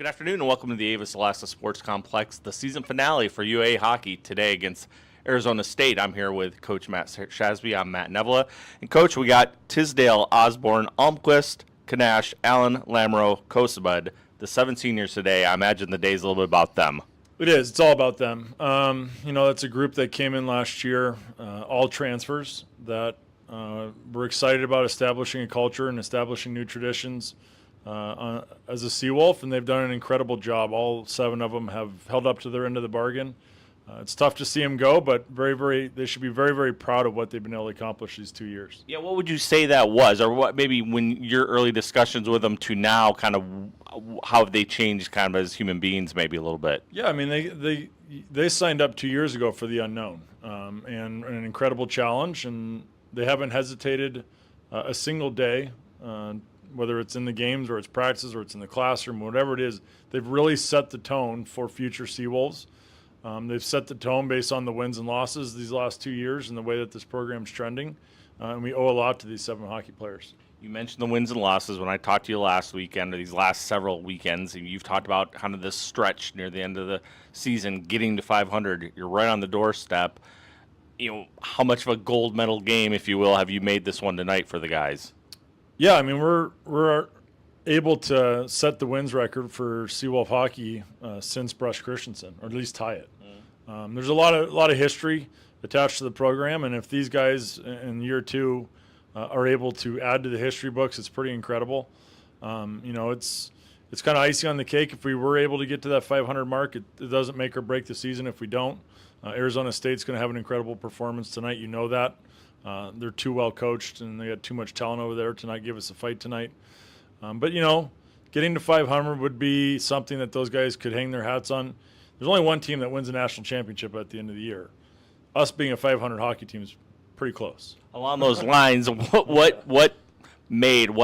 Good afternoon and welcome to the Avis Alaska Sports Complex, the season finale for UAA hockey today against Arizona State. I'm here with Coach Matt Shasby. I'm Matt Nevela. And Coach, we got Tisdale, Osborne, Almquist, Kanash, Allen, Lamoureux, Kosebud, the 7 seniors today. I imagine the day's a little bit about them. It is. It's all about them. It's a group that came in last year, all transfers that we're excited about establishing a culture and establishing new traditions as a Seawolf, and they've done an incredible job. All 7 of them have held up to their end of the bargain. It's tough to see them go, but they should be very, very proud of what they've been able to accomplish these 2 years. Yeah, what would you say that was, or what maybe when your early discussions with them to now, kind of how have they changed kind of as human beings maybe a little bit? Yeah, I mean, they signed up 2 years ago for the unknown and an incredible challenge, and they haven't hesitated a single day, whether it's in the games or it's practices or it's in the classroom, whatever it is. They've really set the tone for future Seawolves. They've set the tone based on the wins and losses these last 2 years and the way that this program's trending, and we owe a lot to these 7 hockey players. You mentioned the wins and losses when I talked to you last weekend, or these last several weekends, and you've talked about kind of this stretch near the end of the season, getting to 500. You're right on the doorstep. How much of a gold medal game, if you will, have you made this one tonight for the guys? Yeah, I mean, we're able to set the wins record for Seawolf hockey since Brush Christensen, or at least tie it. There's a lot of history attached to the program, and if these guys in year 2 are able to add to the history books, it's pretty incredible. It's kind of icing on the cake. If we were able to get to that 500 mark, it doesn't make or break the season if we don't. Arizona State's going to have an incredible performance tonight. You know that. They're too well coached, and they got too much talent over there to not give us a fight tonight. But getting to 500 would be something that those guys could hang their hats on. There's only one team that wins a national championship at the end of the year. Us being a 500 hockey team is pretty close. Along those lines, what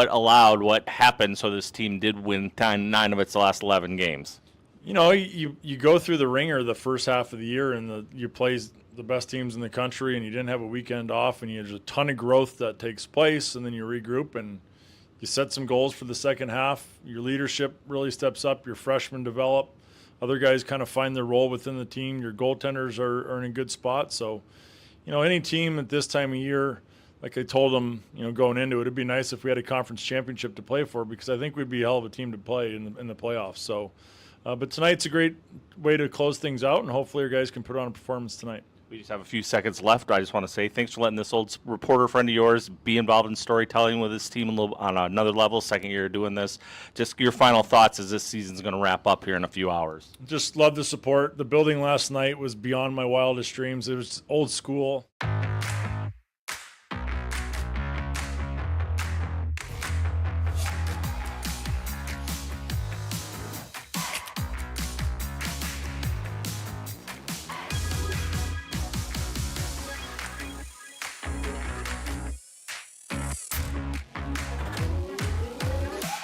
allowed, what happened so this team did win 9 of its last 11 games? You go through the ringer the first half of the year, and you play the best teams in the country, and you didn't have a weekend off, and there's a ton of growth that takes place, and then you regroup and you set some goals for the second half. Your leadership really steps up. Your freshmen develop. Other guys kind of find their role within the team. Your goaltenders are in a good spot. So, any team at this time of year, like I told them, going into it, it'd be nice if we had a conference championship to play for, because I think we'd be a hell of a team to play in the playoffs. So, but tonight's a great way to close things out, and hopefully our guys can put on a performance tonight. We just have a few seconds left. I just want to say thanks for letting this old reporter friend of yours be involved in storytelling with his team on another level, second year doing this. Just your final thoughts as this season's going to wrap up here in a few hours. Just love the support. The building last night was beyond my wildest dreams. It was old school.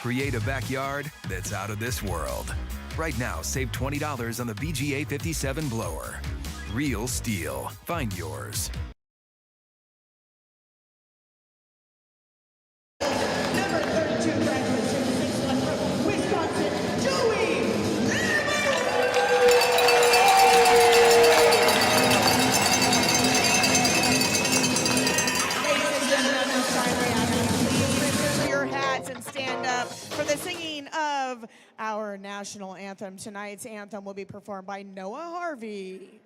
Create a backyard that's out of this world. Right now, save $20 on the VGA 57 blower. Real STIHL. Find yours. Number 32 graduate student select from Wisconsin, Joey for the singing of our national anthem. Tonight's anthem will be performed by Noah Harvey.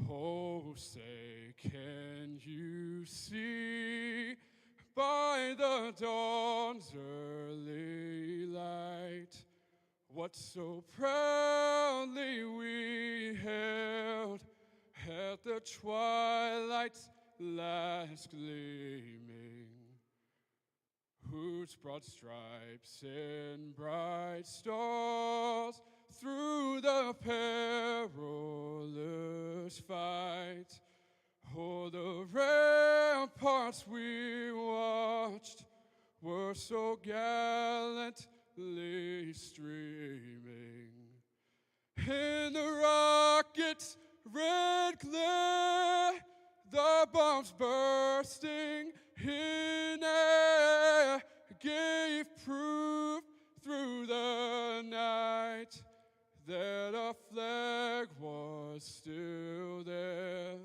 Oh, say, can you see by the dawn's early light what so proudly we held at the twilight's last gleaming, whose broad stripes and bright stars through the perilous fight o'er the ramparts we watched were so gallant streaming. In the rocket's red glare, the bombs bursting in air gave proof through the night that a flag was still there.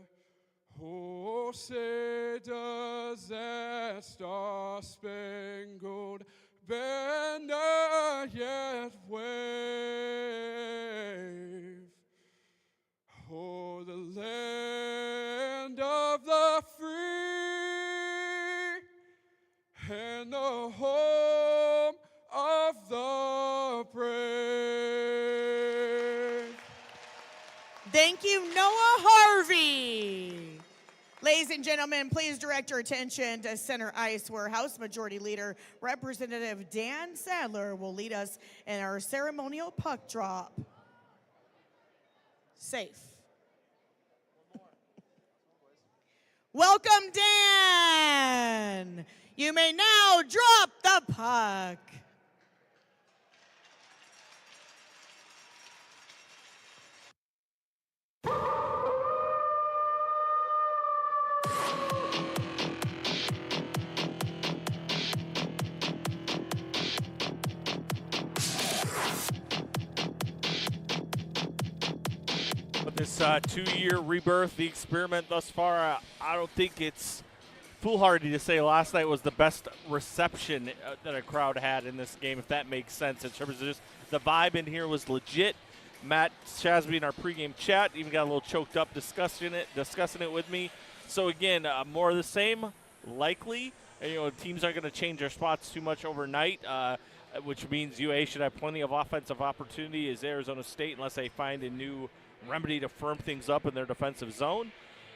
Oh, say does that star-spangled banner yet wave? Oh, the land of the free and the home of the brave. Thank you, Noah Harvey. Ladies and gentlemen, please direct your attention to center ice, where House Majority Leader Representative Dan Sadler will lead us in our ceremonial puck drop. Safe. Welcome, Dan. You may now drop the puck. With this 2-year rebirth, the experiment thus far, I don't think it's foolhardy to say last night was the best reception that a crowd had in this game, if that makes sense. In terms of just the vibe in here was legit. Matt Shasby in our pregame chat even got a little choked up discussing it with me. So again, more of the same, likely. Teams aren't going to change their spots too much overnight, which means UA should have plenty of offensive opportunity as Arizona State, unless they find a new remedy to firm things up in their defensive zone.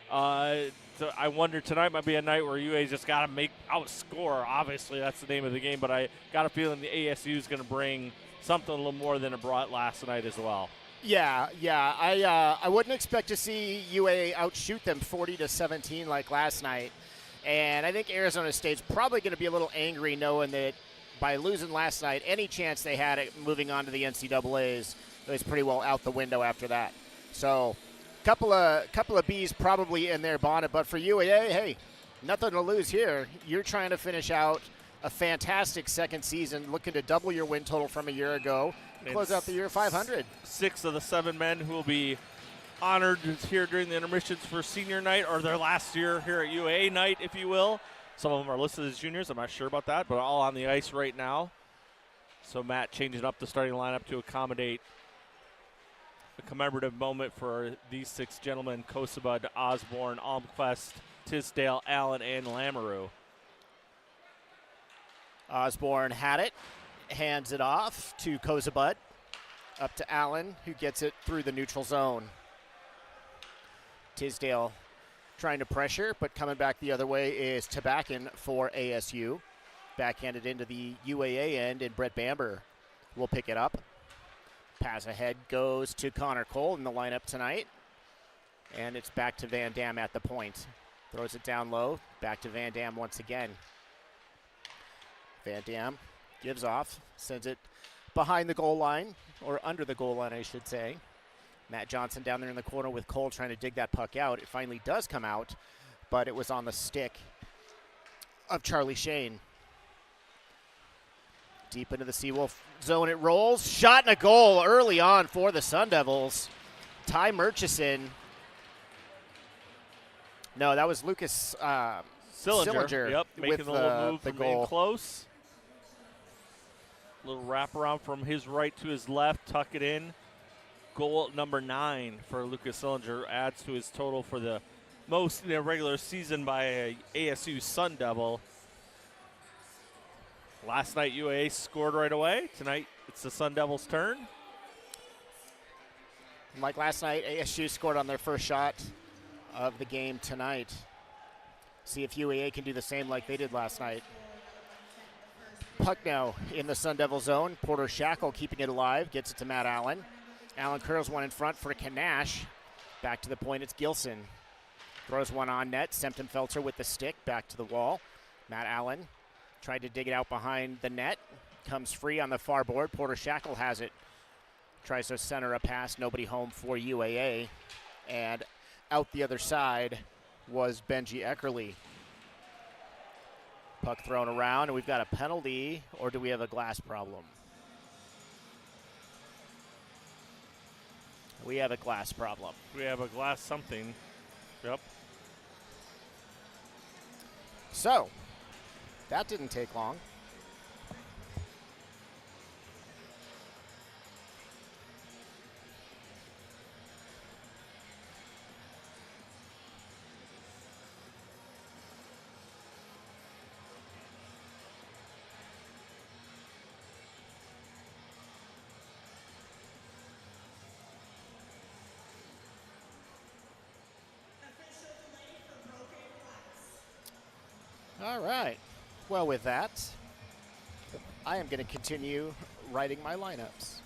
So I wonder tonight might be a night where UA's just got to outscore. Obviously, that's the name of the game, but I got a feeling the ASU is going to bring something a little more than it brought last night as well. Yeah. I wouldn't expect to see UA outshoot them 40-17 like last night. And I think Arizona State's probably going to be a little angry knowing that by losing last night, any chance they had at moving on to the NCAAs was pretty well out the window after that. So couple of B's probably in their bonnet, but for UAA, hey, nothing to lose here. You're trying to finish out a fantastic second season, looking to double your win total from a year ago, and close out the year 500. 6 of the 7 men who will be honored here during the intermissions for senior night, or their last year here at UAA night, if you will. Some of them are listed as juniors. I'm not sure about that, but all on the ice right now. So Matt changing up the starting lineup to accommodate a commemorative moment for these 6 gentlemen: Kosebud, Osborne, Almquist, Tisdale, Allen, and Lamoureux. Osborne had it, hands it off to Kosebud, up to Allen, who gets it through the neutral zone. Tisdale trying to pressure, but coming back the other way is Tabakin for ASU. Backhanded into the UAA end, and Brett Bamber will pick it up. Pass ahead goes to Connor Cole in the lineup tonight. And it's back to Van Dam at the point. Throws it down low, back to Van Dam once again. Van Dam gives off, sends it behind the goal line, or under the goal line, I should say. Matt Johnson down there in the corner with Cole trying to dig that puck out. It finally does come out, but it was on the stick of Charlie Shane. Deep into the Seawolf zone it rolls. Shot and a goal early on for the Sun Devils. Ty Murchison. No, that was Lucas Sillinger. Yep, making with a little move the from goal. in close. Little wraparound from his right to his left, tuck it in. Goal number 9 for Lucas Sillinger, adds to his total for the most in a regular season by a ASU Sun Devil. Last night, UAA scored right away. Tonight, it's the Sun Devils' turn. Like last night, ASU scored on their first shot of the game tonight. See if UAA can do the same like they did last night. Puck now in the Sun Devil zone. Porter Shackle keeping it alive. Gets it to Matt Allen. Allen curls one in front for Kanash. Back to the point, it's Gilson. Throws one on net. Sempton-Felter with the stick. Back to the wall. Matt Allen tried to dig it out behind the net. comes free on the far board. Porter Shackle has it. Tries to center a pass. Nobody home for UAA. And out the other side was Benji Eckerly. Puck thrown around, and we've got a penalty, or do we have a glass problem? We have a glass problem. We have a glass something. Yep. So, that didn't take long. All right. Well, with that, I am going to continue writing my lineups.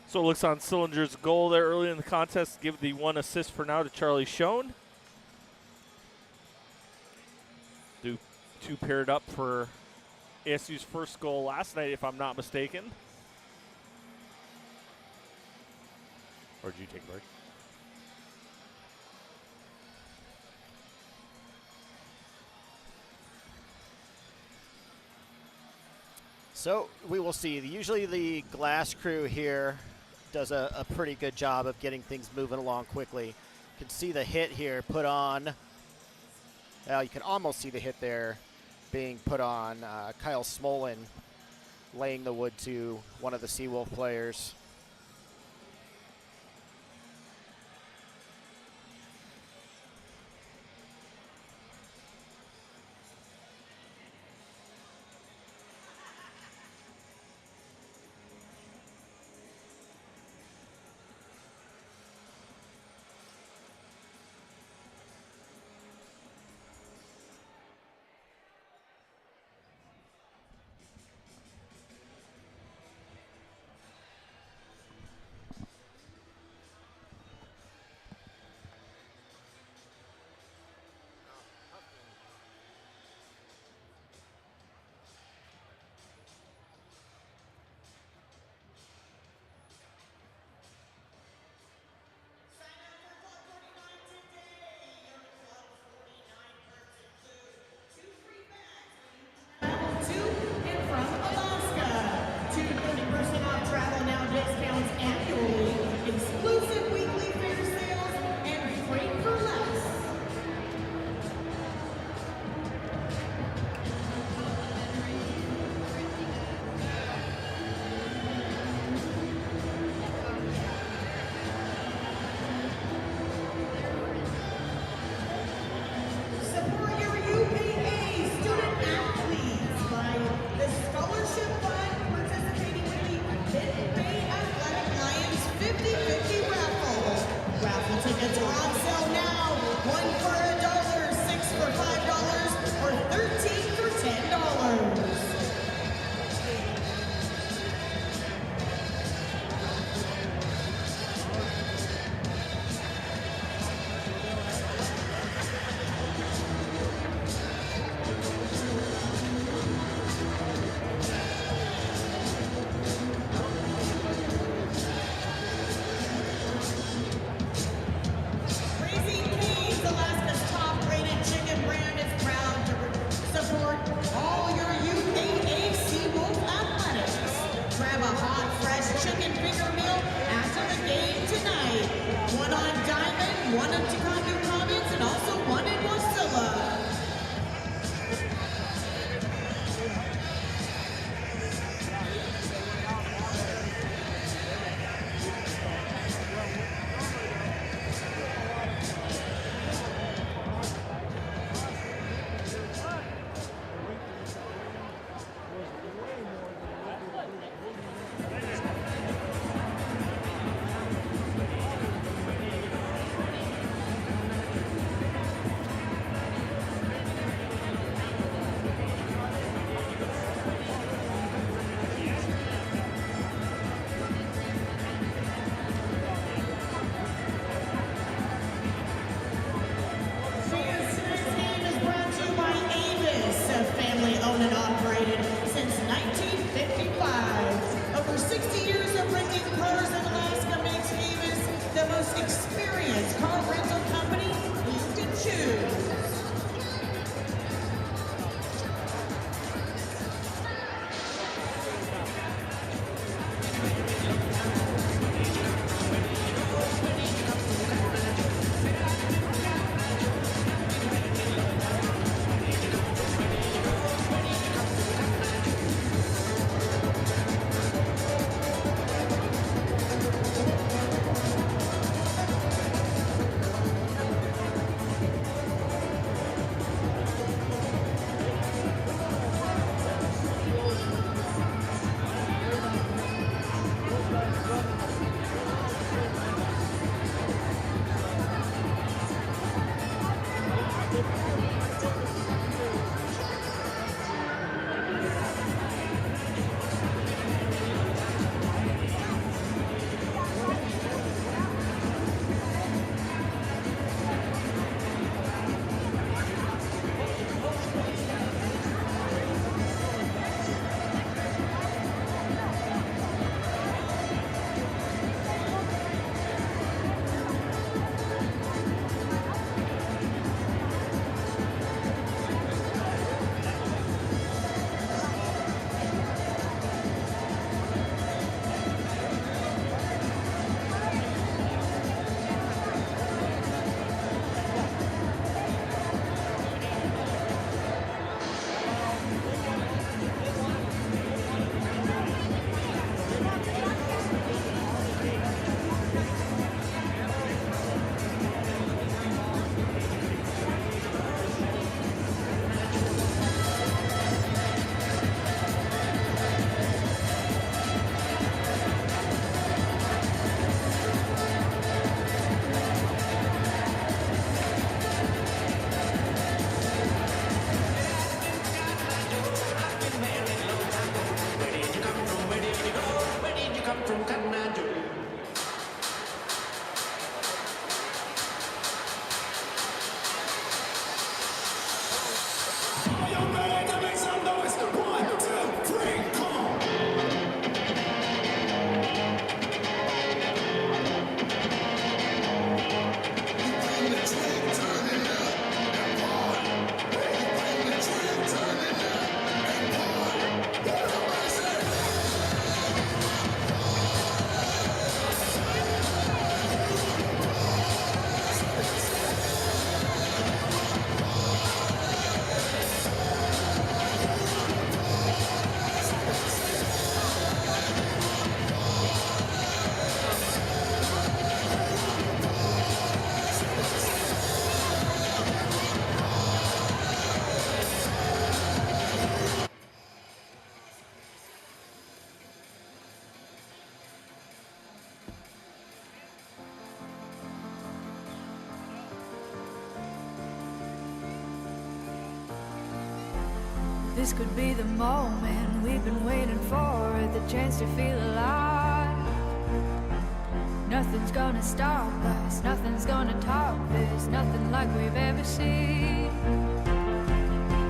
So it looks on Sillinger's goal there early in the contest. Give the 1 assist for now to Charlie Schoen. The 2 paired up for ASU's first goal last night, if I'm not mistaken. Or did you take a break? So we will see. Usually the glass crew here does a pretty good job of getting things moving along quickly. You can see the hit here put on. Well, you can almost see the hit there being put on Kyle Smolin, laying the wood to one of the Seawolf players. To and from Alaska. 230% off travel now discounts annually, exclusive weekly fare sales, and freight for less. Support your UAA student athletes by the Scholarship Fund participating with the Mid-Bay Athletic Lions 50-50 raffle. Raffle tickets are on sale now. 1 for $1, 6 for $5, or 13 for $10. Raising Cane's, Alaska's top-rated chicken brand, is proud to support all your UAA Seawolf athletics. Grab a hot, fresh chicken finger meal after the game tonight. One on Diamond, one on Ticonderoga Commons, and also one in Wasilla. Experience Car Rental Company, you can choose. This could be the moment we've been waiting for, the chance to feel alive. Nothing's gonna stop us, nothing's gonna top this, nothing like we've ever seen.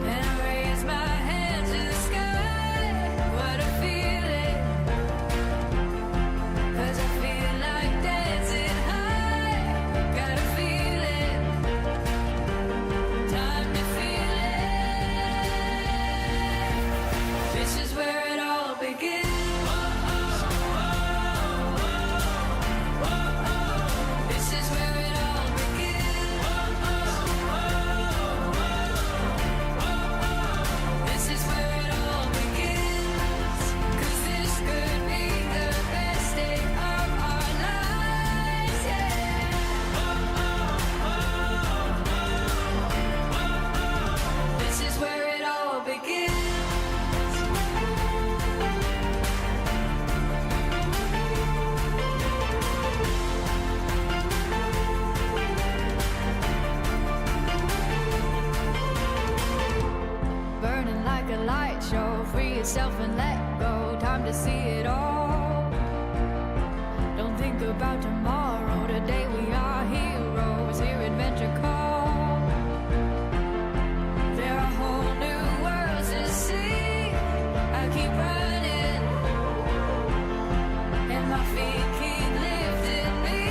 And I raise my hands to the sky, what a feeling. 'Cause I feel like dancing high, got a feeling, time to feel it. This is where it all begins. This is where it all begins. This is where it all begins. 'Cause this could be the best day of our lives, yeah. This is where it all begins. Burning like a light show, free yourself and let go, time to see it all. Don't think about tomorrow, today we are heroes, hear adventure call. There are whole new worlds to see, I keep running, and my feet keep lifting me,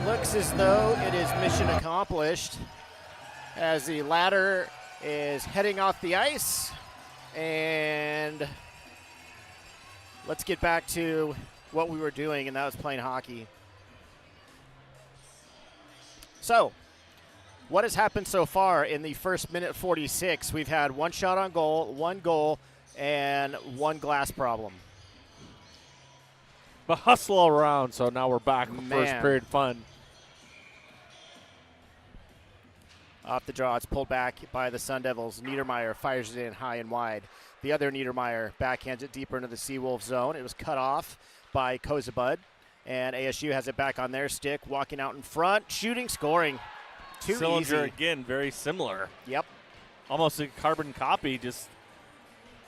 looks as though it is mission accomplished as the ladder is heading off the ice. And let's get back to what we were doing, and that was playing hockey. So, what has happened so far in the first minute 46? We've had one shot on goal, one goal, and one glass problem. But hustle all around, so now we're back with first Man. period fun. Off the draw, it's pulled back by the Sun Devils. Niedermeyer fires it in high and wide. The other Niedermeyer backhands it deeper into the Seawolves zone. It was cut off by Kozabud, and ASU has it back on their stick, walking out in front, shooting, scoring. Too Sillinger easy. again, very similar. Yep. Almost a carbon copy, just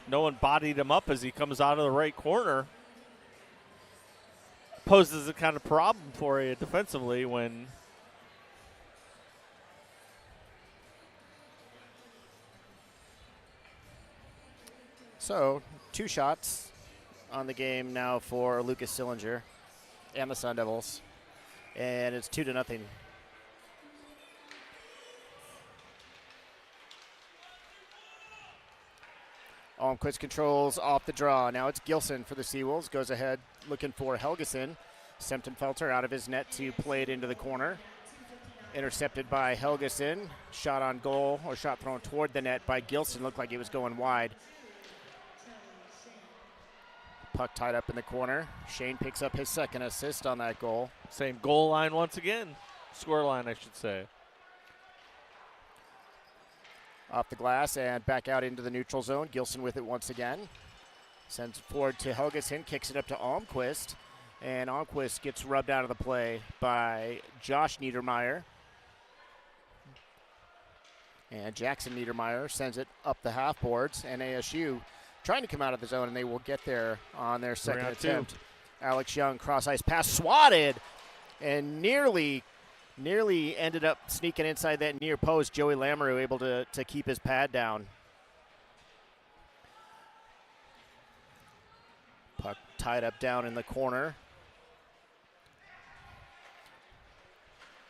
no one bodied him up as he comes out of the right corner. Poses a kind of problem for you defensively when So, 2 shots on the game now for Lucas Sillinger and the Sun Devils, and it's 2-0. Almquist controls off the draw. Now it's Gilson for the Seawolves. Goes ahead looking for Helgeson. Semtenfelter out of his net to play it into the corner. Intercepted by Helgeson. Shot on goal, or shot thrown toward the net by Gilson. Looked like it was going wide. Puck tied up in the corner. Shane picks up his second assist on that goal. same goal line once again. Score line, I should say. Off the glass and back out into the neutral zone. Gilson with it once again. Sends it forward to Helgeson, kicks it up to Almquist. And Almquist gets rubbed out of the play by Josh Niedermeyer. And Jackson Niedermeyer sends it up the half boards. And ASU trying to come out of the zone, and they will get there on their second 3-on-2. attempt. Alex Young, cross-ice pass, swatted, and nearly ended up sneaking inside that near post. Joey Lamoureux able to keep his pad down. Puck tied up down in the corner.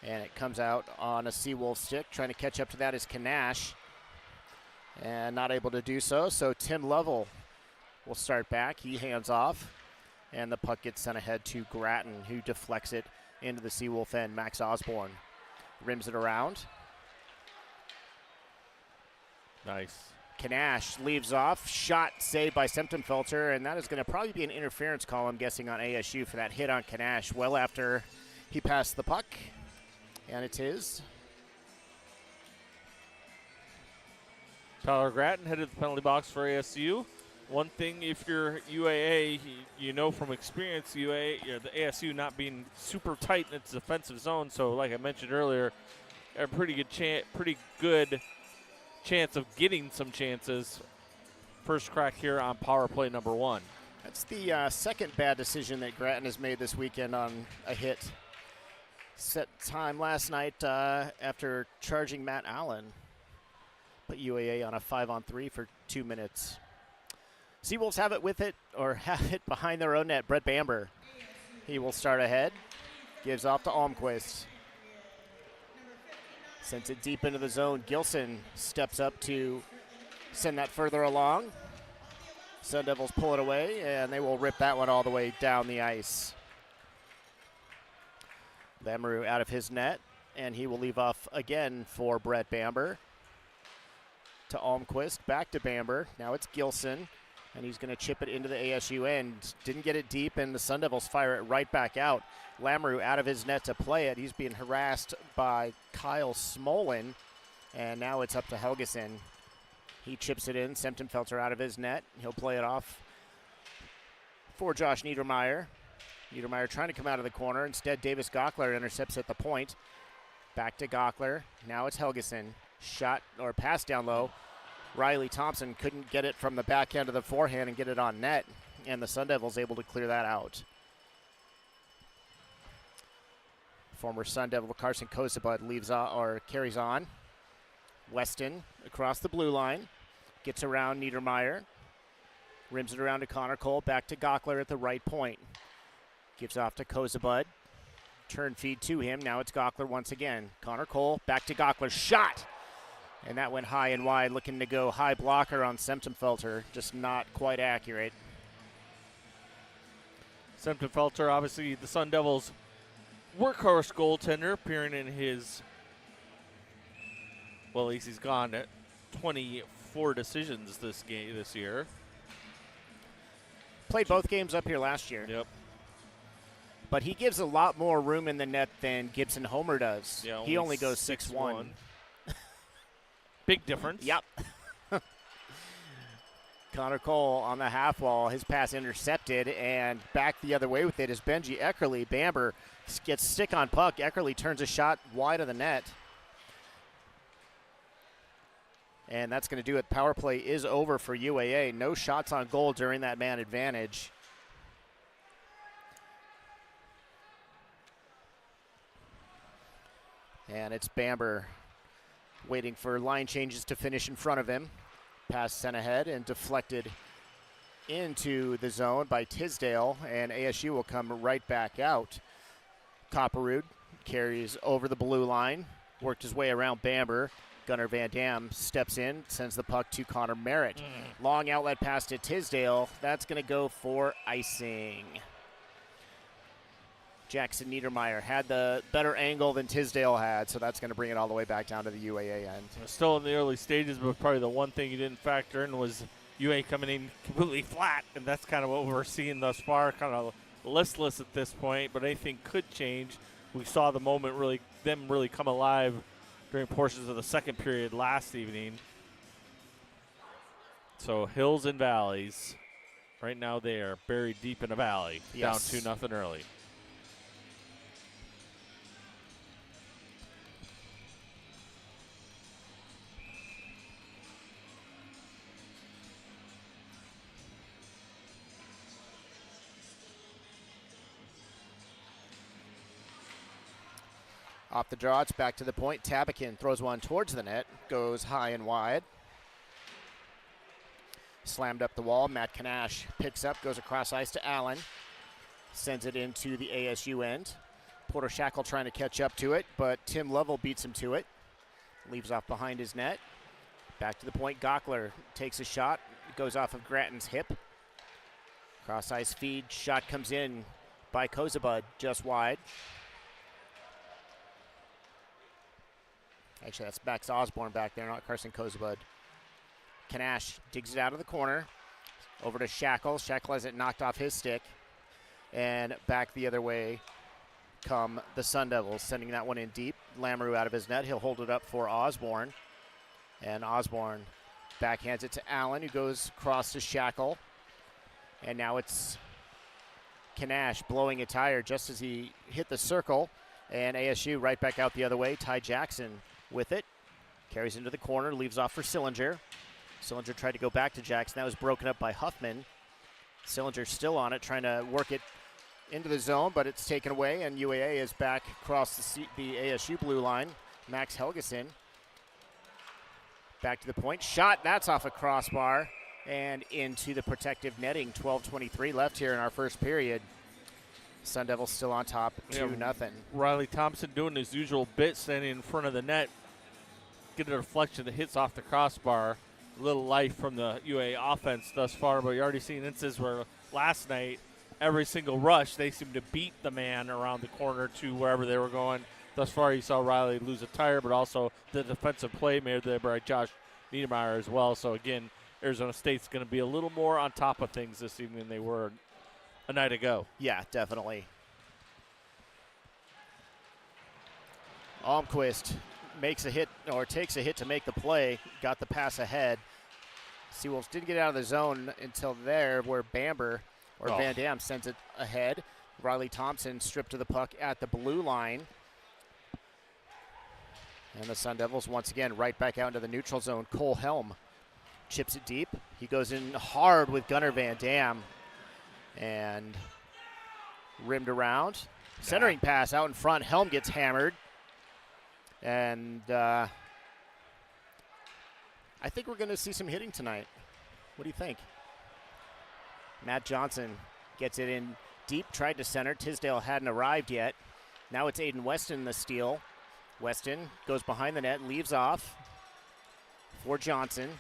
And it comes out on a Seawolf stick. Trying to catch up to that is Kanash. And not able to do so. So Tim Lovell will start back. He hands off. And the puck gets sent ahead to Grattan, who deflects it into the Seawolf end. Max Osborne rims it around. Nice. Kanash leaves off. Shot saved by Semtenfelter. And that is going to probably be an interference call, I'm guessing, on ASU for that hit on Kanash well after he passed the puck. And it's his. Tyler Grattan headed to the penalty box for ASU. One thing, if you're UAA, you know from experience, the ASU not being super tight in its defensive zone. So, like I mentioned earlier, a pretty good chance of getting some chances. First crack here on power play number 1. That's the second bad decision that Grattan has made this weekend on a hit. Set time last night after charging Matt Allen. Put UAA on a 5-on-3 for 2 minutes. Seawolves have it behind their own net. Brett Bamber. He will start ahead. Gives off to Almquist. Sends it deep into the zone. Gilson steps up to send that further along. Sun Devils pull it away, and they will rip that one all the way down the ice. Lamoureux out of his net, and he will leave off again for Brett Bamber. To Almquist, back to Bamber. Now it's Gilson, and he's going to chip it into the ASU end. Didn't get it deep, and the Sun Devils fire it right back out. Lamoureux out of his net to play it. He's being harassed by Kyle Smolin, and now it's up to Helgeson. He chips it in. Semtenfelter out of his net. He'll play it off for Josh Niedermeyer. Niedermeyer trying to come out of the corner. Instead, Davis Gockler intercepts at the point. Back to Gockler. Now it's Helgeson. Shot or pass down low. Riley Thompson couldn't get it from the backhand of the forehand and get it on net. And the Sun Devils able to clear that out. Former Sun Devil Carson Kozabud carries on. Weston across the blue line. Gets around Niedermeyer. Rims it around to Connor Cole. Back to Gockler at the right point. Gives off to Kozabud. Turn feed to him. Now it's Gockler once again. Connor Cole back to Gockler. Shot! And that went high and wide, looking to go high blocker on Semptimphelter. Just not quite accurate. Semptimphelter, obviously the Sun Devils' workhorse goaltender, appearing in his, well, at least he's gone at 24 decisions this year. Played both games up here last year. Yep. But he gives a lot more room in the net than Gibson Homer does. Yeah, he only goes 6-1. Big difference. Yep. Connor Cole on the half wall. His pass intercepted, and back the other way with it is Benji Eckerly. Bamber gets stick on puck. Eckerly turns a shot wide of the net. And that's going to do it. Power play is over for UAA. No shots on goal during that man advantage. And it's Bamber waiting for line changes to finish in front of him. Pass sent ahead and deflected into the zone by Tisdale, and ASU will come right back out. Copperwood carries over the blue line, worked his way around Bamber. Gunnar Van Dam steps in, sends the puck to Connor Merritt. Long outlet pass to Tisdale. That's going to go for icing. Jackson Niedermeyer had the better angle than Tisdale had, so that's going to bring it all the way back down to the UAA end. Still in the early stages, but probably the one thing you didn't factor in was UA coming in completely flat, and that's kind of what we're seeing thus far, kind of listless at this point, but anything could change. We saw the moment them really come alive during portions of the second period last evening. So hills and valleys. Right now they are buried deep in a valley, Yes. down 2-0 early. Off the draw, it's back to the point. Tabakin throws one towards the net, goes high and wide. Slammed up the wall. Matt Kanash picks up, goes across ice to Allen. Sends it into the ASU end. Porter Shackle trying to catch up to it, but Tim Lovell beats him to it. Leaves off behind his net. Back to the point. Gockler takes a shot. It goes off of Gratton's hip. Cross ice feed. Shot comes in by Kozabud, just wide. Actually, that's Max Osborne back there, not Carson Kozabud. Kanash digs it out of the corner. Over to Shackle. Shackle has it knocked off his stick. And back the other way come the Sun Devils, sending that one in deep. Lamoureux out of his net. He'll hold it up for Osborne. And Osborne backhands it to Allen, who goes across to Shackle. And now it's Kanash blowing a tire just as he hit the circle. And ASU right back out the other way. Ty Jackson with it. Carries into the corner, leaves off for Sillinger. Sillinger tried to go back to Jackson. That was broken up by Huffman. Sillinger still on it, trying to work it into the zone, but it's taken away, and UAA is back across the ASU blue line. Max Helgeson back to the point. Shot, that's off a crossbar and into the protective netting. 12:23 left here in our first period. Sun Devils still on top, 2-0. Riley Thompson doing his usual bit, standing in front of the net, get a deflection that hits off the crossbar. A little life from the UA offense thus far, but you're already seeing instances where last night, every single rush, they seemed to beat the man around the corner to wherever they were going. Thus far, you saw Riley lose a tire, but also the defensive play made there by Josh Niedermeyer as well. So, again, Arizona State's going to be a little more on top of things this evening than they were a night ago. Yeah, definitely. Almquist makes a hit, or takes a hit to make the play, got the pass ahead. Seawolves didn't get out of the zone until there, where Bamber, or Van Dam, sends it ahead. Riley Thompson stripped to the puck at the blue line. And the Sun Devils once again right back out into the neutral zone. Cole Helm chips it deep. He goes in hard with Gunnar Van Dam. And rimmed around. Centering pass out in front. Helm gets hammered. And I think we're going to see some hitting tonight. What do you think? Matt Johnson gets it in deep, tried to center. Tisdale hadn't arrived yet. Now it's Aiden Weston the steal. Weston goes behind the net, leaves off for Johnson.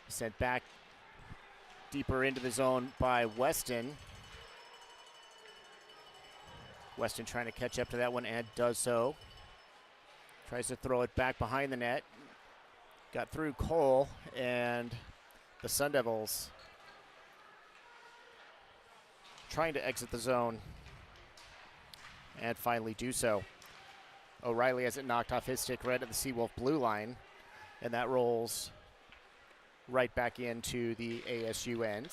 Sent back deeper into the zone by Weston. Weston trying to catch up to that one and does so. Tries to throw it back behind the net. Got through Cole, and the Sun Devils trying to exit the zone and finally do so. O'Reilly has it knocked off his stick right at the Seawolf blue line, and that rolls right back into the ASU end.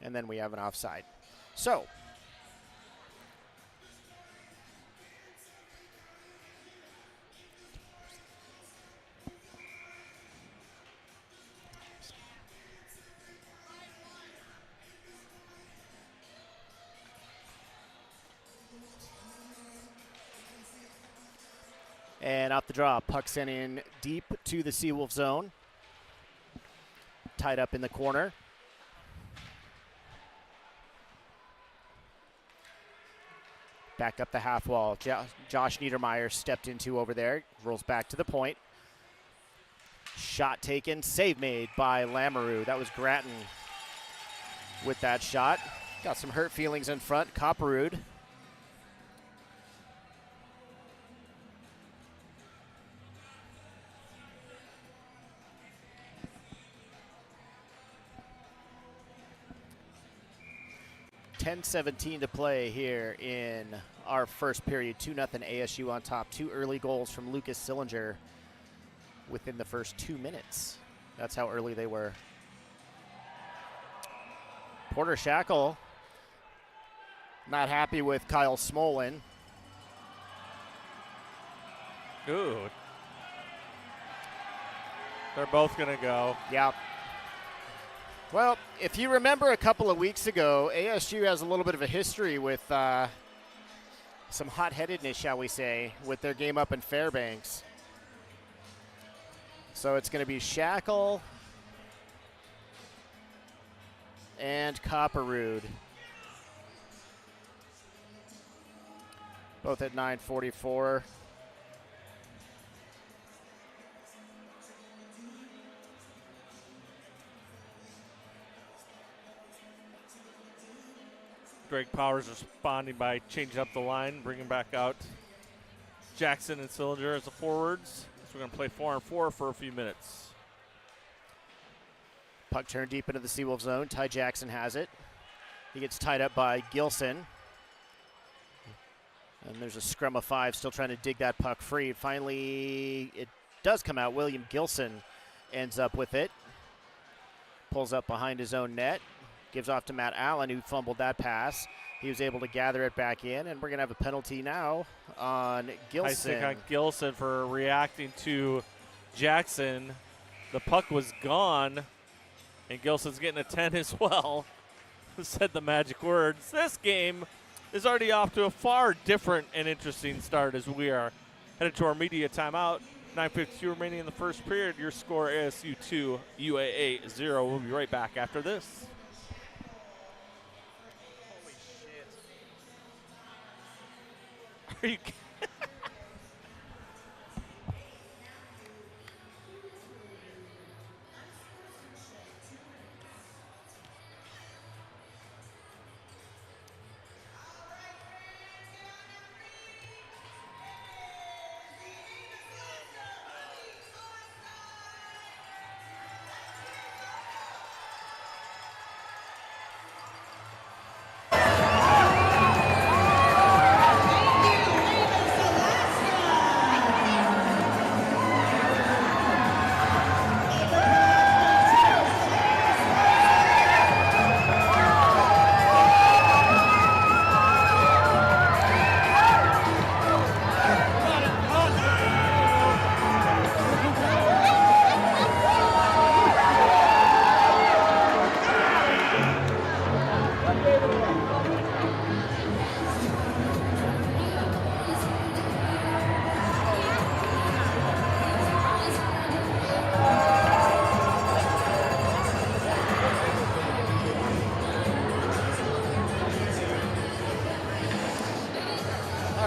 And then we have an offside. So, and off the draw, puck sent in deep to the Seawolf zone. Tied up in the corner. Back up the half wall. Josh Niedermeyer stepped into over there. Rolls back to the point. Shot taken. Save made by Lamoureux. That was Grattan with that shot. Got some hurt feelings in front. Copperud. .17 to play here in our first period. 2-0 ASU on top. 2 early goals from Lucas Sillinger within the first 2 minutes. That's how early they were. Porter Shackle not happy with Kyle Smolin. Ooh. They're both going to go. Yep. Well, if you remember a couple of weeks ago, ASU has a little bit of a history with some hot-headedness, shall we say, with their game up in Fairbanks. So it's going to be Shackle and Copperud. Both at 9:44. Greg Powers responding by changing up the line, bringing back out Jackson and Sillinger as the forwards. So we're going to play 4-on-4 for a few minutes. Puck turned deep into the Seawolf zone. Ty Jackson has it. He gets tied up by Gilson. And there's a scrum of 5 still trying to dig that puck free. Finally, it does come out. William Gilson ends up with it. Pulls up behind his own net. Gives off to Matt Allen, who fumbled that pass. He was able to gather it back in, and we're going to have a penalty now on Gilson. I stick on Gilson for reacting to Jackson. The puck was gone, and Gilson's getting a 10 as well. Said the magic words. This game is already off to a far different and interesting start as we are headed to our media timeout. 9:52 remaining in the first period. Your score, ASU 2, UAA 0. We'll be right back after this. Are you kidding?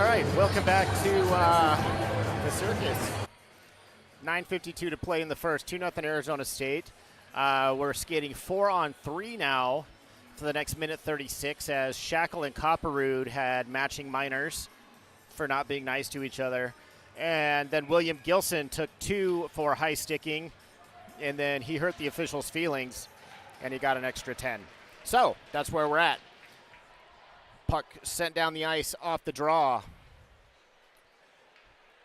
All right, welcome back to the circus. 9:52 to play in the first. 2-0 Arizona State. We're skating 4-on-3 now for the next minute 36 as Shackle and Copperrood had matching minors for not being nice to each other. And then William Gilson took 2 for high sticking, and then he hurt the official's feelings, and he got an extra 10. So that's where we're at. Puck sent down the ice off the draw.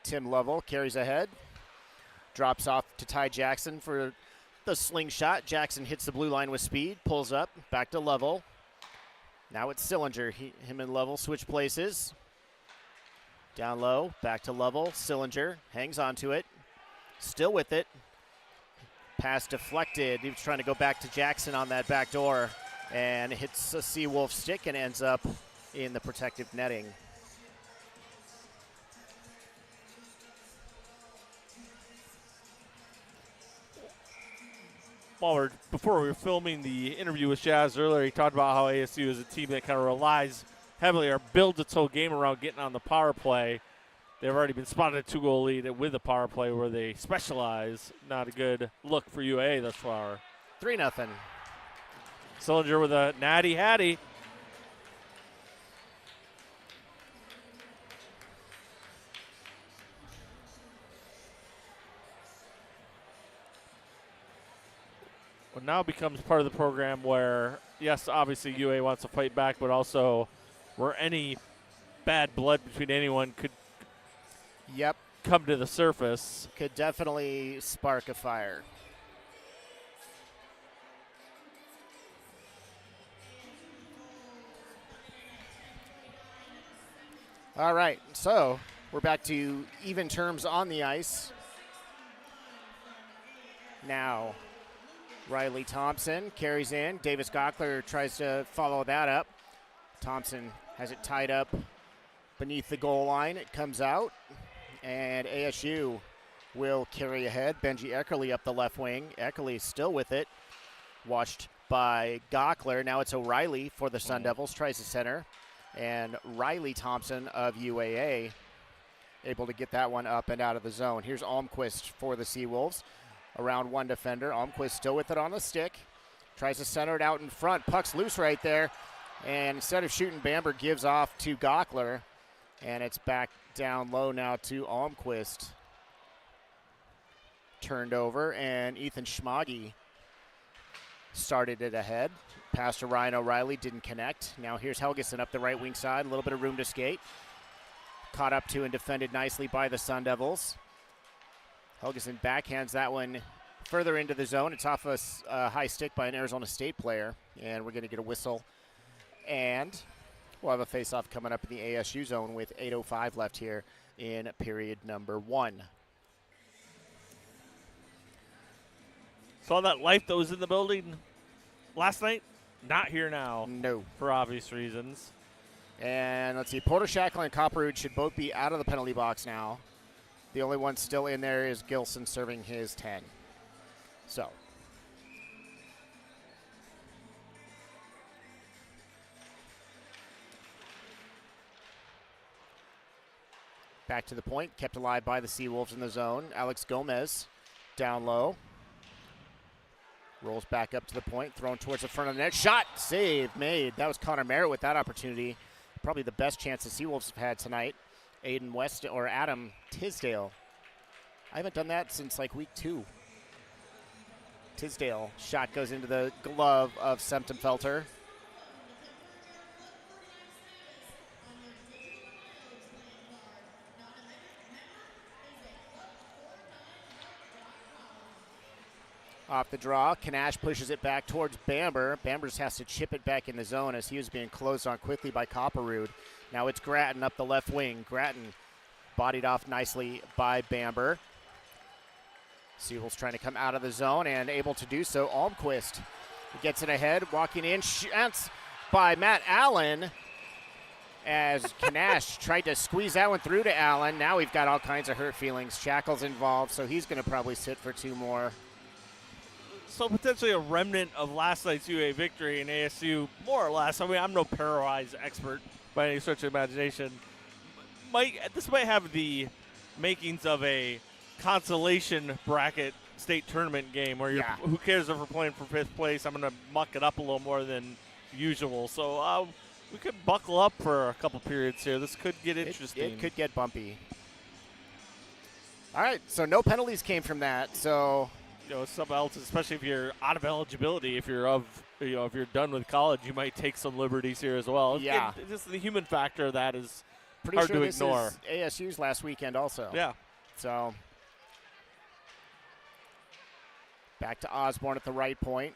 Tim Lovell carries ahead. Drops off to Ty Jackson for the slingshot. Jackson hits the blue line with speed. Pulls up. Back to Lovell. Now it's Sillinger. Him and Lovell switch places. Down low. Back to Lovell. Sillinger hangs on to it. Still with it. Pass deflected. He was trying to go back to Jackson on that back door. And hits a Seawolf stick and ends up in the protective netting. Before we were filming the interview with Shaz earlier, he talked about how ASU is a team that kind of relies heavily or builds its whole game around getting on the power play. They've already been spotted a 2-goal lead with the power play where they specialize. Not a good look for UAA thus far. 3-0. Sillinger with a natty hattie. What now becomes part of the program where, yes, obviously UA wants to fight back, but also where any bad blood between anyone could come to the surface. Could definitely spark a fire. All right, so we're back to even terms on the ice. Now, Riley Thompson carries in. Davis Gockler tries to follow that up. Thompson has it tied up beneath the goal line. It comes out, and ASU will carry ahead. Benji Eckerly up the left wing. Eckerly still with it. Watched by Gockler. Now it's O'Reilly for the Sun Devils. Tries to center. And Riley Thompson of UAA able to get that one up and out of the zone. Here's Almquist for the Seawolves. Around one defender. Almquist still with it on the stick. Tries to center it out in front. Puck's loose right there. And instead of shooting, Bamber gives off to Gockler. And it's back down low now to Almquist. Turned over, and Ethan Schmaggy started it ahead. Pass to Ryan O'Reilly, didn't connect. Now here's Helgeson up the right wing side. A little bit of room to skate. Caught up to and defended nicely by the Sun Devils. Helgeson backhands that one further into the zone. It's off a high stick by an Arizona State player, and we're going to get a whistle. And we'll have a face-off coming up in the ASU zone with 8:05 left here in period number 1. Saw that life that was in the building last night? Not here now. No. For obvious reasons. And let's see, Porter Shackle and Copperrood should both be out of the penalty box now. The only one still in there is Gilson serving his 10. So. Back to the point, kept alive by the Seawolves in the zone. Alex Gomez down low. Rolls back up to the point, thrown towards the front of the net. Shot, save, made. That was Connor Merritt with that opportunity. Probably the best chance the Seawolves have had tonight. Adam Tisdale. I haven't done that since like week 2. Tisdale, shot goes into the glove of Semptenfelter. Off the draw, Kanash pushes it back towards Bamber. Bamber has to chip it back in the zone as he was being closed on quickly by Copperrood. Now it's Grattan up the left wing. Grattan bodied off nicely by Bamber. Seawolves trying to come out of the zone and able to do so. Almquist gets it ahead, walking in, shots by Matt Allen as Kanash tried to squeeze that one through to Allen. Now we've got all kinds of hurt feelings. Shackle's involved, so he's going to probably sit for 2 more. So potentially a remnant of last night's UA victory in ASU, more or less. I mean, I'm no Pairwise expert by any stretch of imagination. this might have the makings of a consolation bracket state tournament game where who cares if we're playing for 5th place? I'm going to muck it up a little more than usual. So we could buckle up for a couple periods here. This could get interesting. It could get bumpy. All right, so no penalties came from that. So something else, especially if you're out of eligibility, if you're done with college, you might take some liberties here as well. Yeah, just the human factor of that is pretty hard sure to this ignore. Is ASU's last weekend also. Yeah. So back to Osborne at the right point.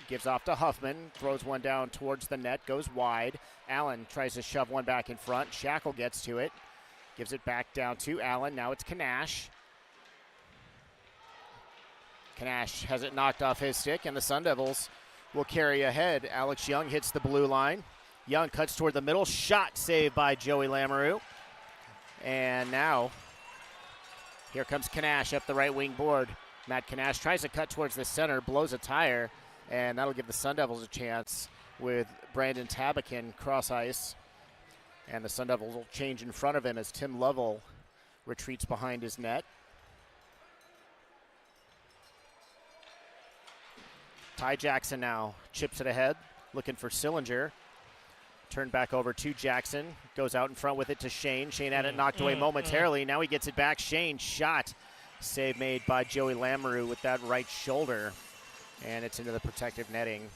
Gives off to Huffman, throws one down towards the net, goes wide. Allen tries to shove one back in front. Shackle gets to it, gives it back down to Allen. Now it's Kanash. Kanash has it knocked off his stick, and the Sun Devils will carry ahead. Alex Young hits the blue line. Young cuts toward the middle. Shot saved by Joey Lamoureux. And now here comes Kanash up the right wing board. Matt Kanash tries to cut towards the center, blows a tire, and that'll give the Sun Devils a chance with Brandon Tabakin cross ice. And the Sun Devils will change in front of him as Tim Lovell retreats behind his net. Ty Jackson now chips it ahead, looking for Sillinger. Turned back over to Jackson. Goes out in front with it to Shane. Shane had it knocked away momentarily. Now he gets it back. Shane shot. Save made by Joey Lamoureux with that right shoulder. And it's into the protective netting.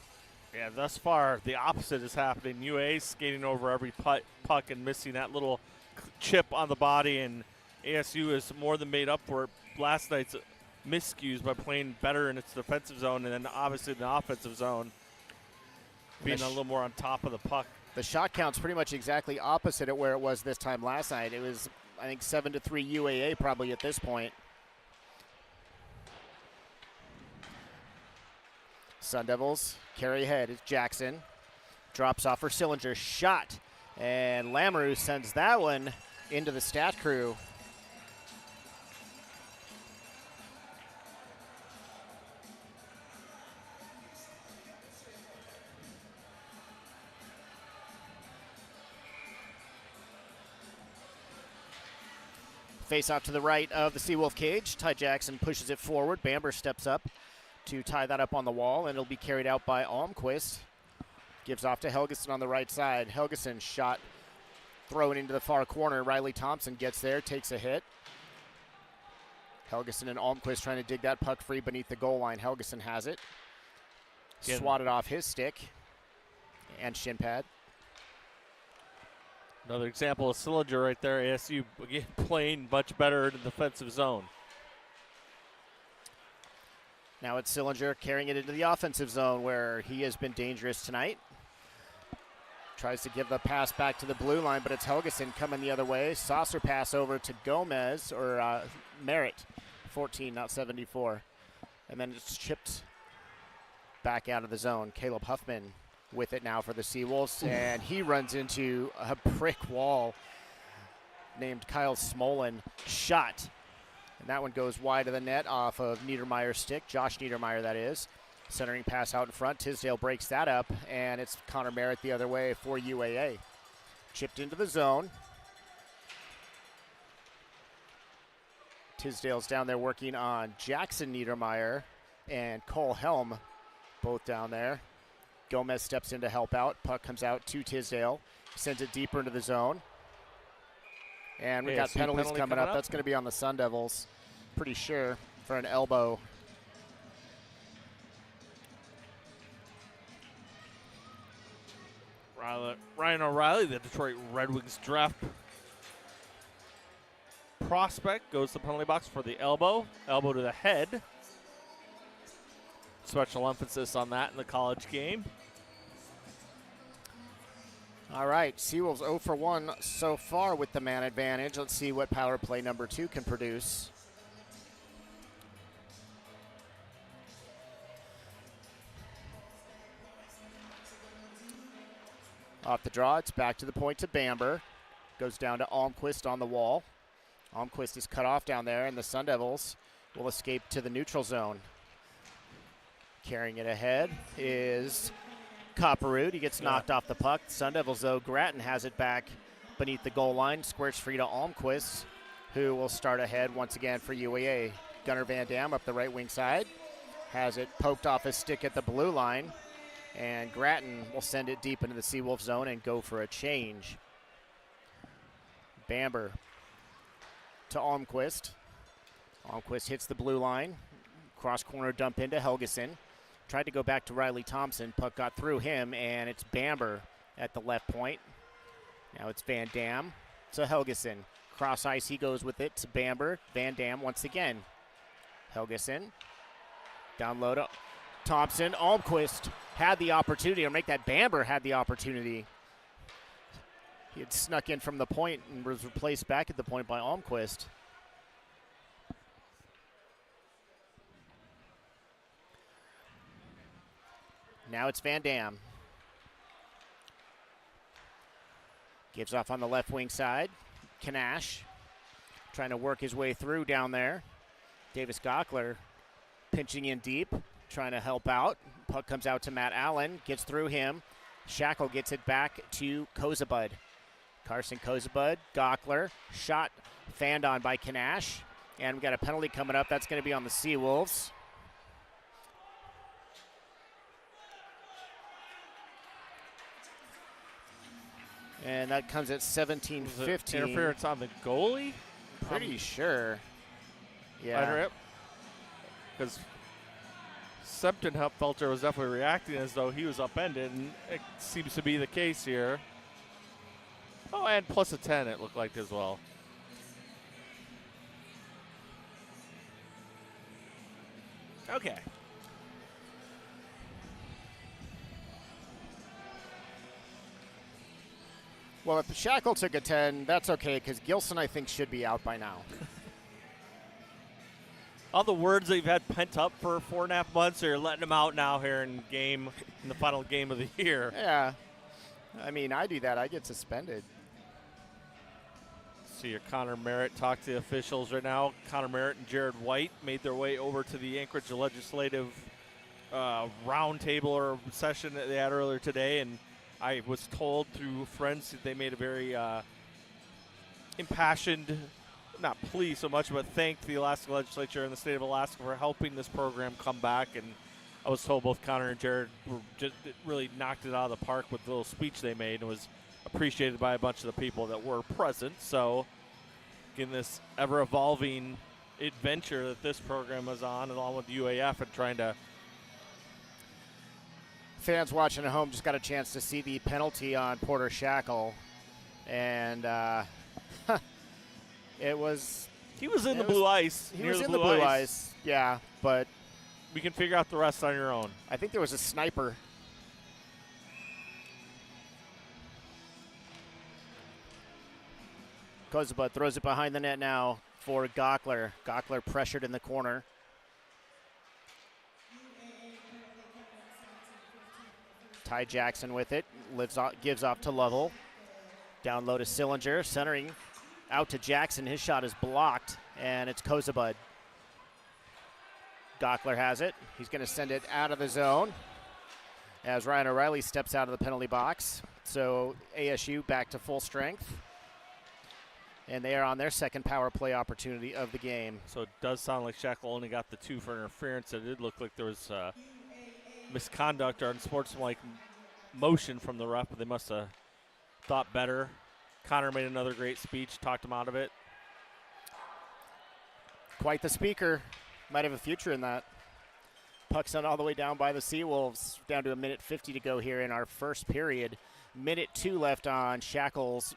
Yeah, thus far, the opposite is happening. UAA skating over every puck and missing that little chip on the body, and ASU is more than made up for it. Last night's miscues by playing better in its defensive zone, and then obviously in the offensive zone being a little more on top of the puck. The shot count's pretty much exactly opposite at where it was this time last night. It was, I think, 7-3 UAA probably at this point. Sun Devils carry ahead. It's Jackson. Drops off for Sillinger. Shot. And Lamoureux sends that one into the stat crew. Face off to the right of the Seawolf cage. Ty Jackson pushes it forward. Bamber steps up to tie that up on the wall, and it'll be carried out by Almquist. Gives off to Helgeson on the right side. Helgeson shot thrown into the far corner. Riley Thompson gets there, takes a hit. Helgeson and Almquist trying to dig that puck free beneath the goal line. Helgeson has it. Swatted off his stick and shin pad. Another example of Sillinger right there. ASU again playing much better in the defensive zone. Now it's Sillinger carrying it into the offensive zone where he has been dangerous tonight. Tries to give the pass back to the blue line, but it's Helgeson coming the other way. Saucer pass over to Gomez, or Merritt, 14, not 74. And then it's chipped back out of the zone. Caleb Huffman with it now for the Seawolves, and he runs into a brick wall named Kyle Smolin. Shot. And that one goes wide of the net off of Niedermeyer's stick. Josh Niedermeyer, that is. Centering pass out in front. Tisdale breaks that up, and it's Connor Merritt the other way for UAA. Chipped into the zone. Tisdale's down there working on Jackson Niedermeyer and Cole Helm, both down there. Gomez steps in to help out. Puck comes out to Tisdale. Sends it deeper into the zone. And we got penalties coming up. That's going to be on the Sun Devils, pretty sure, for an elbow. Ryan O'Reilly, the Detroit Red Wings draft prospect, goes to the penalty box for the elbow. Elbow to the head. Special emphasis on that in the college game. All right, Seawolves 0 for 1 so far with the man advantage. Let's see what power play number 2 can produce. Off the draw, it's back to the point to Bamber. Goes down to Almquist on the wall. Almquist is cut off down there, and the Sun Devils will escape to the neutral zone. Carrying it ahead is Copperroot. He gets knocked off the puck. Sun Devils, though, Grattan has it back beneath the goal line. Squares free to Almquist, who will start ahead once again for UAA. Gunnar Van Dam up the right wing side. Has it poked off his stick at the blue line. And Grattan will send it deep into the Seawolf zone and go for a change. Bamber to Almquist. Almquist hits the blue line. Cross corner dump into Helgeson. Tried to go back to Riley Thompson. Puck got through him, and it's Bamber at the left point. Now it's Van Dam to Helgeson. Cross ice, he goes with it to Bamber. Van Dam once again. Helgeson. Down low to Thompson. Almquist had the opportunity, or make that Bamber had the opportunity. He had snuck in from the point and was replaced back at the point by Almquist. Now it's Van Dam. Gives off on the left wing side. Kanash trying to work his way through down there. Davis Gockler pinching in deep, trying to help out. Puck comes out to Matt Allen, gets through him. Shackle gets it back to Kozabud. Carson Kozabud, Gockler, shot fanned on by Kanash. And we got a penalty coming up. That's going to be on the Seawolves. And that comes at 17:15. Interference on the goalie? Pretty sure. Yeah. Because Septon-Hupfelter was definitely reacting as though he was upended, and it seems to be the case here. Oh, and plus a 10 it looked like as well. Okay. Well, if Shackle took a 10, that's okay, because Gilson, I think, should be out by now. All the words that you've had pent up for 4.5 months, you're letting them out now here in the final game of the year. Yeah. I mean, I do that. I get suspended. See your Connor Merritt talk to the officials right now. Connor Merritt and Jared White made their way over to the Anchorage Legislative roundtable or session that they had earlier today, and I was told through friends that they made a very impassioned, not plea so much, but thanked the Alaska Legislature and the state of Alaska for helping this program come back. And I was told both Connor and Jared were just really knocked it out of the park with the little speech they made, and was appreciated by a bunch of the people that were present. So in this ever-evolving adventure that this program is on, along with UAF, and trying to Fans watching at home just got a chance to see the penalty on Porter Shackle, and it was. He was in the blue ice. He was in the blue ice, yeah, but we can figure out the rest on your own. I think there was a sniper. Kozabud throws it behind the net now for Gockler. Gockler pressured in the corner. Ty Jackson with it, gives off to Lovell. Down low to Sillinger, centering out to Jackson. His shot is blocked, and it's Kozabud. Gockler has it. He's going to send it out of the zone as Ryan O'Reilly steps out of the penalty box. So ASU back to full strength, and they are on their second power play opportunity of the game. So it does sound like Shackle only got the 2 for interference. It did look like there was misconduct or unsportsmanlike motion from the ref, but they must have thought better. Connor made another great speech, talked him out of it. Quite the speaker. Might have a future in that. Puck sent all the way down by the Seawolves. Down to 1:50 to go here in our first period. 1:02 left on Shackle's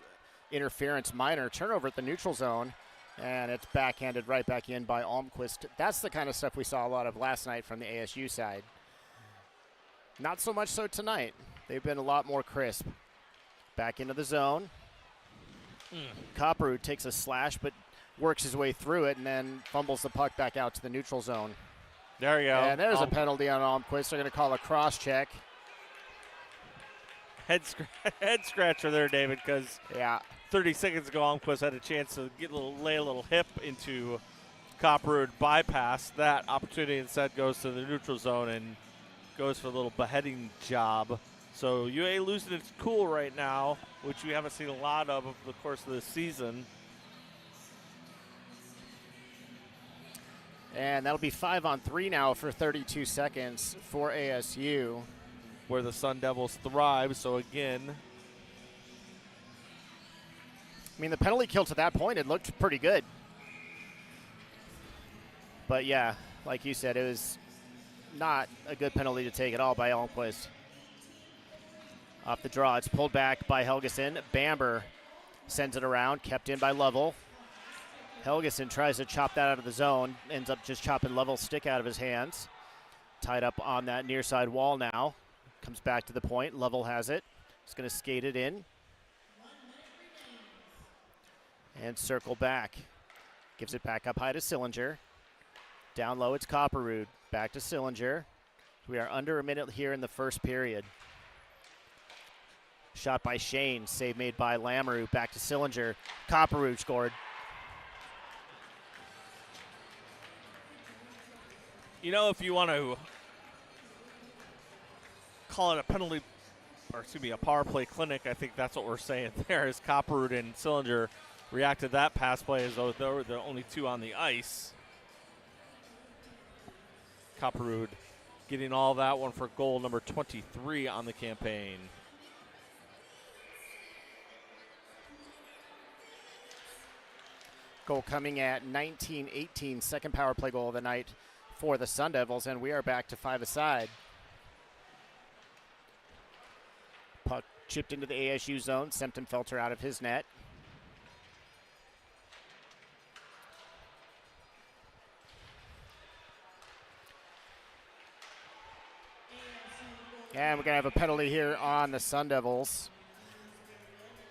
interference minor. Turnover at the neutral zone, and it's backhanded right back in by Almquist. That's the kind of stuff we saw a lot of last night from the ASU side. Not so much so tonight. They've been a lot more crisp. Back into the zone. Copperwood takes a slash, but works his way through it and then fumbles the puck back out to the neutral zone. There you go. And there's a penalty on Almquist. They're going to call a cross check. Head scratcher there, David, because 30 seconds ago, Almquist had a chance to lay a little hip into Copperwood, bypass that opportunity, instead goes to the neutral zone and goes for a little beheading job So UA losing its cool right now, which we haven't seen a lot of over the course of the season. And that'll be 5-on-3 now for 32 seconds for ASU. Where the Sun Devils thrive. So again, I mean, the penalty kill to that point, it looked pretty good. But yeah, like you said, it was not a good penalty to take at all by Almquist. Off the draw, it's pulled back by Helgeson. Bamber sends it around, kept in by Lovell. Helgeson tries to chop that out of the zone, ends up just chopping Lovell's stick out of his hands. Tied up on that near side wall now. Comes back to the point. Lovell has it. He's going to skate it in. And circle back. Gives it back up high to Sillinger. Down low, it's Copperrood. Back to Sillinger. We are under a minute here in the first period. Shot by Shane. Save made by Lamoureux. Back to Sillinger. Copperrood scored. you know, if you want to call it a penalty, or excuse me, a power play clinic, I think that's what we're saying there. Is Copperrood and Sillinger reacted to that pass play as though they were the only two on the ice. Copperrood getting all that one for goal number 23 on the campaign. Goal coming at 19-18, second power play goal of the night for the Sun Devils, and we are back to five-a-side. Puck chipped into the ASU zone, Sempton-Felter out of his net. And we're going to have a penalty here on the Sun Devils.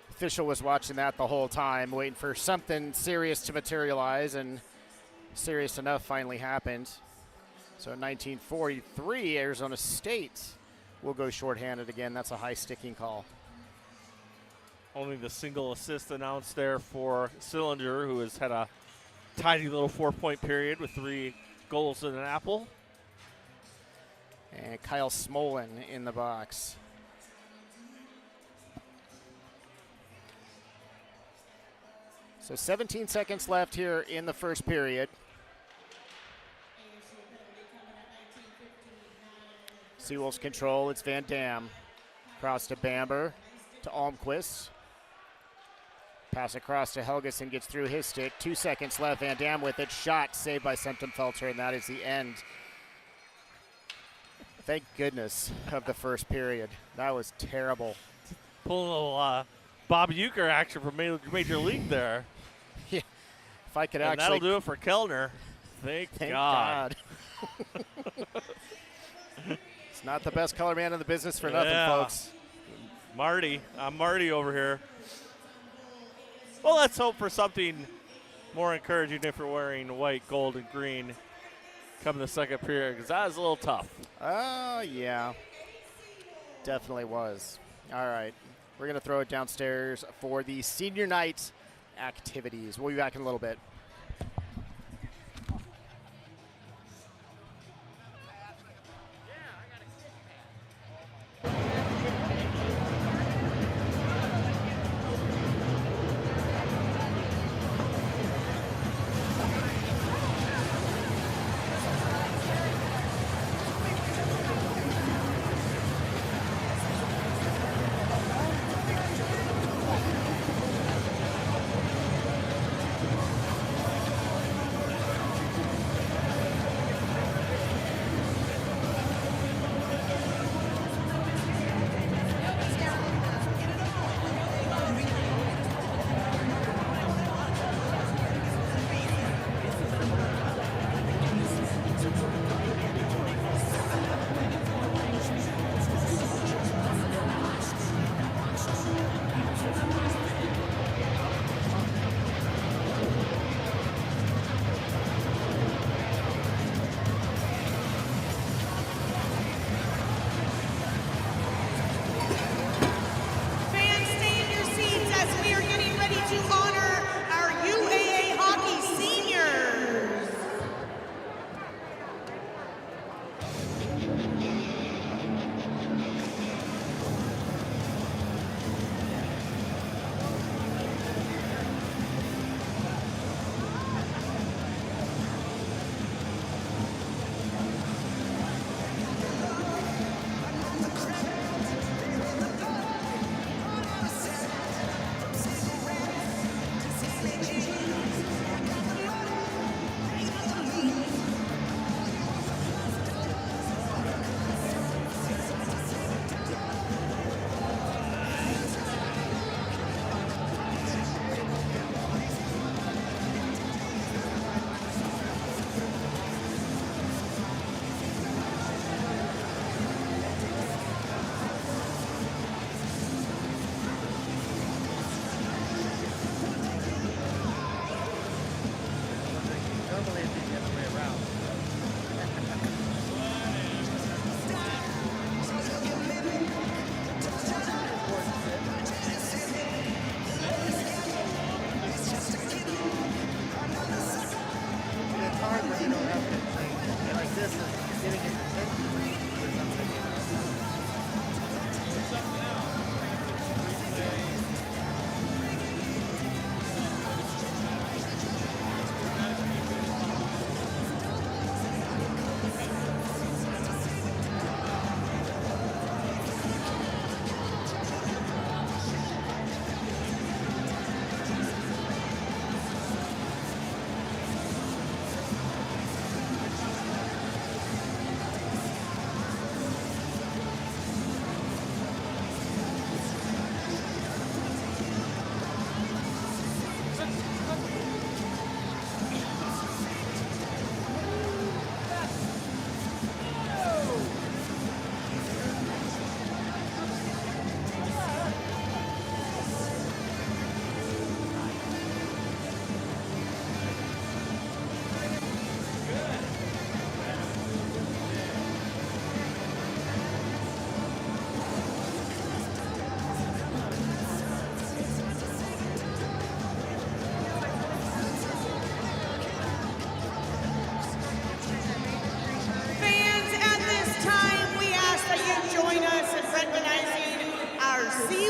Official was watching that the whole time, waiting for something serious to materialize, and serious enough finally happened. So in 1943, Arizona State will go shorthanded again. That's a high sticking call. Only the single assist announced there for Sillinger, who has had a tiny little 4-point period with 3 goals and an apple. And Kyle Smolin in the box. So 17 seconds left here in the first period. Seawolves control, it's Van Dam. Across to Bamber, to Almquist. Pass across to Helgeson, gets through his stick. 2 seconds left, Van Dam with it. Shot saved by Sempton-Felter, and that is the end. Thank goodness of the first period. That was terrible. Pulling a little Bob Uecker action from Major League there. Yeah, if I could and actually. That'll do it for Kellner. Thank God. It's not the best color man in the business for nothing, folks. Marty. I'm Marty over here. Well, let's hope for something more encouraging if you're wearing white, gold, and green come the second period, because that was a little tough. Oh, yeah. Definitely was. All right. We're going to throw it downstairs for the senior night activities. We'll be back in a little bit.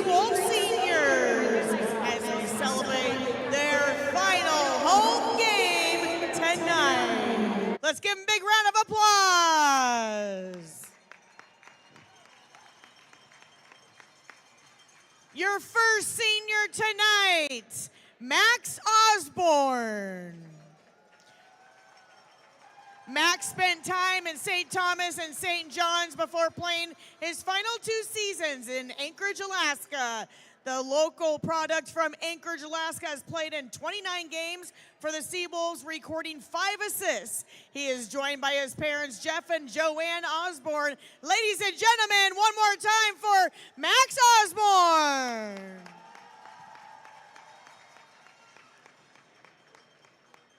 Seawolves seniors as they celebrate their final home game tonight. Let's give them a big round of applause. Your first senior tonight, Max Osborne. Max spent time in St. Thomas and St. John's before playing his final 2 seasons in Anchorage, Alaska. The local product from Anchorage, Alaska has played in 29 games for the Seawolves, recording 5 assists. He is joined by his parents, Jeff and Joanne Osborne. Ladies and gentlemen, one more time for Max Osborne.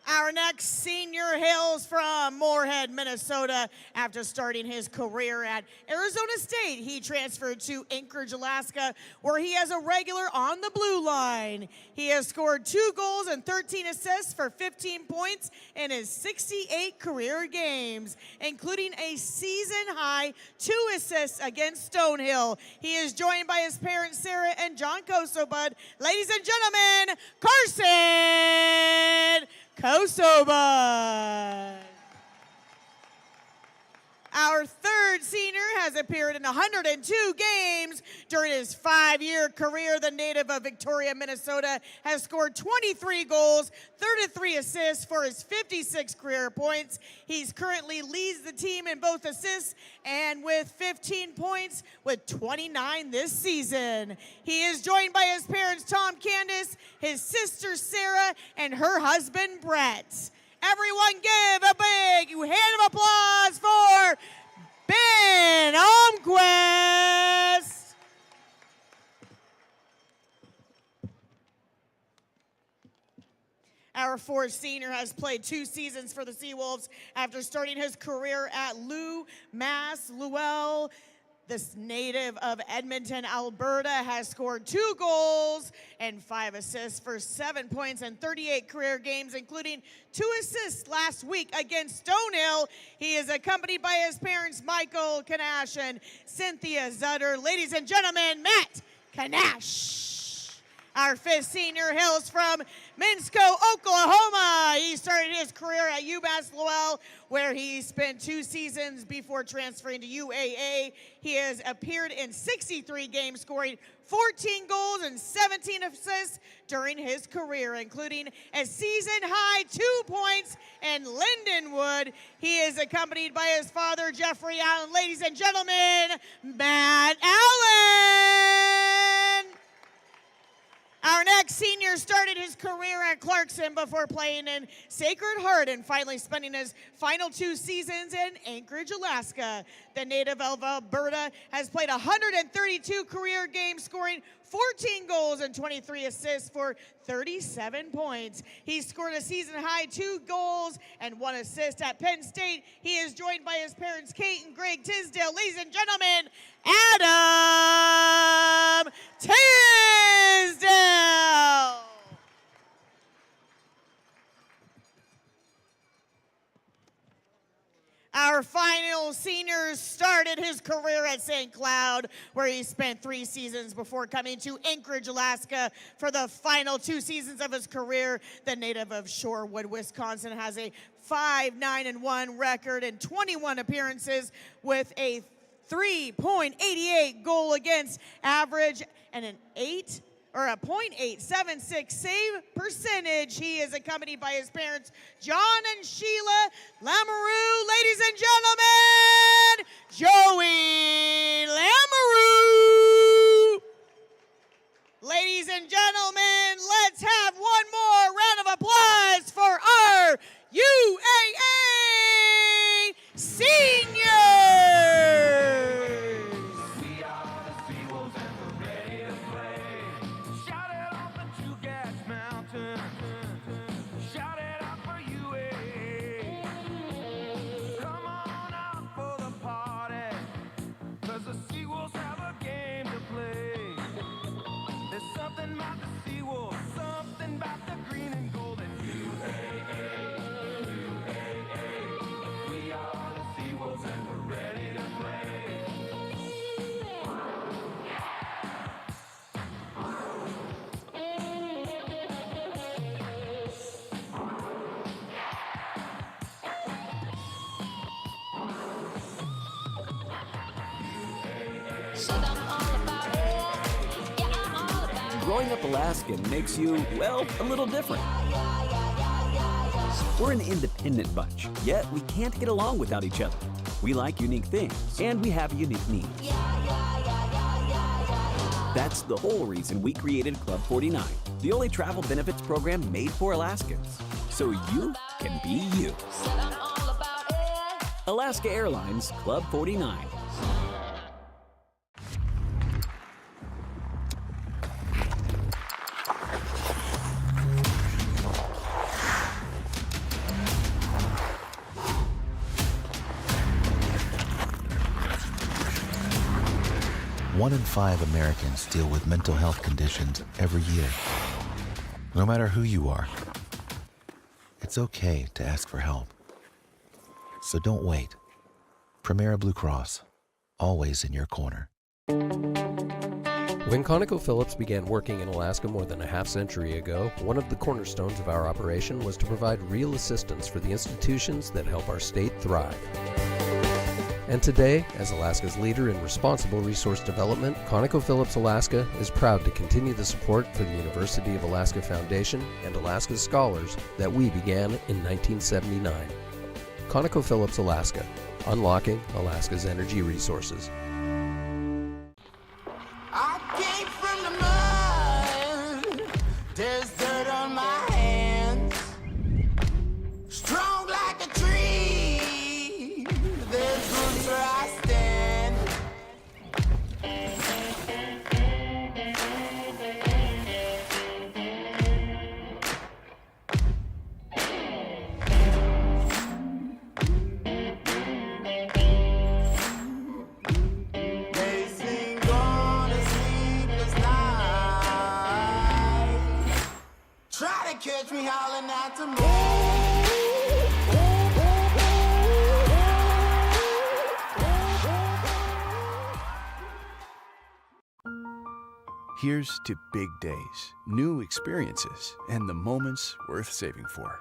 Our next senior hails from Moorhead, Minnesota. After starting his career at Arizona State, he transferred to Anchorage, Alaska, where he is a regular on the blue line. He has scored 2 goals and 13 assists for 15 points in his 68 career games, including a season-high 2 assists against Stonehill. He is joined by his parents, Sarah and John Kosobud. Ladies and gentlemen, Carson Kosoba. Our third senior has appeared in 102 games during his 5-year career. The native of Victoria, Minnesota, has scored 23 goals, 33 assists for his 56 career points. He's currently leads the team in both assists and with 15 points with 29 this season. He is joined by his parents, Tom Candace, his sister, Sarah, and her husband, Brett. Everyone give a big hand of applause for Ben Almquist. Our fourth senior has played 2 seasons for the Seawolves after starting his career at Mass Lowell. This native of Edmonton, Alberta, has scored 2 goals and 5 assists for 7 points in 38 career games, including 2 assists last week against Stonehill. He is accompanied by his parents, Michael Kanash and Cynthia Zutter. Ladies and gentlemen, Matt Kanash. Our fifth senior hails from Minsko, Oklahoma. He started his career at UMass Lowell, where he spent 2 seasons before transferring to UAA. He has appeared in 63 games, scoring 14 goals and 17 assists during his career, including a season-high 2 points in Lindenwood. He is accompanied by his father, Jeffrey Allen. Ladies and gentlemen, Matt Allen. Our next senior started his career at Clarkson before playing in Sacred Heart and finally spending his final 2 seasons in Anchorage, Alaska. The native of Alberta has played 132 career games, scoring 14 goals and 23 assists for 37 points. He scored a season-high 2 goals and 1 assist at Penn State. He is joined by his parents, Kate and Greg Tisdale. Ladies and gentlemen, Adam Tisdale. Our final senior started his career at St. Cloud, where he spent 3 seasons before coming to Anchorage, Alaska for the final 2 seasons of his career. The native of Shorewood, Wisconsin, has a 5-9-1 record and 21 appearances with a 3.88 goal against average and a .876 save percentage. He is accompanied by his parents, John and Sheila Lamoureux. Ladies and gentlemen, Joey Lamoureux. Ladies and gentlemen, let's have one more round of applause for our UAA seniors. Shout it out for UAA. Come on out for the party, 'cause the Seawolves have a game to play. There's something about the Seawolves. growing up Alaskan makes you, well, a little different. We're an independent bunch, yet we can't get along without each other. We like unique things, and we have unique needs. That's the whole reason we created Club 49, the only travel benefits program made for Alaskans, so you can be you. Alaska Airlines Club 49. One in 5 Americans deal with mental health conditions every year. No matter who you are, it's okay to ask for help. So don't wait. Primera Blue Cross, always in your corner. When ConocoPhillips began working in Alaska more than a half-century ago, one of the cornerstones of our operation was to provide real assistance for the institutions that help our state thrive. And today, as Alaska's leader in responsible resource development, ConocoPhillips Alaska is proud to continue the support for the University of Alaska Foundation and Alaska's scholars that we began in 1979. ConocoPhillips Alaska, unlocking Alaska's energy resources. I came from the mud. There's dirt on my hands. Strong like a tree. There's roots where I stand. They sing on a sleepless night. Try to catch me howling at the Here's to big days, new experiences, and the moments worth saving for.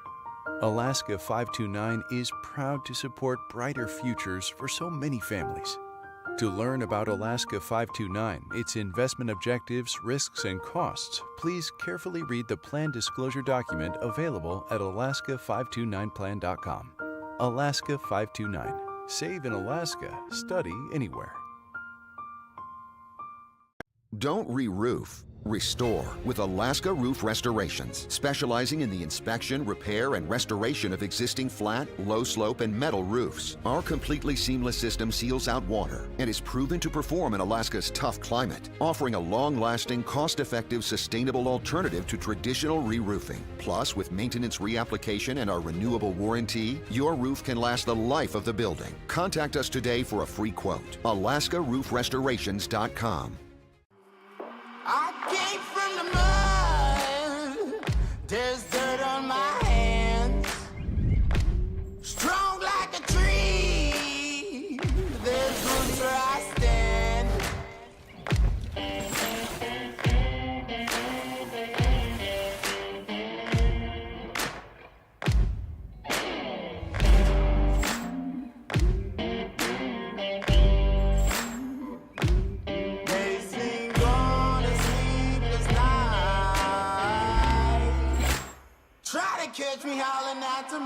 Alaska 529 is proud to support brighter futures for so many families. To learn about Alaska 529, its investment objectives, risks, and costs, please carefully read the plan disclosure document available at alaska529plan.com. Alaska 529. Save in Alaska, study anywhere. Don't re-roof, restore with Alaska Roof Restorations, specializing in the inspection, repair, and restoration of existing flat, low-slope, and metal roofs. Our completely seamless system seals out water and is proven to perform in Alaska's tough climate, offering a long-lasting, cost-effective, sustainable alternative to traditional re-roofing. Plus, with maintenance reapplication and our renewable warranty, your roof can last the life of the building. Contact us today for a free quote. AlaskaRoofRestorations.com. I came from the mud. There's dirt on my hands. Strong like a tree. There's roots where I stand. They sing on a sleepless night. Try to catch me howling at the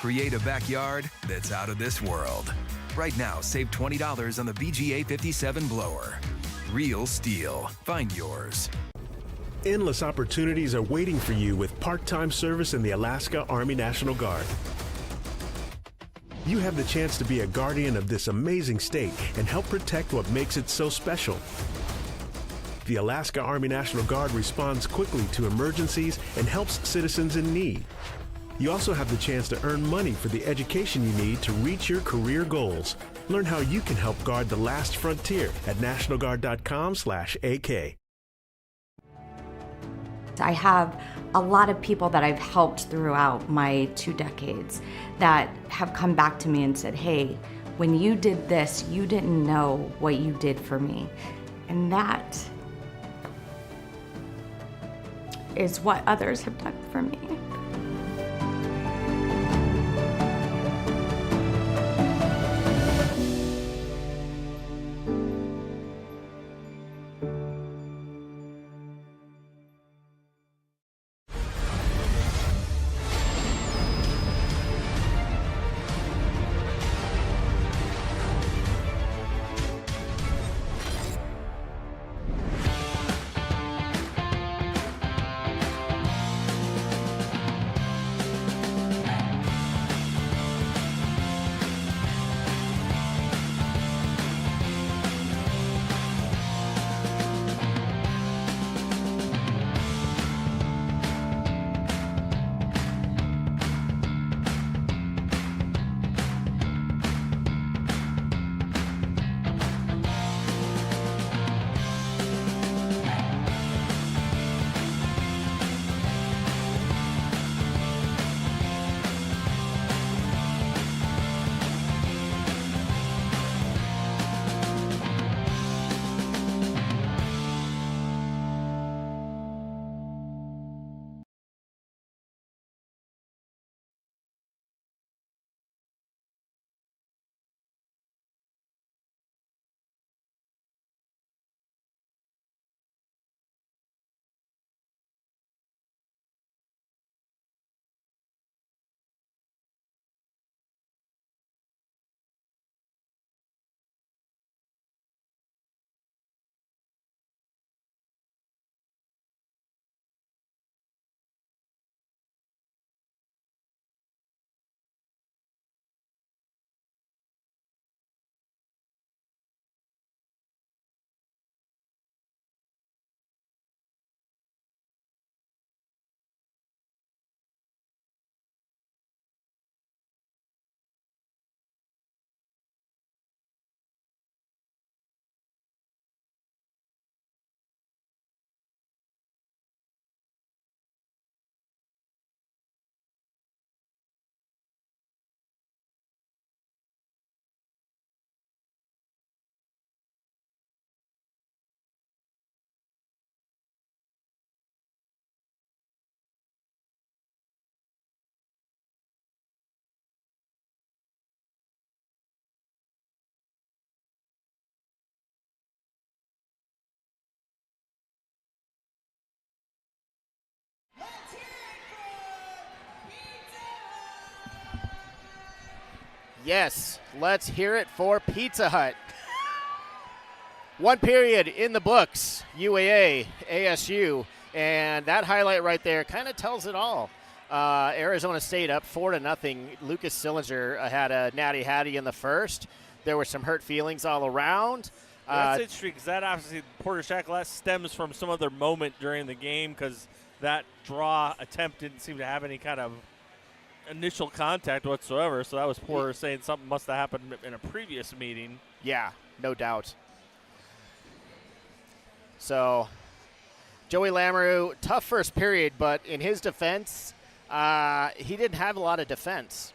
Create a backyard that's out of this world. Right now, save $20 on the BGA 57 blower. Real steel. Find yours. Endless opportunities are waiting for you with part-time service in the Alaska Army National Guard. You have the chance to be a guardian of this amazing state and help protect what makes it so special. The Alaska Army National Guard responds quickly to emergencies and helps citizens in need. You also have the chance to earn money for the education you need to reach your career goals. Learn how you can help guard the last frontier at nationalguard.com/AK. I have a lot of people that I've helped throughout my 2 decades that have come back to me and said, hey, when you did this, you didn't know what you did for me. And that is what others have done for me. Yes, let's hear it for Pizza Hut. 1 period in the books, UAA, ASU, and that highlight right there kind of tells it all. Arizona State up 4-0. Lucas Sillinger had a natty hattie in the first. There were some hurt feelings all around. That's interesting because that obviously Porter Shacklet stems from some other moment during the game because that draw attempt didn't seem to have any kind of initial contact whatsoever. So that was Porter saying something must have happened in a previous meeting. Yeah, no doubt. So Joey Lamoureux, tough first period, but in his defense, he didn't have a lot of defense.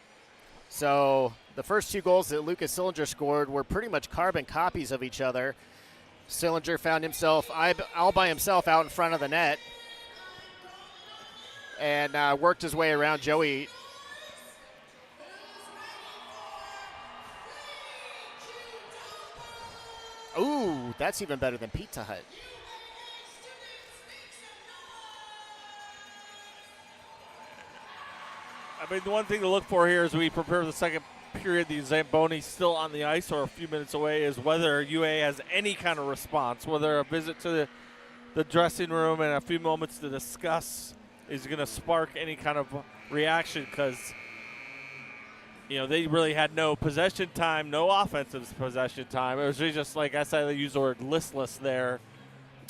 So the first 2 goals that Lucas Sillinger scored were pretty much carbon copies of each other. Sillinger found himself all by himself out in front of the net and worked his way around Joey. Ooh, that's even better than Pizza Hut. I mean, the one thing to look for here as we prepare for the second period, the Zamboni still on the ice or a few minutes away, is whether UA has any kind of response, whether a visit to the dressing room and a few moments to discuss is going to spark any kind of reaction because, you know, they really had no possession time, no offensive possession time. It was really just, like I said, they used the word listless there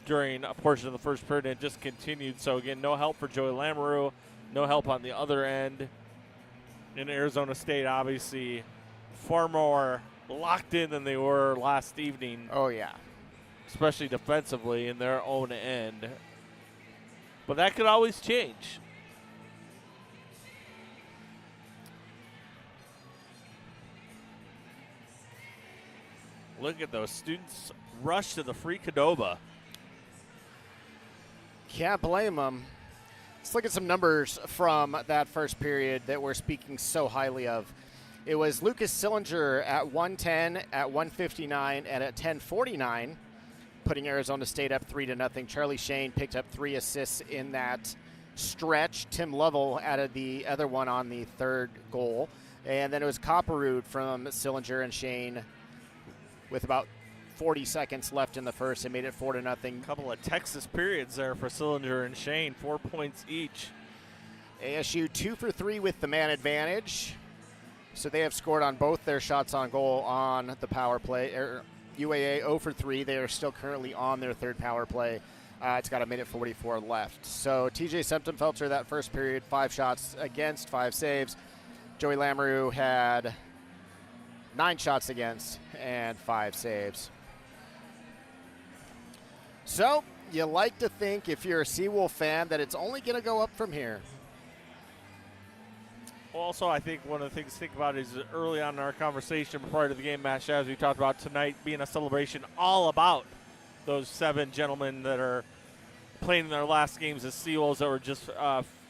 during a portion of the first period, and it just continued. So, again, no help for Joey Lamoureux, no help on the other end. In Arizona State, obviously, far more locked in than they were last evening. Oh, yeah. Especially defensively in their own end. But that could always change. Look at those students rush to the free Qdoba. Can't blame them. Let's look at some numbers from that first period that we're speaking so highly of. It was Lucas Sillinger at 110, at 159, and at 10:49, putting Arizona State up 3-0. Charlie Shane picked up 3 assists in that stretch. Tim Lovell added the other one on the third goal. And then it was Copperrood from Sillinger and Shane with about 40 seconds left in the first. It made it 4-0. Couple of Texas periods there for Sillinger and Shane, 4 points each. ASU 2 for 3 with the man advantage. So they have scored on both their shots on goal on the power play. UAA 0 for 3. They are still currently on their third power play. It's got a minute 44 left. So TJ Septemfelter that first period, 5 shots against, 5 saves. Joey Lamoureux had 9 shots against and 5 saves. So you like to think, if you're a Seawolf fan, that it's only going to go up from here. Also, I think one of the things to think about is early on in our conversation prior to the game, Matt Shabs, we talked about tonight being a celebration all about those 7 gentlemen that are playing their last games as Seawolves that were just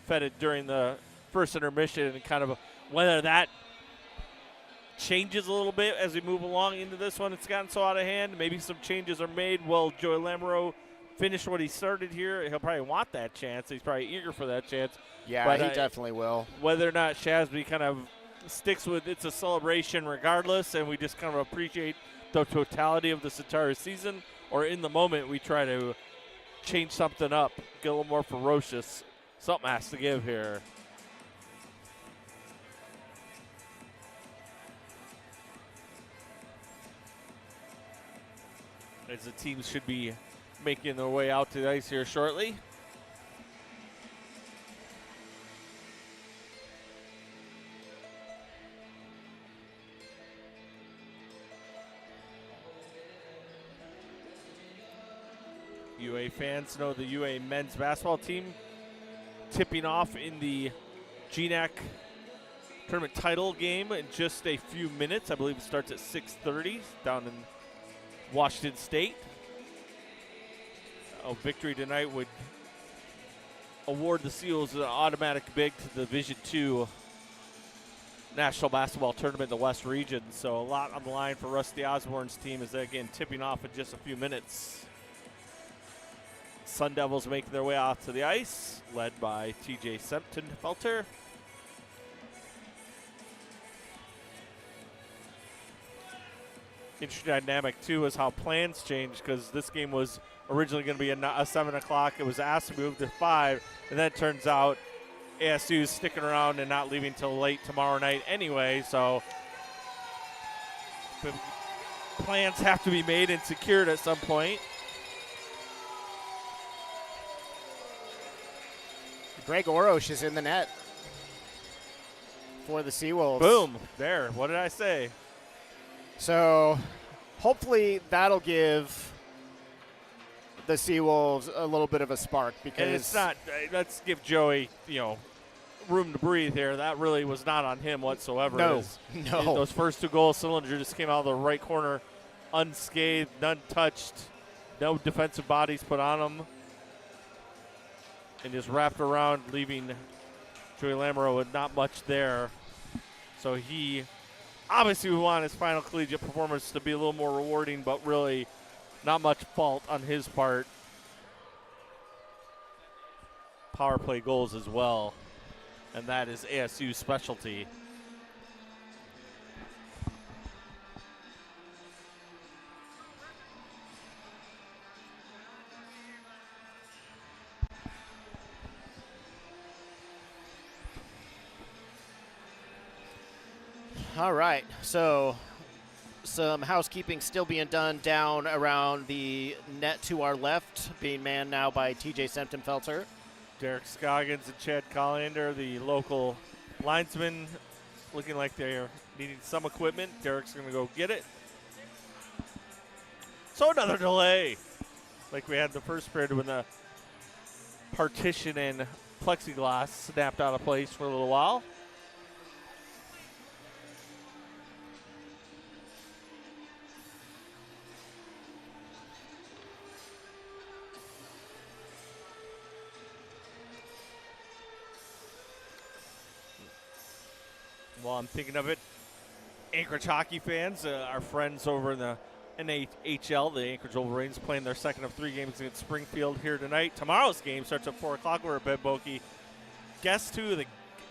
feted during the first intermission, and kind of whether that changes a little bit as we move along into this one. It's gotten so out of hand. Maybe some changes are made. Will Joey Lamoureux finish what he started here? He'll probably want that chance. He's probably eager for that chance. Yeah, but he definitely will. Whether or not Shasby kind of sticks with it's a celebration regardless, and we just kind of appreciate the totality of this entire season, or in the moment we try to change something up, get a little more ferocious. Something has to give here. As the teams should be making their way out to the ice here shortly. UA fans know the UA men's basketball team tipping off in the GNAC tournament title game in just a few minutes. I believe it starts at 6:30 down in Washington State. A victory tonight would award the Seals an automatic bid to the Division II National Basketball Tournament in the West Region. So a lot on the line for Rusty Osborne's team as they again tipping off in just a few minutes. Sun Devils making their way out to the ice, led by TJ Septemfelter. Interesting dynamic, too, is how plans changed, because this game was originally going to be a 7 o'clock. It was asked to move to 5, and then it turns out ASU is sticking around and not leaving till late tomorrow night anyway, so plans have to be made and secured at some point. Greg Orosh is in the net for the Seawolves. Boom. There. What did I say? So hopefully that'll give the Seawolves a little bit of a spark, because and it's not, let's give Joey, room to breathe here. That really was not on him whatsoever. No. Those first 2 goals, Sillinger just came out of the right corner unscathed, none touched, no defensive bodies put on him, and just wrapped around, leaving Joey Lamoureux with not much there. So he obviously would want his final collegiate performance to be a little more rewarding, but really not much fault on his part. Power play goals as well, and that is ASU's specialty. All right, so some housekeeping still being done down around the net to our left, being manned now by TJ Septemfelter. Derek Scoggins and Chad Collier, the local linesmen, looking like they're needing some equipment. Derek's going to go get it. So another delay, like we had in the first period when the partition and plexiglass snapped out of place for a little while. While I'm thinking of it, Anchorage hockey fans, our friends over in the NHL, the Anchorage Wolverines, playing their second of 3 games against Springfield here tonight. Tomorrow's game starts at 4 o'clock over at Benboki.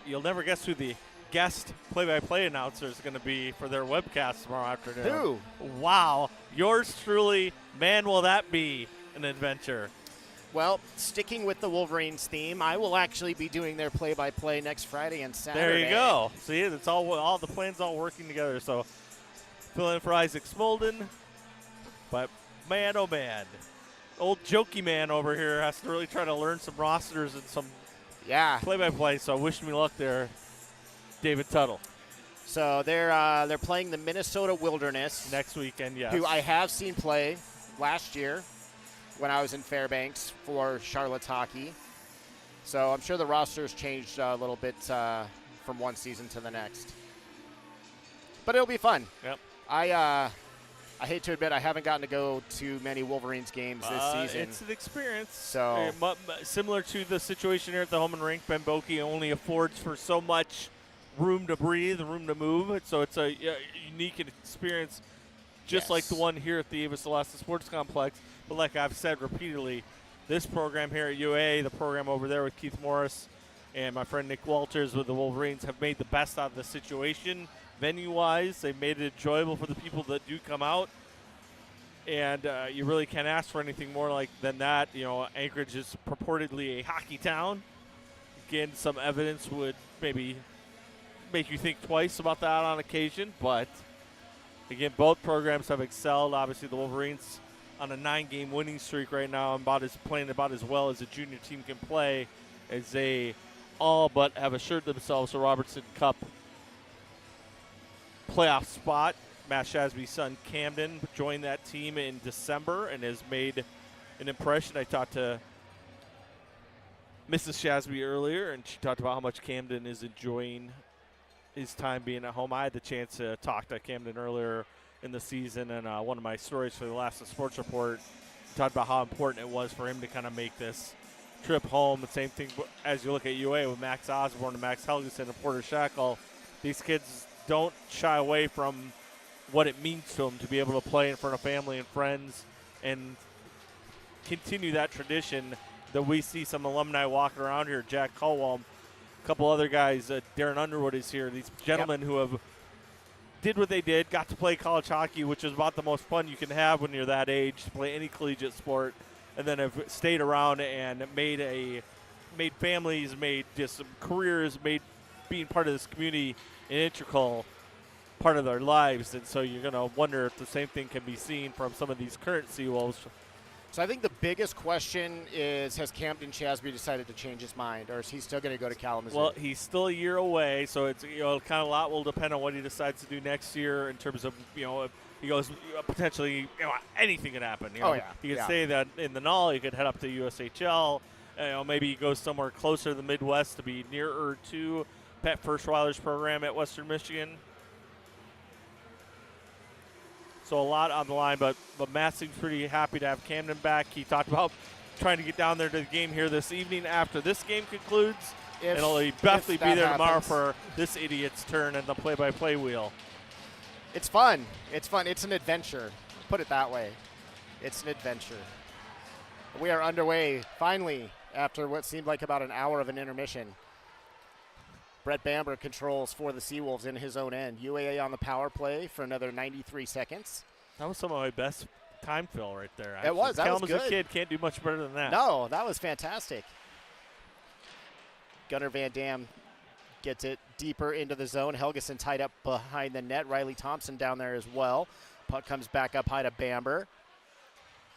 You'll never guess who the guest play-by-play announcer is going to be for their webcast tomorrow afternoon. Who? Wow. Yours truly, man, will that be an adventure. Well, sticking with the Wolverines theme, I will actually be doing their play-by-play next Friday and Saturday. There you go. See, it's all the plans all working together. So, filling in for Isaac Smolden. But, man, oh, man. Old jokey man over here has to really try to learn some rosters and some play-by-play. So, wish me luck there, David Tuttle. So, they're playing the Minnesota Wilderness. Next weekend, yes. Who I have seen play last year when I was in Fairbanks for Charlotte's hockey. So I'm sure the roster's changed a little bit from one season to the next. But it'll be fun. Yep. I hate to admit I haven't gotten to go to many Wolverines games this season. It's an experience. So similar to the situation here at the home and rink, Benboki only affords for so much room to breathe, room to move. So it's a unique experience, just like the one here at the Avis Alaska Sports Complex. But like I've said repeatedly, this program here at UAA, the program over there with Keith Morris and my friend Nick Walters with the Wolverines have made the best out of the situation. Venue-wise, they made it enjoyable for the people that do come out. And you really can't ask for anything more than that. You know, Anchorage is purportedly a hockey town. Again, some evidence would maybe make you think twice about that on occasion. But, again, both programs have excelled. Obviously, the Wolverines on a 9-game winning streak right now, and playing about as well as a junior team can play, as they all but have assured themselves a Robertson Cup playoff spot. Matt Shasby's son Camden joined that team in December and has made an impression. I talked to Mrs. Shasby earlier, and she talked about how much Camden is enjoying his time being at home. I had the chance to talk to Camden earlier in the season, and one of my stories for the Alaska Sports Report talked about how important it was for him to kind of make this trip home. The same thing as you look at UA with Max Osborne and Max Helgeson and Porter Shackle. These kids don't shy away from what it means to them to be able to play in front of family and friends and continue that tradition that we see some alumni walking around here. Jack Colwell, a couple other guys, Darren Underwood is here. These gentlemen who have did what they did, got to play college hockey, which is about the most fun you can have when you're that age, to play any collegiate sport, and then have stayed around and made families, made just some careers, made being part of this community an integral part of their lives. And so you're going to wonder if the same thing can be seen from some of these current Seawolves. So I think the biggest question is, has Camden Shasby decided to change his mind, or is he still going to go to Kalamazoo? Well, he's still a year away, so it's kind of a lot will depend on what he decides to do next year in terms of if he goes potentially anything could happen. He could stay that in the Null. He could head up to USHL. Maybe he goes somewhere closer to the Midwest to be nearer to Pat Firschweiler's program at Western Michigan. So a lot on the line, but Matt seems pretty happy to have Camden back. He talked about trying to get down there to the game here this evening after this game concludes. And he'll definitely be there tomorrow for this idiot's turn in the play-by-play wheel. It's fun. It's fun. It's an adventure. Put it that way. It's an adventure. We are underway, finally, after what seemed like about an hour of an intermission. Brett Bamber controls for the Seawolves in his own end. UAA on the power play for another 93 seconds. That was some of my best time fill right there. It was. That was good. Kalamazoo kid can't do much better than that. No, that was fantastic. Gunnar Van Dam gets it deeper into the zone. Helgeson tied up behind the net. Riley Thompson down there as well. Puck comes back up high to Bamber.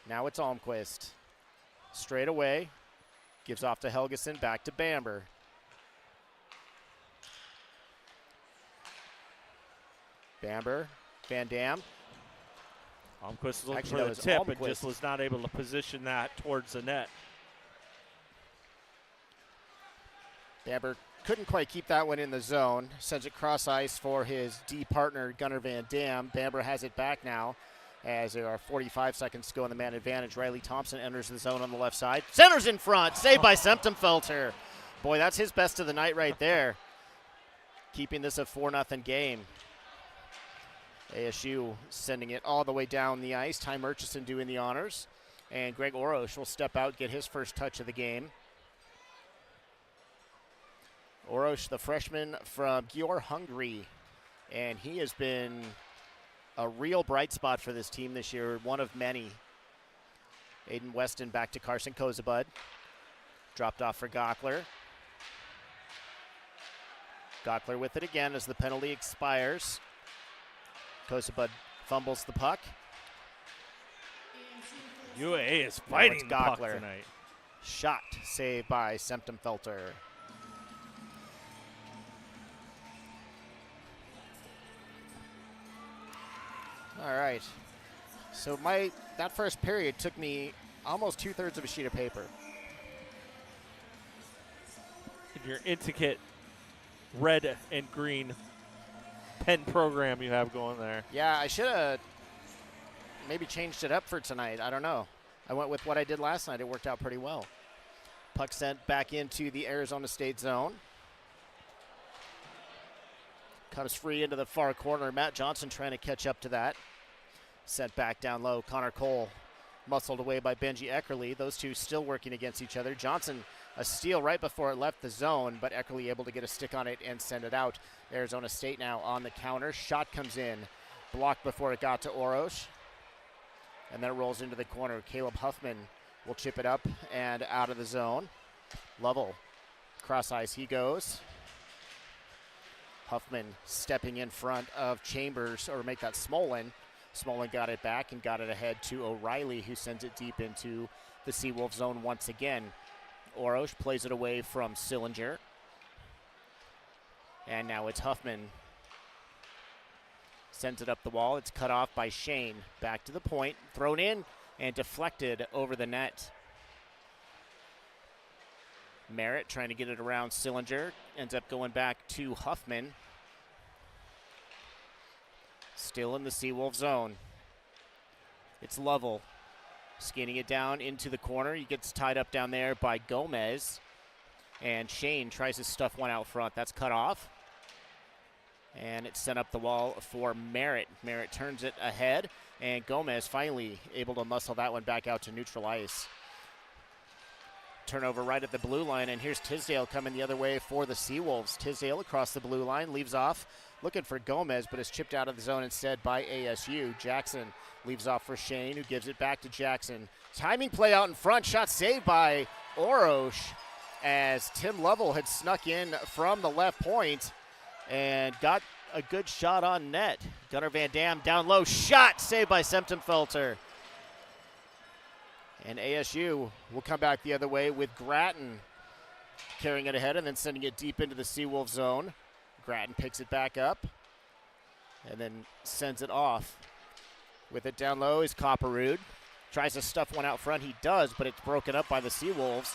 Now it's Almquist. Straight away. Gives off to Helgeson. Back to Bamber. Bamber, Van Dam. Almquist was looking for the tip and just was not able to position that towards the net. Bamber couldn't quite keep that one in the zone. Sends it cross ice for his D partner, Gunnar Van Dam. Bamber has it back now as there are 45 seconds to go on the man advantage. Riley Thompson enters the zone on the left side. Centers in front. Saved by Septemfelter. Boy, that's his best of the night right there. Keeping this a 4-0 game. ASU sending it all the way down the ice. Ty Murchison doing the honors. And Greg Orosh will step out, get his first touch of the game. Orosh, the freshman from Györ, Hungary. And he has been a real bright spot for this team this year, one of many. Aiden Weston back to Carson Kozabud. Dropped off for Gockler. Gockler with it again as the penalty expires. Kozabud fumbles the puck. UAA is fighting the puck tonight. Shot saved by Septemfelter. All right. So that first period took me almost 2/3 of a sheet of paper. Your intricate red and green pen program you have going there. Yeah, I should have maybe changed it up for tonight. I don't know. I went with what I did last night. It worked out pretty well. Puck sent back into the Arizona State zone. Comes free into the far corner. Matt Johnson trying to catch up to that. Sent back down low. Connor Cole muscled away by Benji Eckerly. Those two still working against each other. Johnson, a steal right before it left the zone, but Eckerly able to get a stick on it and send it out. Arizona State now on the counter. Shot comes in. Blocked before it got to Orosh. And then it rolls into the corner. Caleb Huffman will chip it up and out of the zone. Lovell, cross ice he goes. Huffman stepping in front of Chambers, or make that Smolin. Smolin got it back and got it ahead to O'Reilly, who sends it deep into the Seawolves zone once again. Orosh plays it away from Sillinger. And now it's Huffman. Sends it up the wall. It's cut off by Shane. Back to the point. Thrown in and deflected over the net. Merritt trying to get it around Sillinger. Ends up going back to Huffman. Still in the Seawolf zone. It's Lovell. Skating it down into the corner. He gets tied up down there by Gomez. And Shane tries to stuff one out front. That's cut off. And it's sent up the wall for Merritt. Merritt turns it ahead. And Gomez finally able to muscle that one back out to neutral ice. Turnover right at the blue line. And here's Tisdale coming the other way for the Seawolves. Tisdale across the blue line. Leaves off. Looking for Gomez, but is chipped out of the zone instead by ASU. Jackson leaves off for Shane, who gives it back to Jackson. Timing play out in front. Shot saved by Orosh as Tim Lovell had snuck in from the left point and got a good shot on net. Gunnar Van Dam down low. Shot saved by Septemfelter. And ASU will come back the other way with Grattan carrying it ahead and then sending it deep into the Seawolf zone. Grattan picks it back up and then sends it off. With it down low is Copperwood. Tries to stuff one out front. He does, but it's broken up by the Seawolves.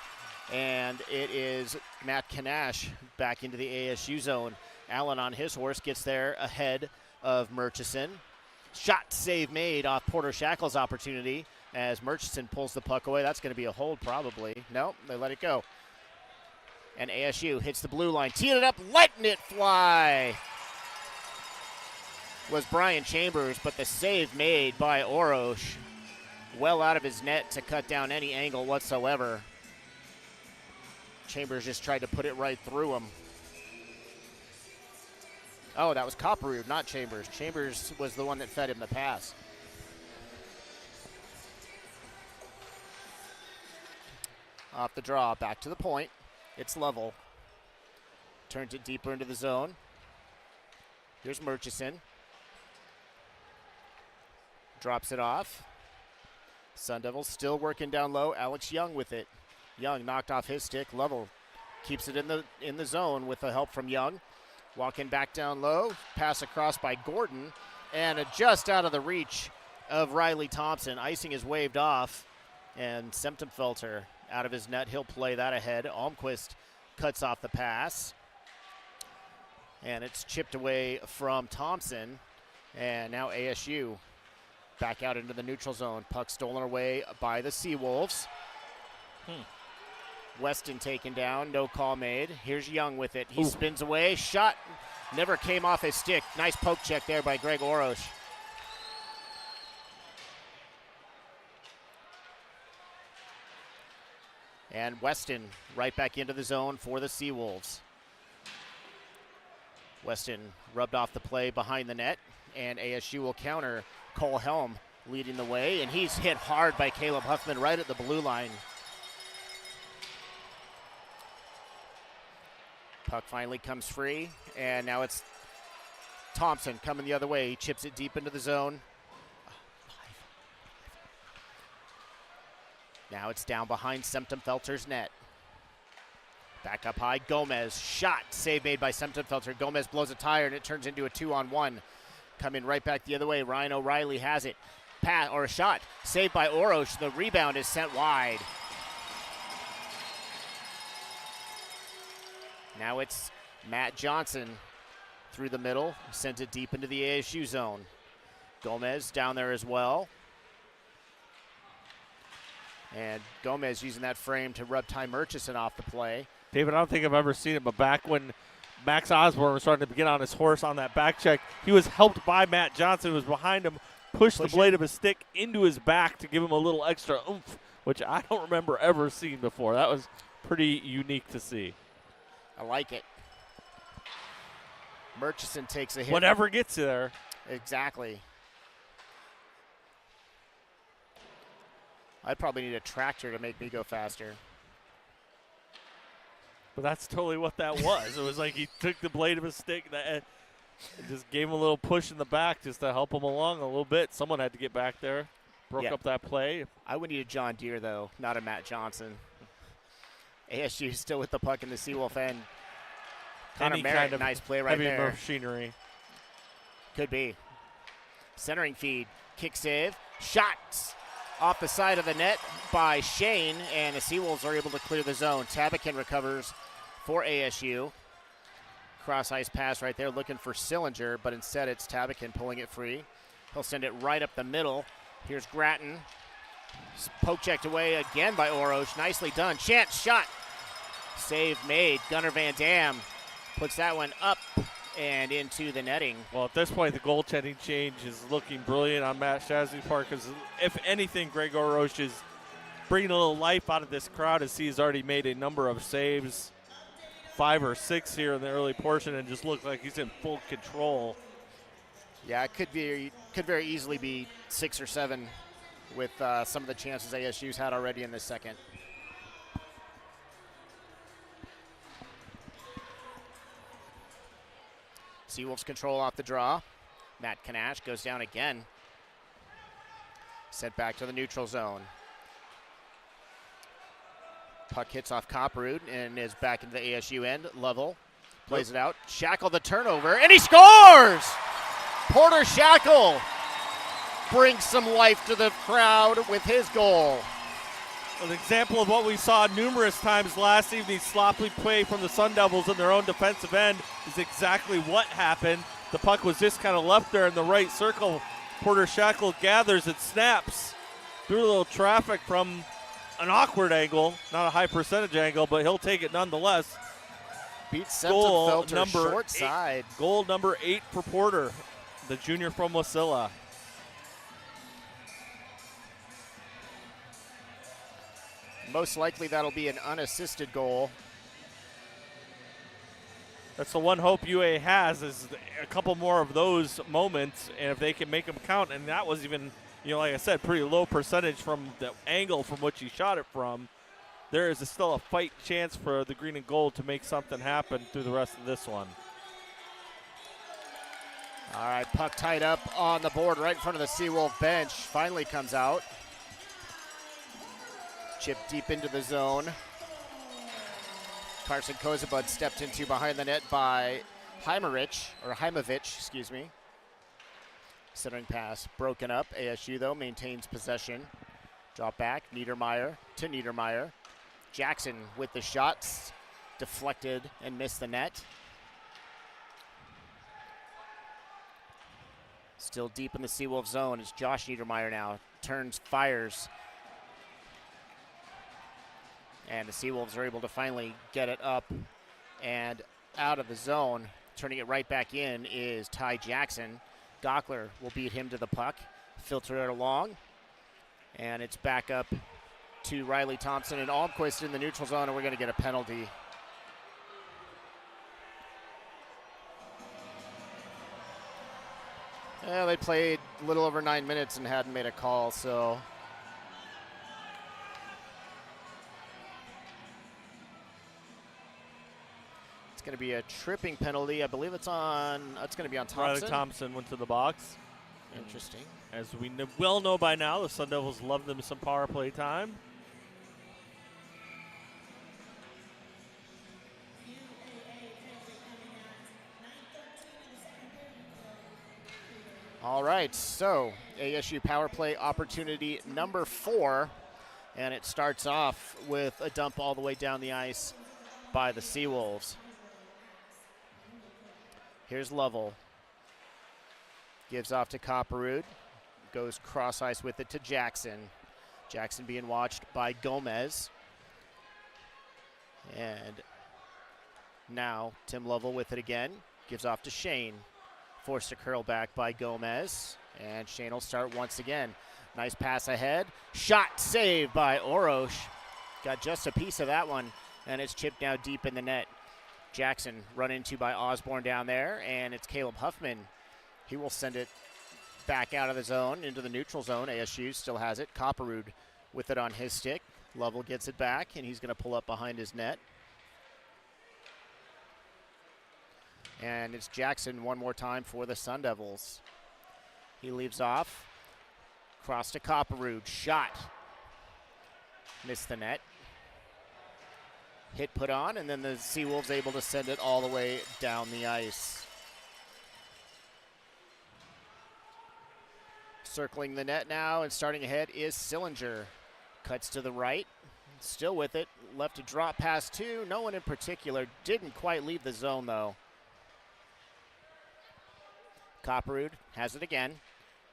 And it is Matt Kanash back into the ASU zone. Allen on his horse gets there ahead of Murchison. Shot save made off Porter Shackle's opportunity as Murchison pulls the puck away. That's going to be a hold probably. No, they let it go. And ASU hits the blue line, teeing it up, letting it fly. Was Brian Chambers, but the save made by Orosh. Well out of his net to cut down any angle whatsoever. Chambers just tried to put it right through him. Oh, that was Copperwood, not Chambers. Chambers was the one that fed him the pass. Off the draw, back to the point. It's Lovell. Turns it deeper into the zone. Here's Murchison. Drops it off. Sun Devils still working down low. Alex Young with it. Young knocked off his stick. Lovell keeps it in the zone with the help from Young. Walking back down low. Pass across by Gordon. And just out of the reach of Riley Thompson. Icing is waved off. And Septemfelter out of his net. He'll play that ahead. Almquist cuts off the pass. And it's chipped away from Thompson. And now ASU back out into the neutral zone. Puck stolen away by the Seawolves. Weston taken down, no call made. Here's Young with it. He spins away, shot, never came off his stick. Nice poke check there by Greg Orosh. And Weston right back into the zone for the Seawolves. Weston rubbed off the play behind the net, and ASU will counter. Cole Helm leading the way, and he's hit hard by Caleb Huffman right at the blue line. Puck finally comes free, and now it's Thompson coming the other way. He chips it deep into the zone. Now it's down behind Semtenfelter's net. Back up high, Gomez, shot, save made by Semtenfelter. Gomez blows a tire, and it turns into a 2-on-1. Coming right back the other way, Ryan O'Reilly has it. Pass, or a shot, saved by Orosh. The rebound is sent wide. Now it's Matt Johnson through the middle, sent it deep into the ASU zone. Gomez down there as well. And Gomez using that frame to rub Ty Murchison off the play. David, I don't think I've ever seen it, but back when Max Osborne was starting to get on his horse on that back check, he was helped by Matt Johnson, who was behind him, pushed the blade of his stick into his back to give him a little extra oomph, which I don't remember ever seeing before. That was pretty unique to see. I like it. Murchison takes a hit. Whatever gets you there. Exactly. I'd probably need a tractor to make me go faster. But that's totally what that was. It was like he took the blade of his stick and just gave him a little push in the back just to help him along a little bit. Someone had to get back there, broke up that play. I would need a John Deere, though, not a Matt Johnson. ASU still with the puck in the Seawolf end. Connor Any Merritt, kind of nice play right heavy there. machinery. Could be. Centering feed, kick save, shots off the side of the net by Shane, and the Seawolves are able to clear the zone. Tabakin recovers for ASU. Cross ice pass right there, looking for Sillinger, but instead it's Tabakin pulling it free. He'll send it right up the middle. Here's Gratton. Poke checked away again by Orosh. Nicely done. Chance shot. Save made. Gunnar Van Dam puts that one up and into the netting. Well, at this point, the goaltending change is looking brilliant on Matt Shazzy's part because, if anything, Greg Orosh is bringing a little life out of this crowd as he's already made a number of saves, 5 or 6 here in the early portion, and just looks like he's in full control. Yeah, it could very easily be 6 or 7 with some of the chances ASU's had already in this second. Seawolves control off the draw. Matt Kanash goes down again. Sent back to the neutral zone. Puck hits off Copperud and is back into the ASU end. Lovell plays it out. Shackle the turnover, and he scores! Porter Shackle brings some life to the crowd with his goal. An example of what we saw numerous times last evening, sloppy play from the Sun Devils in their own defensive end is exactly what happened. The puck was just kind of left there in the right circle. Porter Shackle gathers, it snaps through a little traffic from an awkward angle, not a high percentage angle, but he'll take it nonetheless. Beats Goal Semtenfelter number short side. Goal number 8 for Porter, the junior from Wasilla. Most likely that'll be an unassisted goal. That's the one hope UA has, is a couple more of those moments, and if they can make them count, and that was even, like I said, pretty low percentage from the angle from which he shot it from. There is still a fight chance for the green and gold to make something happen through the rest of this one. All right, puck tied up on the board right in front of the Seawolf bench. Finally comes out. Chip deep into the zone. Carson Kozabud stepped into behind the net by Heimovich, excuse me. Centering pass broken up. ASU, though, maintains possession. Drop back, Niedermeyer to Niedermeyer. Jackson with the shots. deflected and missed the net. Still deep in the Seawolves zone. It's Josh Niedermeyer now. Turns, fires. And the Seawolves are able to finally get it up and out of the zone. Turning it right back in is Ty Jackson. Gockler will beat him to the puck. Filter it along. And it's back up to Riley Thompson and Almquist in the neutral zone, and we're going to get a penalty. Yeah, they played a little over 9 minutes and hadn't made a call, so. It's going to be a tripping penalty. I believe it's going to be on Thompson. Riley Thompson went to the box. Interesting. As we well know by now, the Sun Devils love them some power play time. All right, so ASU power play opportunity number 4, and it starts off with a dump all the way down the ice by the Seawolves. Here's Lovell. Gives off to Copperwood. Goes cross ice with it to Jackson. Jackson being watched by Gomez. And now Tim Lovell with it again. Gives off to Shane. Forced to curl back by Gomez. And Shane will start once again. Nice pass ahead. Shot saved by Orosh. Got just a piece of that one. And it's chipped now deep in the net. Jackson run into by Osborne down there. And it's Caleb Huffman. He will send it back out of the zone into the neutral zone. ASU still has it. Copperwood with it on his stick. Lovell gets it back, and he's going to pull up behind his net. And it's Jackson one more time for the Sun Devils. He leaves off. Cross to Copperwood. Shot. Missed the net. Hit put on, and then the Seawolves able to send it all the way down the ice. Circling the net now and starting ahead is Sillinger. Cuts to the right. Still with it. Left a drop pass to. No one in particular. Didn't quite leave the zone, though. Copperwood has it again.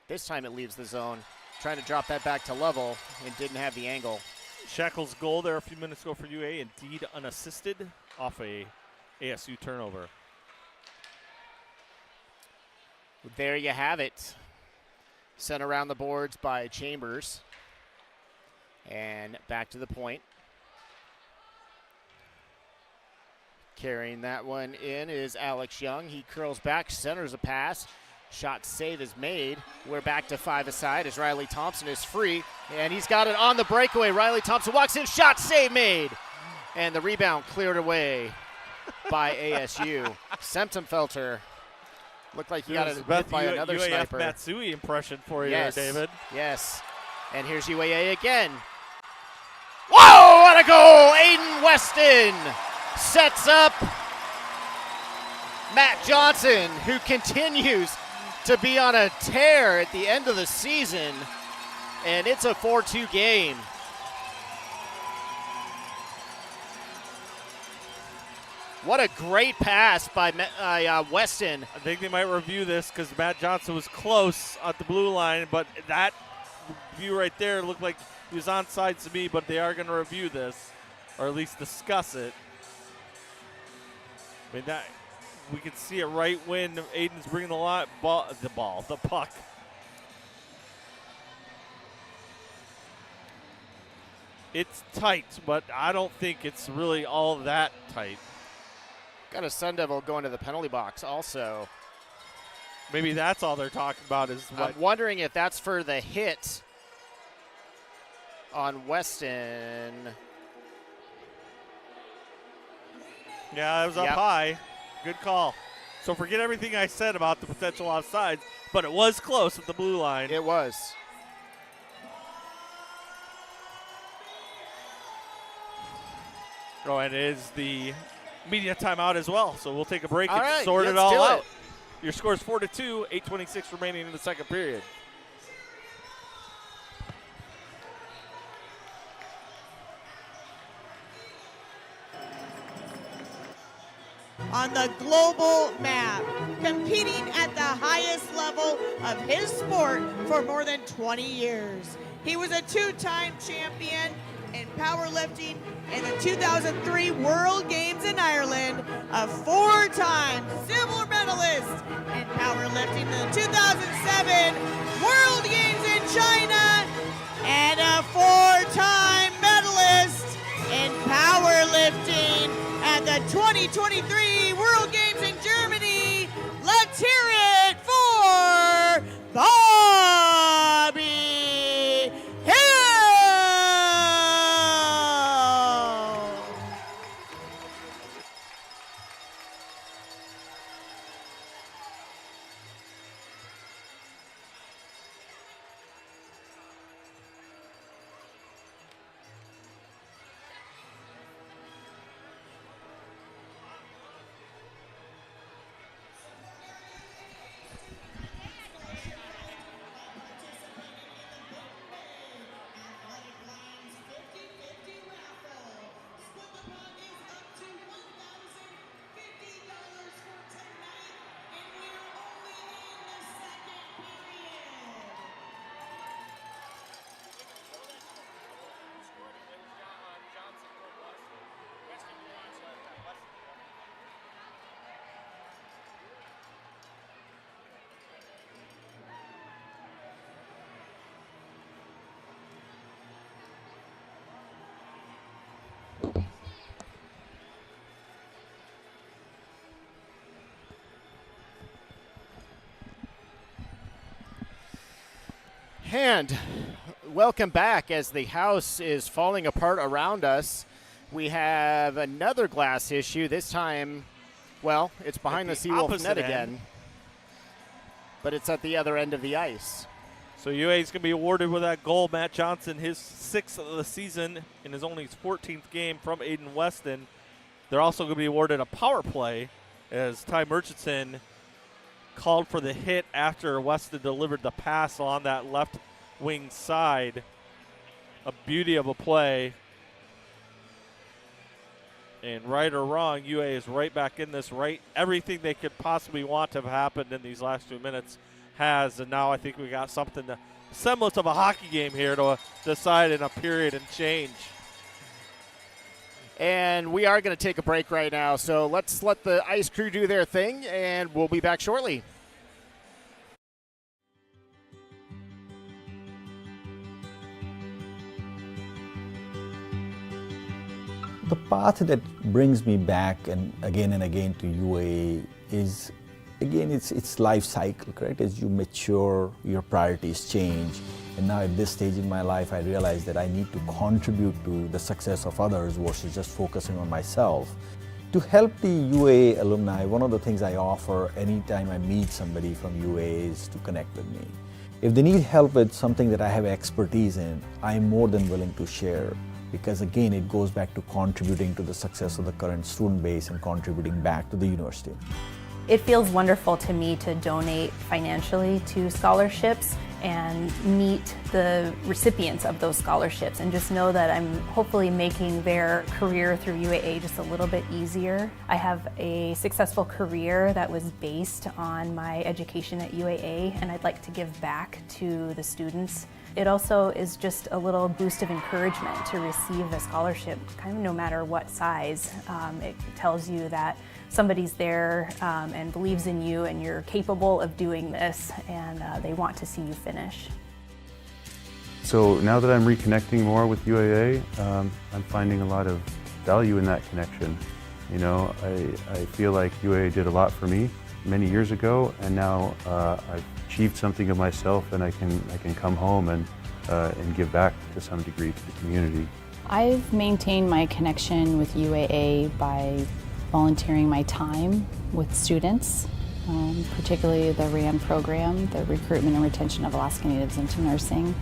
This time it leaves the zone. Trying to drop that back to Lovell and didn't have the angle. Shackle's goal there a few minutes ago for UA, indeed unassisted off a ASU turnover. There you have it. Sent around the boards by Chambers. And back to the point. Carrying that one in is Alex Young. He curls back, centers a pass. Shot save is made. We're back to 5 aside as Riley Thompson is free. And he's got it on the breakaway. Riley Thompson walks in, shot save made. And the rebound cleared away by ASU. Semtenfelter looked like he got it hit by another UAF sniper. Matsui impression for you Yes, there, David. Yes. And here's UAA again. Whoa, what a goal! Aiden Weston sets up Matt Johnson, who continues to be on a tear at the end of the season. And it's a 4-2 game. What a great pass by Weston. I think they might review this because Matt Johnson was close at the blue line, but that view right there looked like he was onside to me, but they are going to review this, or at least discuss it. I mean, that we can see it right when Aiden's bringing the puck. It's tight, but I don't think it's really all that tight. Got a Sun Devil going to the penalty box also. Maybe that's all they're talking about is what. I'm wondering if that's for the hit on Weston. Yeah, it was up high. Good call. So forget everything I said about the potential offsides, but it was close at the blue line. It was. Oh, and it is the media timeout as well. So we'll take a break all and right, sort it let's all do out. it. Your score is 4-2, 8:26 remaining in the second period. on the global map, competing at the highest level of his sport for more than 20 years. He was a two-time champion in powerlifting in the 2003 World Games in Ireland, a four-time silver medalist in powerlifting in the 2007 World Games in China, and a four-time medalist in powerlifting at the 2023 World Games in Germany. Let's hear it for Bobby Hill! And welcome back. As the house is falling apart around us, we have another glass issue. This time, well, it's behind the Seawolves net again, but it's at the other end of the ice. So UA is going to be awarded with that goal. Matt Johnson, his 6th of the season in his only 14th game from Aiden Weston. They're also going to be awarded a power play as Ty Murchison called for the hit after Weston delivered the pass on that left wing side. A beauty of a play. And right or wrong, UA is right back in this. Right, everything they could possibly want to have happened in these last 2 minutes has, and now I think we got something, semblance of a hockey game here to decide in a period and change. And we are going to take a break right now, so let's let the ice crew do their thing, and we'll be back shortly. The path that brings me back and again to UAA is, again, it's life cycle, correct? As you mature, your priorities change. And now at this stage in my life, I realize that I need to contribute to the success of others versus just focusing on myself. To help the UAA alumni, one of the things I offer anytime I meet somebody from UAA is to connect with me. If they need help with something that I have expertise in, I'm more than willing to share. Because again, it goes back to contributing to the success of the current student base and contributing back to the university. It feels wonderful to me to donate financially to scholarships and meet the recipients of those scholarships and just know that I'm hopefully making their career through UAA just a little bit easier. I have a successful career that was based on my education at UAA, and I'd like to give back to the students. It also is just a little boost of encouragement to receive a scholarship, kind of no matter what size. It tells you that somebody's there and believes in you and you're capable of doing this, and they want to see you finish. So now that I'm reconnecting more with UAA, I'm finding a lot of value in that connection. You know, I feel like UAA did a lot for me many years ago, and now I've achieved something of myself, and I can come home and give back to some degree to the community. I've maintained my connection with UAA by volunteering my time with students, particularly the RAN program, the recruitment and retention of Alaska Natives into nursing.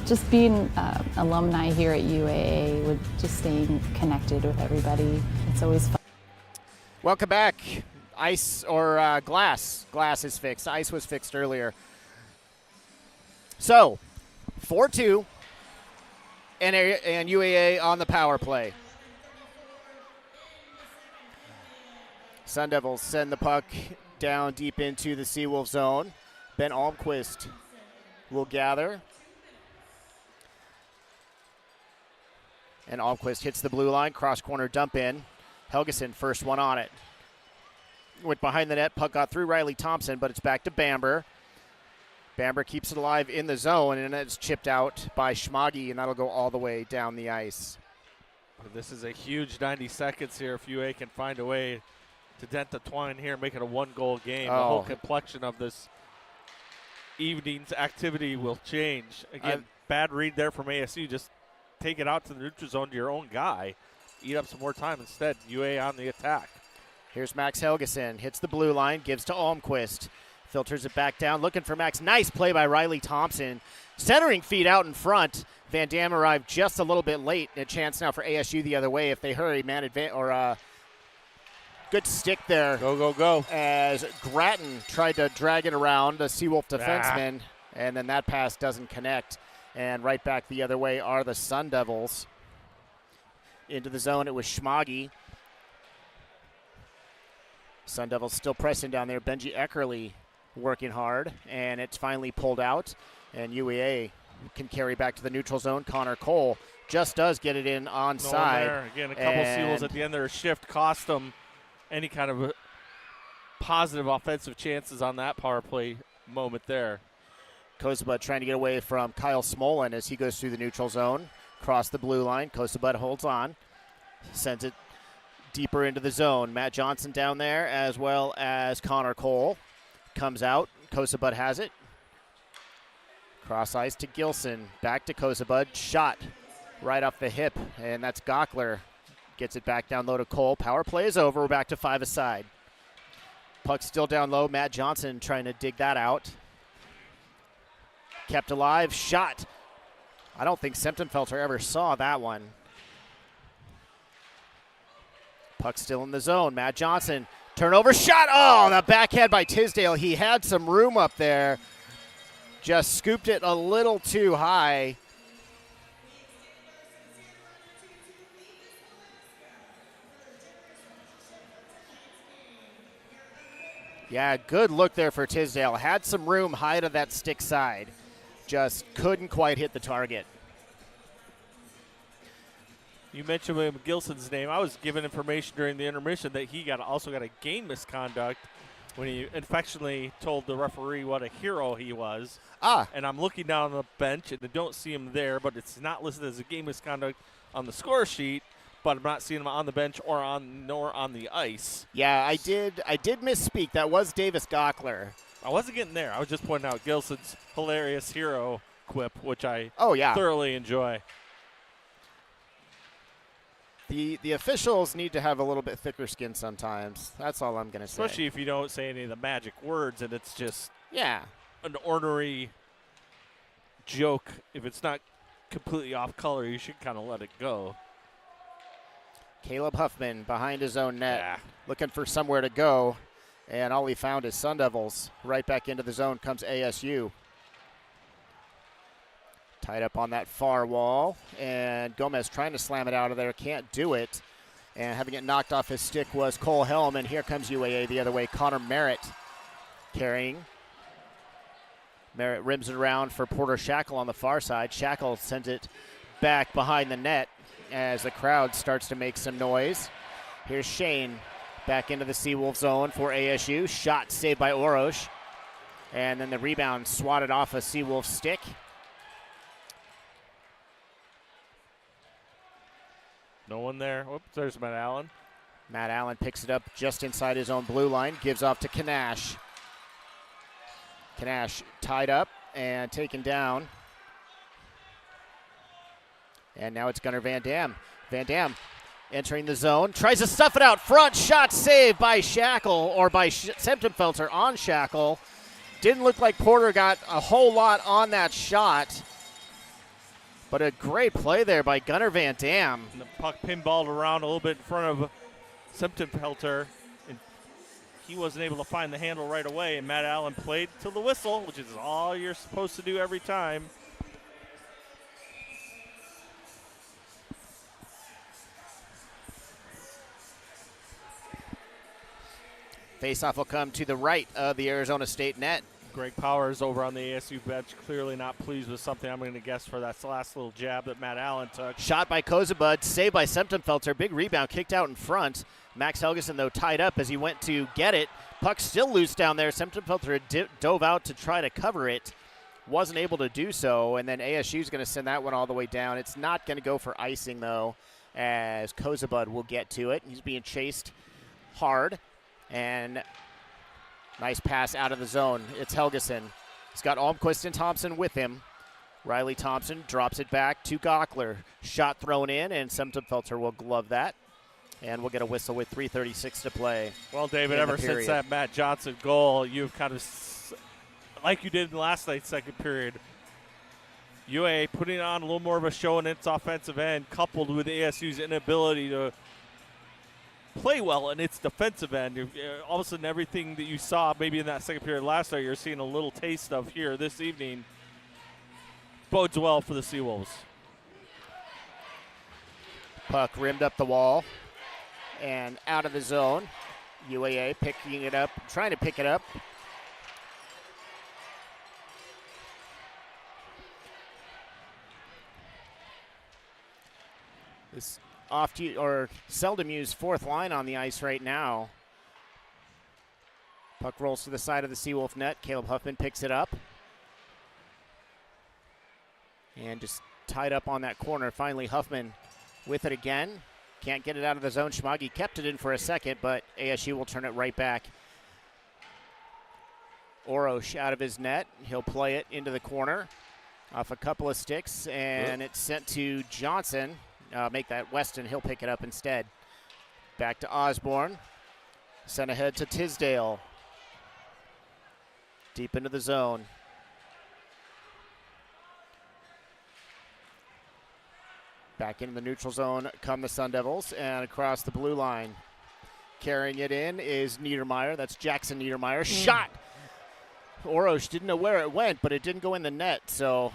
Just being alumni here at UAA, with just staying connected with everybody, it's always fun. Welcome back. Ice or glass. Glass is fixed. Ice was fixed earlier. So, 4-2, and UAA on the power play. Sun Devils send the puck down deep into the Seawolf zone. Ben Almquist will gather. And Almquist hits the blue line, cross corner dump in. Helgeson, first one on it. Went behind the net, puck got through Riley Thompson, but it's back to Bamber. Bamber keeps it alive in the zone, and it's chipped out by Schmagi, and that'll go all the way down the ice. This is a huge 90 seconds here if UA can find a way to dent the twine here, make it a one-goal game. The whole complexion of this evening's activity will change. Again, bad read there from ASU. Just take it out to the neutral zone to your own guy. Eat up some more time instead. UA on the attack. Here's Max Helgeson. Hits the blue line, gives to Almquist. Filters it back down, looking for Max. Nice play by Riley Thompson. Centering feed out in front. Van Dam arrived just a little bit late. A chance now for ASU the other way if they hurry. Good stick there. Go, go, go. As Grattan tried to drag it around the Seawolf defenseman, and then that pass doesn't connect. And right back the other way are the Sun Devils. Into the zone, it was Schmagi. Sun Devils still pressing down there. Benji Eckerly working hard, and it's finally pulled out. And UAA can carry back to the neutral zone. Connor Cole just does get it in onside. Again, a couple Seawolves at the end of their shift cost them any kind of positive offensive chances on that power play moment there. Kozubud trying to get away from Kyle Smolin as he goes through the neutral zone. Cross the blue line. Kozubud holds on. Sends it deeper into the zone. Matt Johnson down there as well as Connor Cole. Comes out. Kozubud has it. Cross ice to Gilson. Back to Kozubud. Shot right off the hip. And that's Gockler. Gets it back down low to Cole. Power play is over. We're back to 5 aside. Puck still down low. Matt Johnson trying to dig that out. Kept alive. Shot. I don't think Semptenfelter ever saw that one. Puck still in the zone. Matt Johnson. Turnover. Shot. Oh, the backhand by Tisdale. He had some room up there. Just scooped it a little too high. Yeah, good look there for Tisdale. Had some room high to that stick side. Just couldn't quite hit the target. You mentioned William Gilson's name. I was given information during the intermission that he also got a game misconduct when he affectionately told the referee what a hero he was. And I'm looking down on the bench, and I don't see him there, but it's not listed as a game misconduct on the score sheet. But I'm not seeing him on the bench nor on the ice. Yeah, I did misspeak. That was Davis Gockler. I wasn't getting there. I was just pointing out Gilson's hilarious hero quip, which I thoroughly enjoy. The officials need to have a little bit thicker skin sometimes. That's all I'm going to say. Especially if you don't say any of the magic words and it's just an ornery joke. If it's not completely off color, you should kind of let it go. Caleb Huffman behind his own net, looking for somewhere to go, and all he found is Sun Devils. Right back into the zone comes ASU. Tied up on that far wall, and Gomez trying to slam it out of there, can't do it. And having it knocked off his stick was Cole Helm, and here comes UAA the other way. Connor Merritt carrying. Merritt rims it around for Porter Shackle on the far side. Shackle sends it back behind the net as the crowd starts to make some noise. Here's Shane back into the Seawolf zone for ASU. Shot saved by Orosh. And then the rebound swatted off a Seawolf stick. No one there. Whoops, there's Matt Allen. Matt Allen picks it up just inside his own blue line. Gives off to Kanash. Kanash tied up and taken down. And now it's Gunnar Van Dam. Van Dam entering the zone. Tries to stuff it out front. Shot saved by Shackle, or by Semptenfelter on Shackle. Didn't look like Porter got a whole lot on that shot. But a great play there by Gunnar Van Dam. And the puck pinballed around a little bit in front of Semptenfelter. And he wasn't able to find the handle right away. And Matt Allen played till the whistle, which is all you're supposed to do every time. Faceoff will come to the right of the Arizona State net. Greg Powers over on the ASU bench, clearly not pleased with something, I'm going to guess, for that last little jab that Matt Allen took. Shot by Kozabud, saved by Semtenfelter. Big rebound, kicked out in front. Max Helgeson, though, tied up as he went to get it. Puck still loose down there. Semtenfelter dove out to try to cover it. Wasn't able to do so, and then ASU's going to send that one all the way down. It's not going to go for icing, though, as Kozabud will get to it. He's being chased hard, and nice pass out of the zone. It's Helgeson. He's got Almquist and Thompson with him. Riley Thompson drops it back to Gockler. Shot thrown in, and Semtenfelter will glove that. And we'll get a whistle with 3:36 to play. Well, David, ever since that Matt Johnson goal, you've kind of, like you did in last night's second period, UAA putting on a little more of a show in its offensive end, coupled with ASU's inability to play well in its defensive end. All of a sudden, everything that you saw maybe in that second period last night, you're seeing a little taste of here this evening. Bodes well for the Seawolves. Puck rimmed up the wall and out of the zone. UAA picking it up, trying to pick it up. This seldom used fourth line on the ice right now. Puck rolls to the side of the Seawolf net. Caleb Huffman picks it up. And just tied up on that corner. Finally, Huffman with it again. Can't get it out of the zone. Schmagi kept it in for a second, but ASU will turn it right back. Orosh out of his net. He'll play it into the corner off a couple of sticks, and it's sent to Johnson. Make that Weston. He'll pick it up instead. Back to Osborne. Sent ahead to Tisdale. Deep into the zone. Back into the neutral zone come the Sun Devils, and across the blue line. Carrying it in is Niedermeyer. That's Jackson Niedermeyer. Shot! Orosh didn't know where it went, but it didn't go in the net, so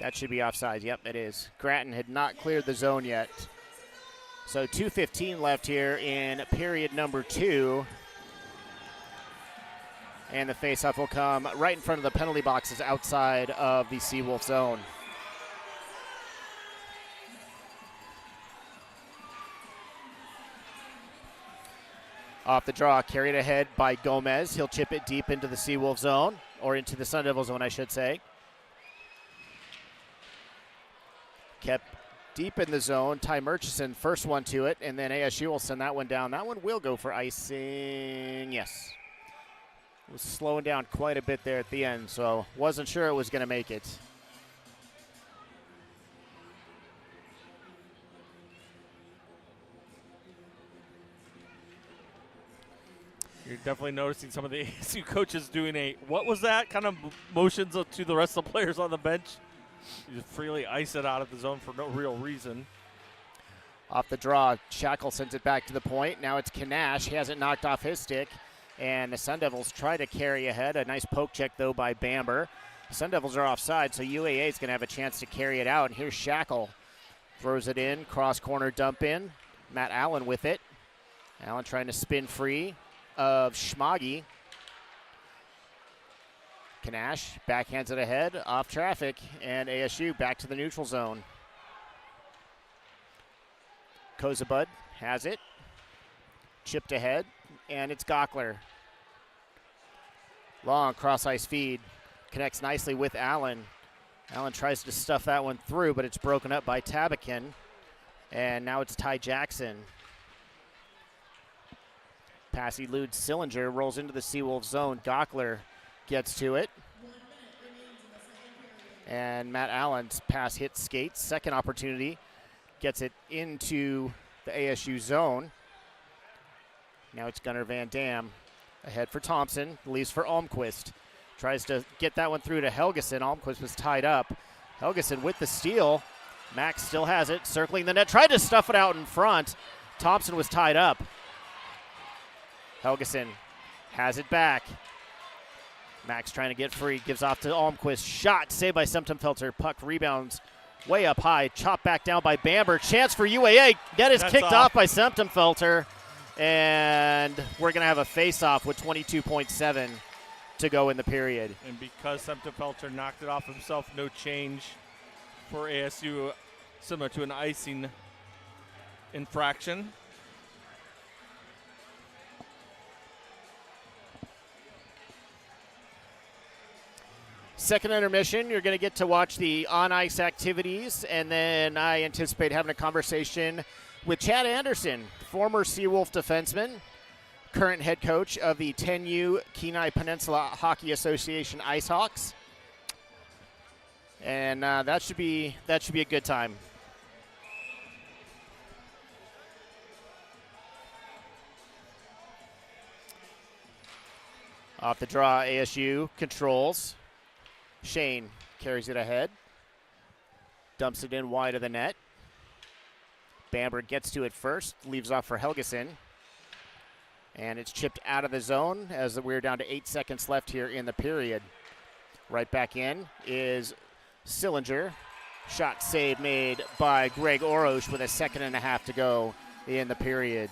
that should be offside. Yep, it is. Grattan had not cleared the zone yet. So 2:15 left here in period number 2. And the faceoff will come right in front of the penalty boxes outside of the Seawolf zone. Off the draw, carried ahead by Gomez. He'll chip it deep into the Seawolf zone, or into the Sun Devil zone, I should say. Kept deep in the zone. Ty Murchison, first one to it, and then ASU will send that one down. That one will go for icing. Yes. It was slowing down quite a bit there at the end, so wasn't sure it was going to make it. You're definitely noticing some of the ASU coaches doing what was that kind of motions to the rest of the players on the bench? You just freely ice it out of the zone for no real reason. Off the draw, Shackle sends it back to the point. Now it's Kanash. He hasn't knocked off his stick. And the Sun Devils try to carry ahead. A nice poke check, though, by Bamber. The Sun Devils are offside, so UAA is going to have a chance to carry it out. And here's Shackle. Throws it in, cross corner dump in. Matt Allen with it. Allen trying to spin free of Schmagi. Kanash backhands it ahead, off traffic, and ASU back to the neutral zone. Kozabud has it. Chipped ahead. And it's Gockler. Long cross-ice feed. Connects nicely with Allen. Allen tries to stuff that one through, but it's broken up by Tabakin. And now it's Ty Jackson. Pass eludes Sillinger, rolls into the Seawolf zone. Gockler gets to it. And Matt Allen's pass hits skates. Second opportunity. Gets it into the ASU zone. Now it's Gunnar Van Dam ahead for Thompson, leaves for Almquist. Tries to get that one through to Helgeson. Almquist was tied up. Helgeson with the steal. Max still has it, circling the net. Tried to stuff it out in front. Thompson was tied up. Helgeson has it back. Max trying to get free, gives off to Almquist. Shot saved by Semtenfelter. Puck rebounds Way up high, chopped back down by Bamber. Chance for UAA. Net is kicked off by Semptimphelter. And we're going to have a face-off with 22.7 to go in the period. And because Semptimphelter knocked it off himself, no change for ASU, similar to an icing infraction. Second intermission, you're going to get to watch the on-ice activities, and then I anticipate having a conversation with Chad Anderson, former Seawolf defenseman, current head coach of the 10U Kenai Peninsula Hockey Association Ice Hawks. And that should be a good time. Off the draw, ASU controls. Shane carries it ahead. Dumps it in wide of the net. Bamber gets to it first, leaves off for Helgeson. And it's chipped out of the zone as we're down to 8 seconds left here in the period. Right back in is Sillinger. Shot save made by Greg Orosh with a 1.5 seconds to go in the period.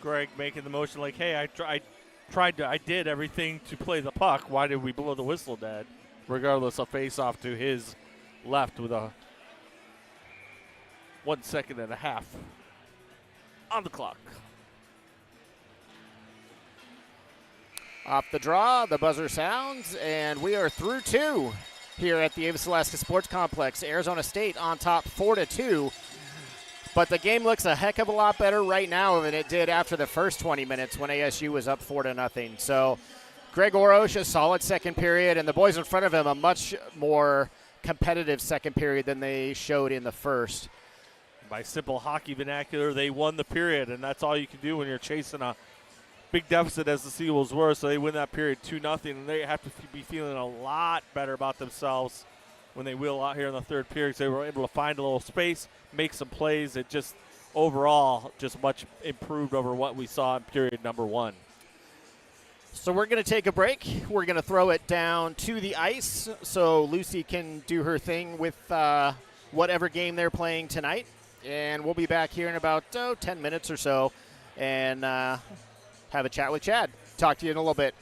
Greg making the motion like, hey, I did everything to play the puck. Why did we blow the whistle, Dad? Regardless of face-off to his left with a 1.5 seconds on the clock. Off the draw, the buzzer sounds, and we are through 2 here at the Avis Alaska Sports Complex. Arizona State on top 4-2. But the game looks a heck of a lot better right now than it did after the first 20 minutes when ASU was up 4-0. So Greg Orosh, a solid second period, and the boys in front of him a much more competitive second period than they showed in the first. By simple hockey vernacular, they won the period, and that's all you can do when you're chasing a big deficit as the Seawolves were. So they win that period 2-0, and they have to be feeling a lot better about themselves when they wheel out here in the third period. They were able to find a little space, make some plays. It just overall just much improved over what we saw in period number 1. So we're going to take a break. We're going to throw it down to the ice so Lucy can do her thing with whatever game they're playing tonight. And we'll be back here in about 10 minutes or so and have a chat with Chad. Talk to you in a little bit.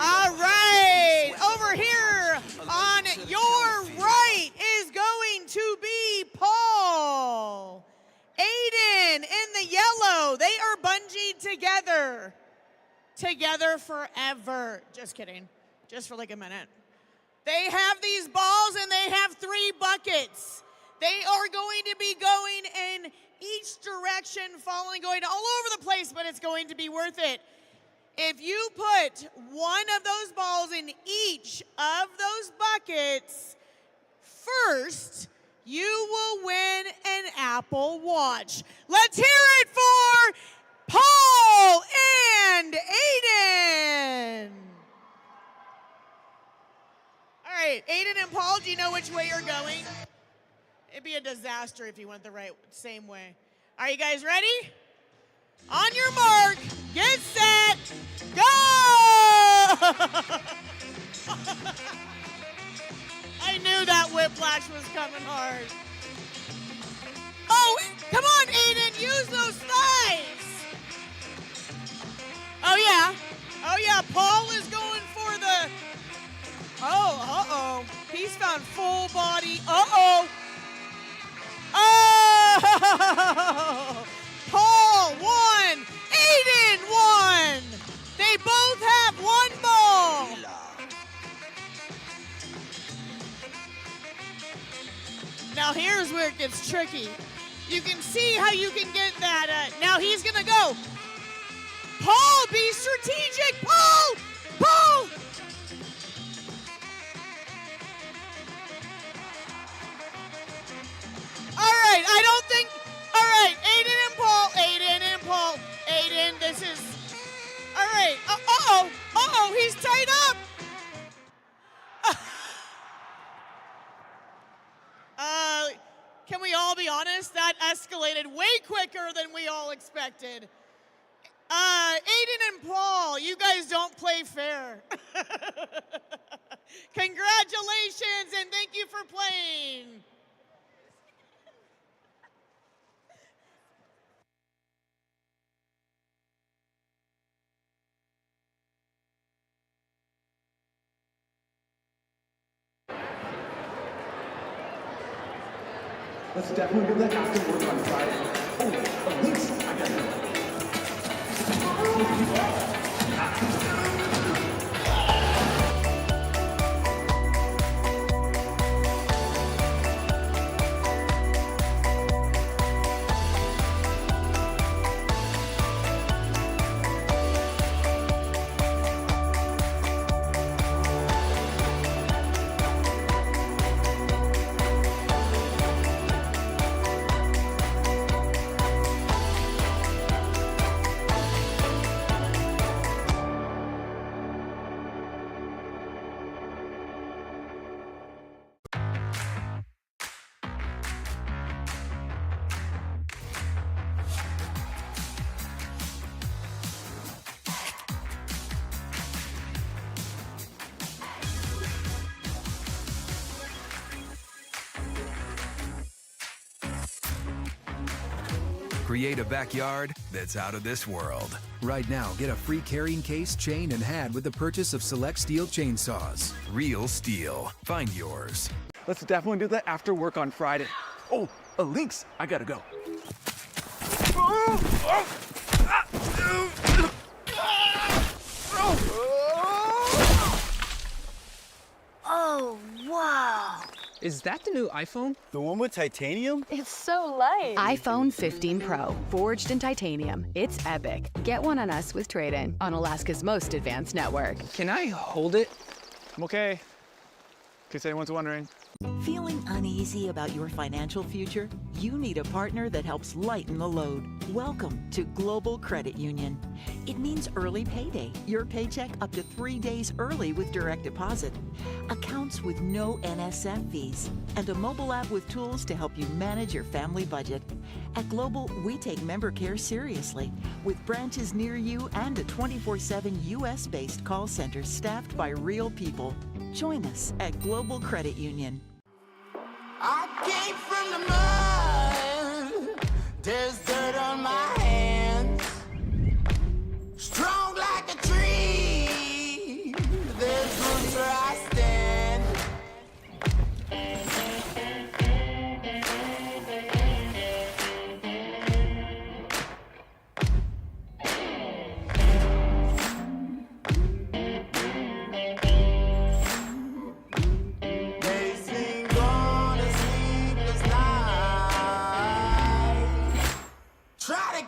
All right, over here on your right is going to be Paul. Aiden in the yellow. They are bungeed together. Together forever. Just kidding. Just for like a minute. They have these balls and they have 3 buckets. They are going to be going in each direction, falling, going all over the place, but it's going to be worth it. If you put one of those balls in each of those buckets first, you will win an Apple Watch. Let's hear it for Paul and Aiden. All right, Aiden and Paul, do you know which way you're going? It'd be a disaster if you went the same way. Are you guys ready? On your mark, get set, go! knew that whiplash was coming hard. Oh, come on, Aiden, use those thighs. Oh, yeah. Oh, yeah, Paul is going for the... Oh, uh-oh. He's found full body. Uh-oh. Oh! Paul won. Aiden won. They both have one ball. Now here's where it gets tricky. You can see how you can get that. Now he's going to go. Paul, be strategic. Paul! Paul! All right, I don't think. All right, Aiden and Paul. Aiden and Paul. Aiden, this is. All right. Uh-oh. Uh-oh, he's tied up. Can we all be honest? That escalated way quicker than we all expected. Aiden and Paul, you guys don't play fair. Congratulations and thank you for playing. Let's definitely do that after work on Friday. Oh, Elise, I gotta go. Create a backyard that's out of this world. Right now, get a free carrying case, chain, and hat with the purchase of select steel chainsaws. Real steel. Find yours. Let's definitely do that after work on Friday. Oh, a lynx, I gotta go. Oh, wow. Is that the new iPhone? The one with titanium? It's so light. iPhone 15 Pro, forged in titanium. It's epic. Get one on us with trade-in on Alaska's most advanced network. Can I hold it? I'm okay. In case anyone's wondering. Feeling uneasy about your financial future? You need a partner that helps lighten the load. Welcome to Global Credit Union. It means early payday, your paycheck up to 3 days early with direct deposit, accounts with no NSF fees, and a mobile app with tools to help you manage your family budget. At Global, we take member care seriously, with branches near you and a 24/7 US-based call center staffed by real people. Join us at Global Credit Union. I came from the mud. There's dirt on my hands. Strong like a tree. There's roots where I stand.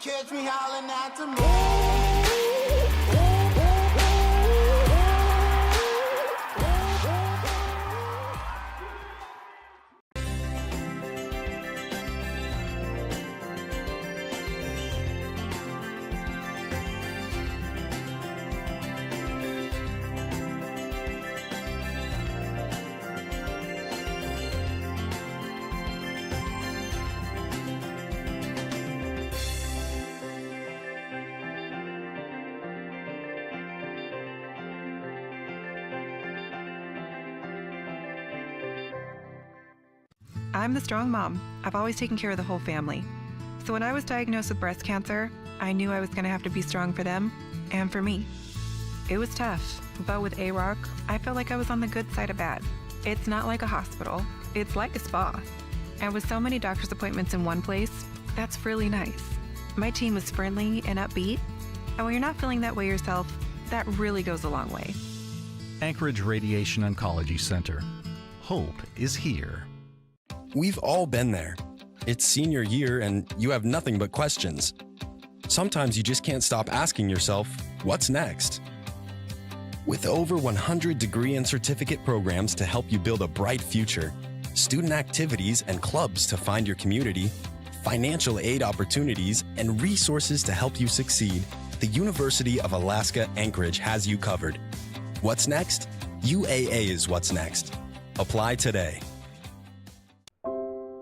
Catch me howling at the moon. I'm the strong mom. I've always taken care of the whole family. So when I was diagnosed with breast cancer, I knew I was going to have to be strong for them and for me. It was tough, but with AROC, I felt like I was on the good side of bad. It's not like a hospital, it's like a spa. And with so many doctor's appointments in one place, that's really nice. My team is friendly and upbeat, and when you're not feeling that way yourself, that really goes a long way. Anchorage Radiation Oncology Center. Hope is here. We've all been there. It's senior year and you have nothing but questions. Sometimes you just can't stop asking yourself, what's next? With over 100 degree and certificate programs to help you build a bright future, student activities and clubs to find your community, financial aid opportunities, and resources to help you succeed, the University of Alaska Anchorage has you covered. What's next? UAA is what's next. Apply today.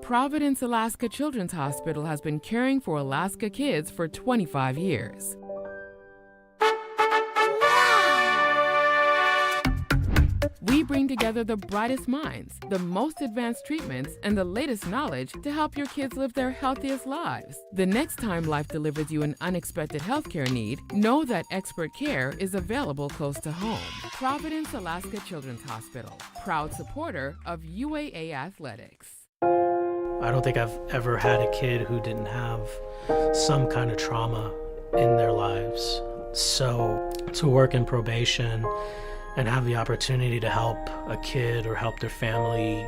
Providence Alaska Children's Hospital has been caring for Alaska kids for 25 years. We bring together the brightest minds, the most advanced treatments, and the latest knowledge to help your kids live their healthiest lives. The next time life delivers you an unexpected healthcare need, know that expert care is available close to home. Providence Alaska Children's Hospital, proud supporter of UAA Athletics. I don't think I've ever had a kid who didn't have some kind of trauma in their lives. So to work in probation and have the opportunity to help a kid or help their family,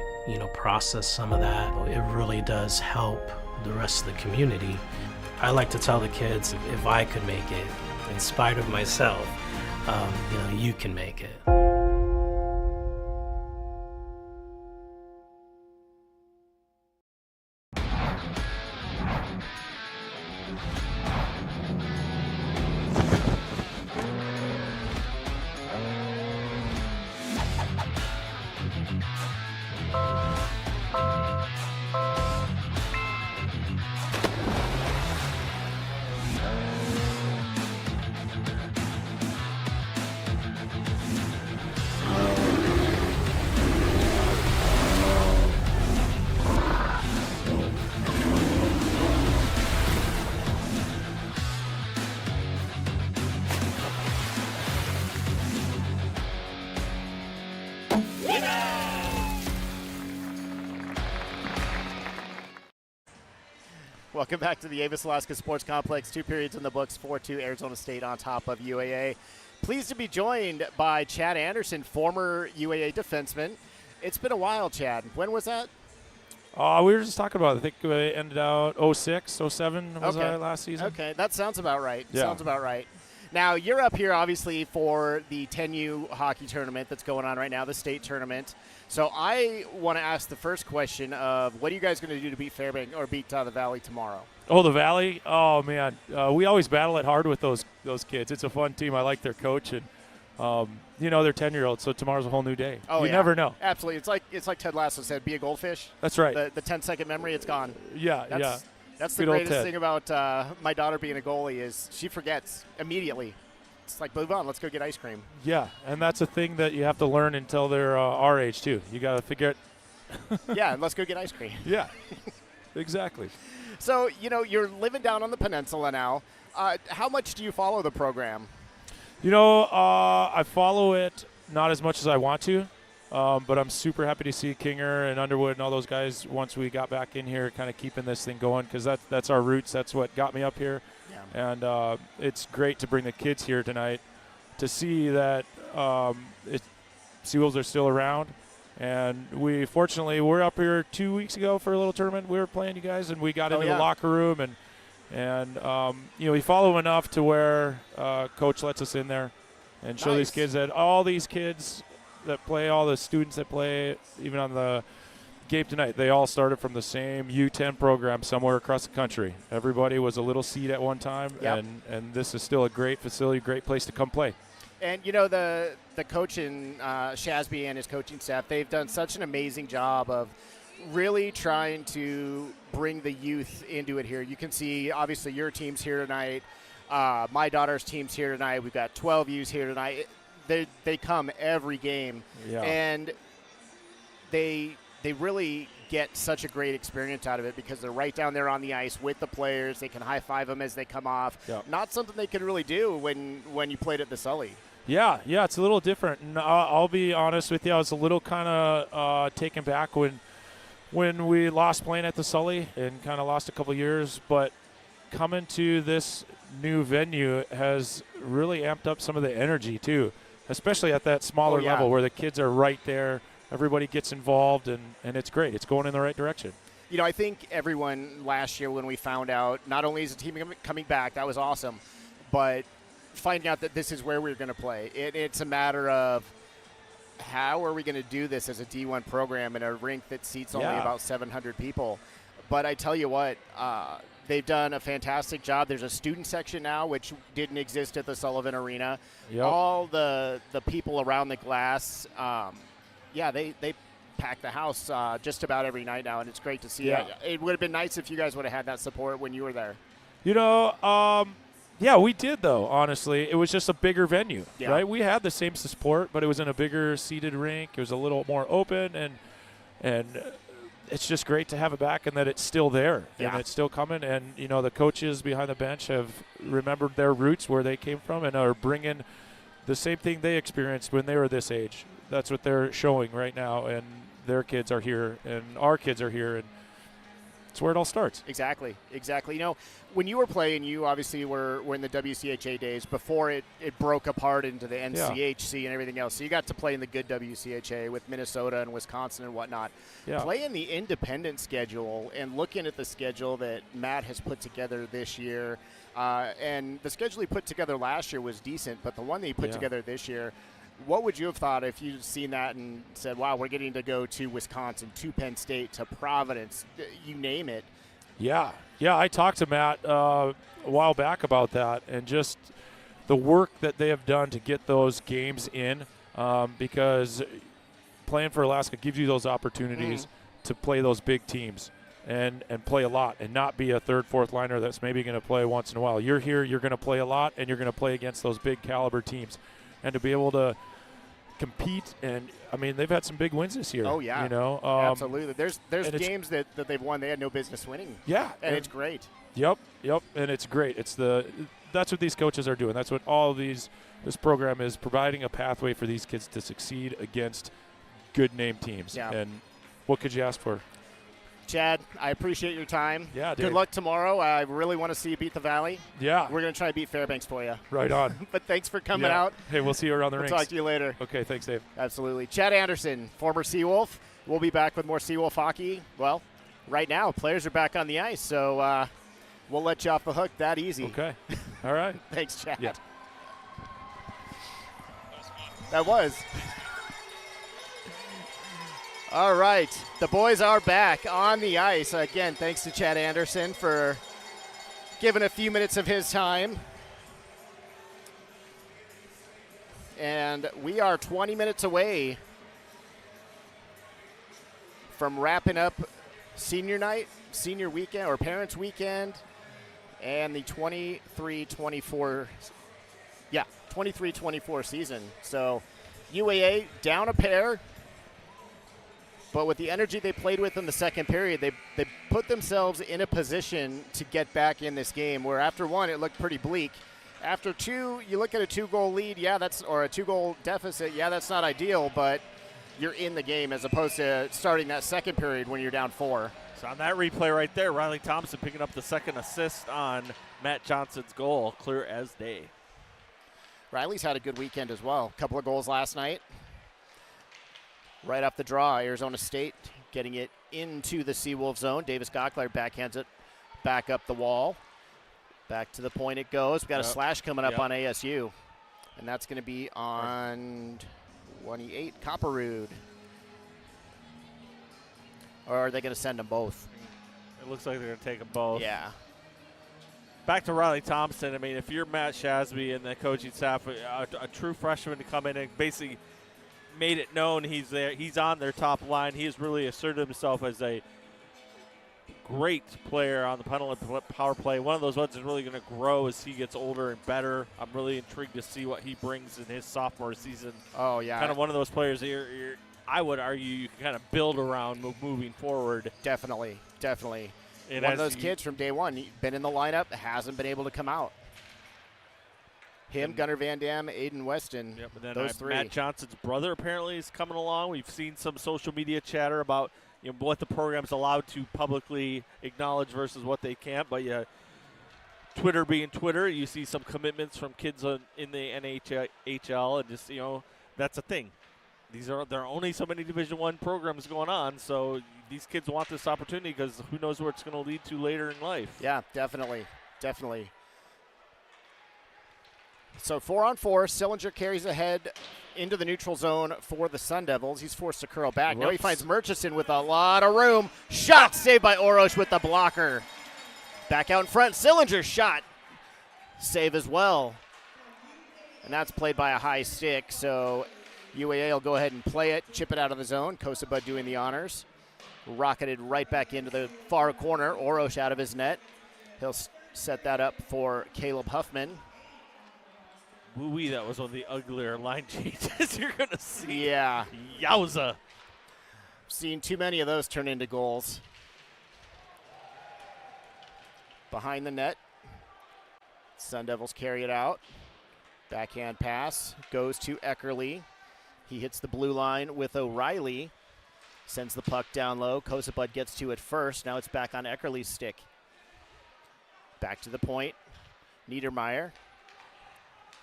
process some of that, it really does help the rest of the community. I like to tell the kids, if I could make it, in spite of myself, you can make it. Welcome back to the Avis Alaska Sports Complex. 2 periods in the books, 4-2 Arizona State on top of UAA. Pleased to be joined by Chad Anderson, former UAA defenseman. It's been a while, Chad. When was that? We were just talking about it. I think it ended out 06, 07 was our last season. Okay, that sounds about right. Yeah. Sounds about right. Now, you're up here, obviously, for the 10U hockey tournament that's going on right now, the state tournament. So I want to ask the first question of what are you guys going to do to beat Fairbanks or beat the Valley tomorrow? Oh, the Valley? Oh, man. We always battle it hard with those kids. It's a fun team. I like their coach. And, they're 10-year-olds, so tomorrow's a whole new day. Oh, you never know. Absolutely. It's like Ted Lasso said, be a goldfish. That's right. The 10-second memory, it's gone. Yeah. That's the greatest thing about my daughter being a goalie is she forgets immediately. It's like, move on, let's go get ice cream. Yeah, and that's a thing that you have to learn until they're our age, too. You got to figure it. Yeah, let's go get ice cream. Yeah, exactly. So, you're living down on the peninsula now. How much do you follow the program? I follow it not as much as I want to, but I'm super happy to see Kinger and Underwood and all those guys once we got back in here kind of keeping this thing going because that's our roots. That's what got me up here. Yeah. And it's great to bring the kids here tonight to see that Seawolves are still around. And we're up here 2 weeks ago for a little tournament. We were playing you guys, and we got into the locker room. And we follow enough to where Coach lets us in there and show these kids that all these kids that play, all the students that play, even on the game tonight, they all started from the same U10 program somewhere across the country. Everybody was a little seed at one time, and this is still a great facility, great place to come play. And, the coach in Shasby and his coaching staff, they've done such an amazing job of really trying to bring the youth into it here. You can see, obviously, your team's here tonight. My daughter's team's here tonight. We've got 12 U's here tonight. They come every game. Yeah. And they really get such a great experience out of it because they're right down there on the ice with the players. They can high-five them as they come off. Yep. Not something they could really do when you played at the Sully. Yeah, it's a little different. And I'll be honest with you, I was a little kind of taken back when we lost playing at the Sully and kind of lost a couple years. But coming to this new venue has really amped up some of the energy too, especially at that smaller level where the kids are right there. Everybody gets involved, and it's great. It's going in the right direction. You know, I think everyone last year when we found out, not only is the team coming back, that was awesome, but finding out that this is where we're going to play. It's a matter of how are we going to do this as a D1 program in a rink that seats only about 700 people. But I tell you what, they've done a fantastic job. There's a student section now, which didn't exist at the Sullivan Arena. Yep. All the people around the glass, they pack the house just about every night now, and it's great to see. Yeah. It would have been nice if you guys would have had that support when you were there. You know, yeah, we did, though, honestly. It was just a bigger venue, right? We had the same support, but it was in a bigger seated rink. It was a little more open, and it's just great to have it back and that it's still there and it's still coming. And, you know, the coaches behind the bench have remembered their roots, where they came from, and are bringing the same thing they experienced when they were this age. That's what they're showing right now, and their kids are here, and our kids are here, and it's where it all starts. Exactly. You know, when you were playing, you obviously were in the WCHA days before it broke apart into the NCHC and everything else. So you got to play in the good WCHA with Minnesota and Wisconsin and whatnot. Yeah. Playing the independent schedule and looking at the schedule that Matt has put together this year, and the schedule he put together last year was decent, but the one that he put together this year, what would you have thought if you'd seen that and said, wow, we're getting to go to Wisconsin, to Penn State, to Providence, you name it? Yeah, I talked to Matt a while back about that, and just the work that they have done to get those games in, because playing for Alaska gives you those opportunities to play those big teams and play a lot and not be a third, fourth liner that's maybe going to play once in a while. You're here, you're going to play a lot, and you're going to play against those big caliber teams. And to be able to compete, and I mean, they've had some big wins this year. Oh yeah, you know, absolutely. There's games that they've won they had no business winning. Yeah, and it's great. Yep, and it's great. That's what these coaches are doing. That's what this program is, providing a pathway for these kids to succeed against good name teams. Yeah. And what could you ask for? Chad, I appreciate your time. Yeah, dude. Good luck tomorrow. I really want to see you beat the Valley. Yeah. We're going to try to beat Fairbanks for you. Right on. But thanks for coming out. Hey, we'll see you around the rinks. Talk to you later. Okay, thanks, Dave. Absolutely. Chad Anderson, former Seawolf. We'll be back with more Seawolf hockey. Well, right now, players are back on the ice, so we'll let you off the hook that easy. Okay. All right. Thanks, Chad. Yeah. That was. All right, the boys are back on the ice. Again, thanks to Chad Anderson for giving a few minutes of his time. And we are 20 minutes away from wrapping up senior night, senior weekend, or parents' weekend, and the 23-24 season. So UAA down a pair. But with the energy they played with in the second period, they put themselves in a position to get back in this game, where after one, it looked pretty bleak. After two, you look at a 2-goal lead, or a 2-goal deficit, that's not ideal, but you're in the game as opposed to starting that second period when you're down 4. So on that replay right there, Riley Thompson picking up the second assist on Matt Johnson's goal, clear as day. Riley's had a good weekend as well. A couple of goals last night. Right off the draw, Arizona State getting it into the Seawolf zone. Davis Gockler backhands it back up the wall. Back to the point it goes. We've got a slash coming up on ASU. And that's going to be on 28, Copperrood. Or are they going to send them both? It looks like they're going to take them both. Yeah. Back to Riley Thompson. I mean, if you're Matt Shasby and the coaching staff, a true freshman to come in and basically made it known he's there. He's on their top line. He has really asserted himself as a great player on the penalty power play. One of those ones is really going to grow as he gets older and better. I'm really intrigued to see what he brings in his sophomore season. Oh, yeah. Kind of one of those players that I would argue you can kind of build around moving forward. Definitely. And One of those kids from day one, been in the lineup, hasn't been able to come out. Him, Gunnar Van Dam, Aiden Weston, But then those three. Matt Johnson's brother apparently is coming along. We've seen some social media chatter about what the program's allowed to publicly acknowledge versus what they can't. But Twitter being Twitter, you see some commitments from kids in the NHL, and just that's a thing. There are only so many Division I programs going on, so these kids want this opportunity because who knows where it's going to lead to later in life. Yeah, definitely. So 4-on-4, Sillinger carries ahead into the neutral zone for the Sun Devils. He's forced to curl back. Now he finds Murchison with a lot of room. Shot saved by Orosh with the blocker. Back out in front, Sillinger's shot. Save as well. And that's played by a high stick, so UAA will go ahead and play it, chip it out of the zone. Kosabud doing the honors. Rocketed right back into the far corner. Orosh out of his net. He'll set that up for Caleb Huffman. Woo-wee, that was one of the uglier line changes you're going to see. Yeah. Yowza. Seen too many of those turn into goals. Behind the net. Sun Devils carry it out. Backhand pass goes to Eckerly. He hits the blue line with O'Reilly. Sends the puck down low. Kosabud gets to it first. Now it's back on Eckerly's stick. Back to the point. Niedermeyer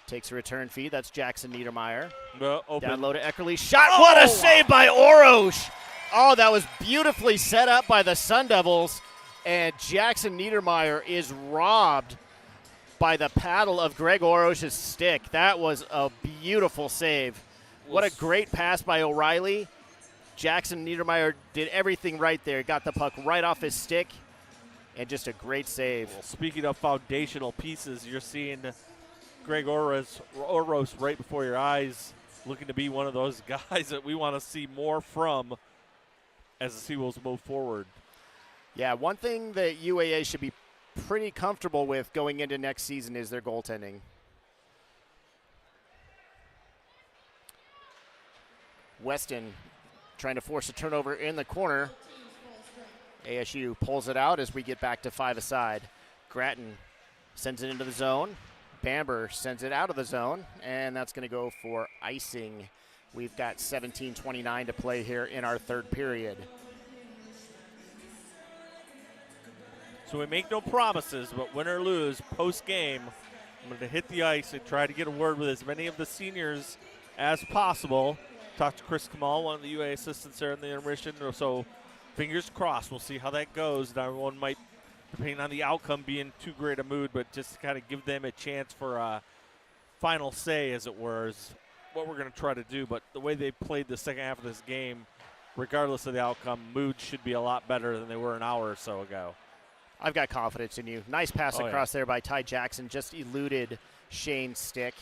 takes a return feed. That's Jackson Niedermeyer. Down low to Eckerly. Shot. Oh! What a save by Orosh. Oh, that was beautifully set up by the Sun Devils. And Jackson Niedermeyer is robbed by the paddle of Greg Orosh's stick. That was a beautiful save. What a great pass by O'Reilly. Jackson Niedermeyer did everything right there. Got the puck right off his stick. And just a great save. Well, speaking of foundational pieces, you're seeing Greg Orosh right before your eyes, looking to be one of those guys that we want to see more from as the Seawolves move forward. Yeah, one thing that UAA should be pretty comfortable with going into next season is their goaltending. Weston trying to force a turnover in the corner. ASU pulls it out as we get back to 5-a-side. Grattan sends it into the zone. Bamber sends it out of the zone, and that's going to go for icing. We've got 17:29 to play here in our third period. So we make no promises, but win or lose, post-game, I'm going to hit the ice and try to get a word with as many of the seniors as possible. Talk to Chris Kamal, one of the UA assistants there in the intermission. So fingers crossed. We'll see how that goes. Now everyone might, depending on the outcome, be in too great a mood, but just to kind of give them a chance for a final say, as it were, is what we're going to try to do. But the way they played the second half of this game, regardless of the outcome, moods should be a lot better than they were an hour or so ago. I've got confidence in you. Nice pass across there by Ty Jackson. Just eluded Shane's stick.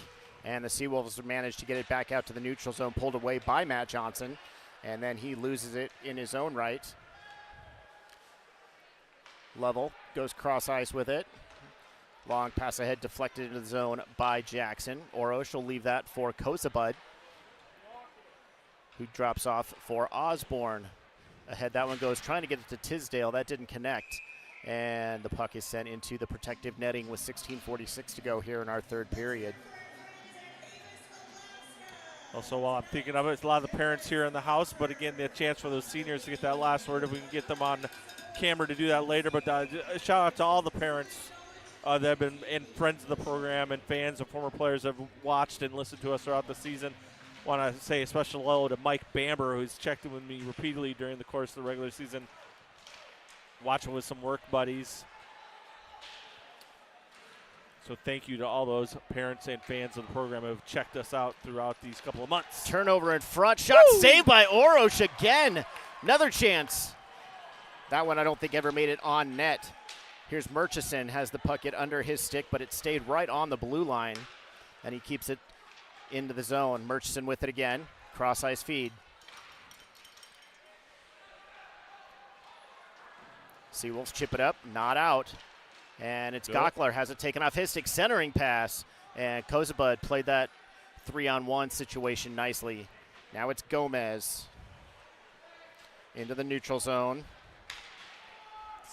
And the Seawolves managed to get it back out to the neutral zone, pulled away by Matt Johnson. And then he loses it in his own right. Lovell goes cross ice with it. Long pass ahead, deflected into the zone by Jackson. Orosh will leave that for Kosabud, who drops off for Osborne. Ahead, that one goes, trying to get it to Tisdale. That didn't connect. And the puck is sent into the protective netting with 16:46 to go here in our third period. Also, while I'm thinking of it, it's a lot of the parents here in the house, but again, the chance for those seniors to get that last word if we can get them on camera to do that later. But a shout out to all the parents that have been and friends of the program and fans and former players that have watched and listened to us throughout the season. Want to say a special hello to Mike Bamber, who's checked in with me repeatedly during the course of the regular season, watching with some work buddies. So thank you to all those parents and fans of the program who have checked us out throughout these couple of months. Turnover in front. Shot saved by Orosh again. Another chance. That one I don't think ever made it on net. Here's Murchison, has the puck get under his stick, but it stayed right on the blue line, and he keeps it into the zone. Murchison with it again. Cross ice feed. Seawolves chip it up, not out. And it's Gockler, has it taken off his stick, centering pass. And Kosabud played that 3-on-1 situation nicely. Now it's Gomez. into the neutral zone.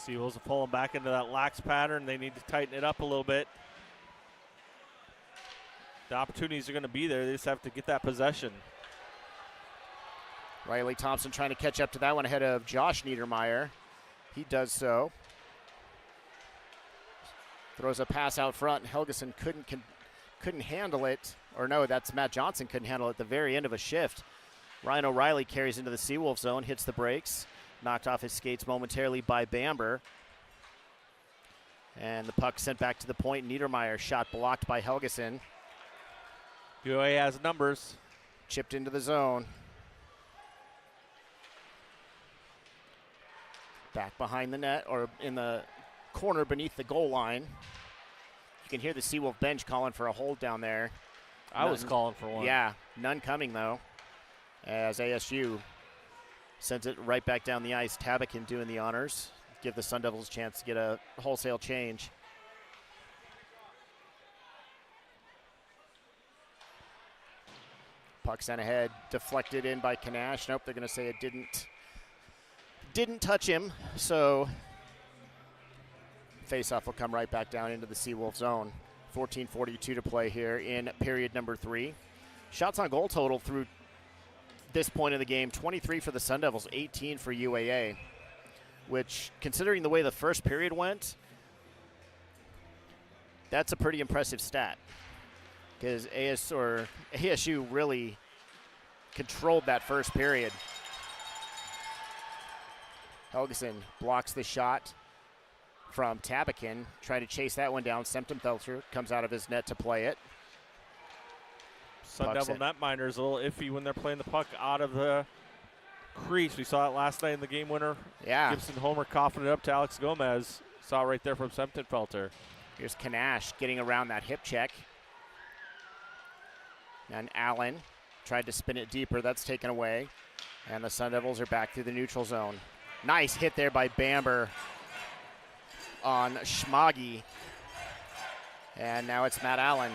Seawolves are pulling back into that lax pattern. They need to tighten it up a little bit. The opportunities are going to be there. They just have to get that possession. Riley Thompson trying to catch up to that one ahead of Josh Niedermeyer. He does so. Throws a pass out front. Helgeson couldn't handle it. Or no, that's Matt Johnson couldn't handle it at the very end of a shift. Ryan O'Reilly carries into the Seawolf zone, hits the brakes. Knocked off his skates momentarily by Bamber. And the puck sent back to the point. Niedermeyer shot blocked by Helgeson. UAA has numbers. Chipped into the zone. Back behind the net, or in the corner beneath the goal line. You can hear the Seawolf bench calling for a hold down there. I was calling for one. Yeah, none coming though, as ASU sends it right back down the ice. Tabakin doing the honors. Give the Sun Devils a chance to get a wholesale change. Puck sent ahead, deflected in by Kanash. Nope, they're going to say it didn't touch him, so faceoff will come right back down into the Seawolf zone. 14:42 to play here in period number 3. Shots on goal total through this point of the game, 23 for the Sun Devils, 18 for UAA, which, considering the way the first period went, that's a pretty impressive stat, because ASU really controlled that first period. Helgeson blocks the shot from Tabakin, trying to chase that one down. Semptimphelter comes out of his net to play it. Sun Devil netminder is a little iffy when they're playing the puck out of the crease. We saw it last night in the game winner. Yeah. Gibson Homer coughing it up to Alex Gomez. Saw it right there from Semptimphelter. Here's Kanash getting around that hip check. And Allen tried to spin it deeper. That's taken away. And the Sun Devils are back through the neutral zone. Nice hit there by Bamber on Schmagi. And now it's Matt Allen.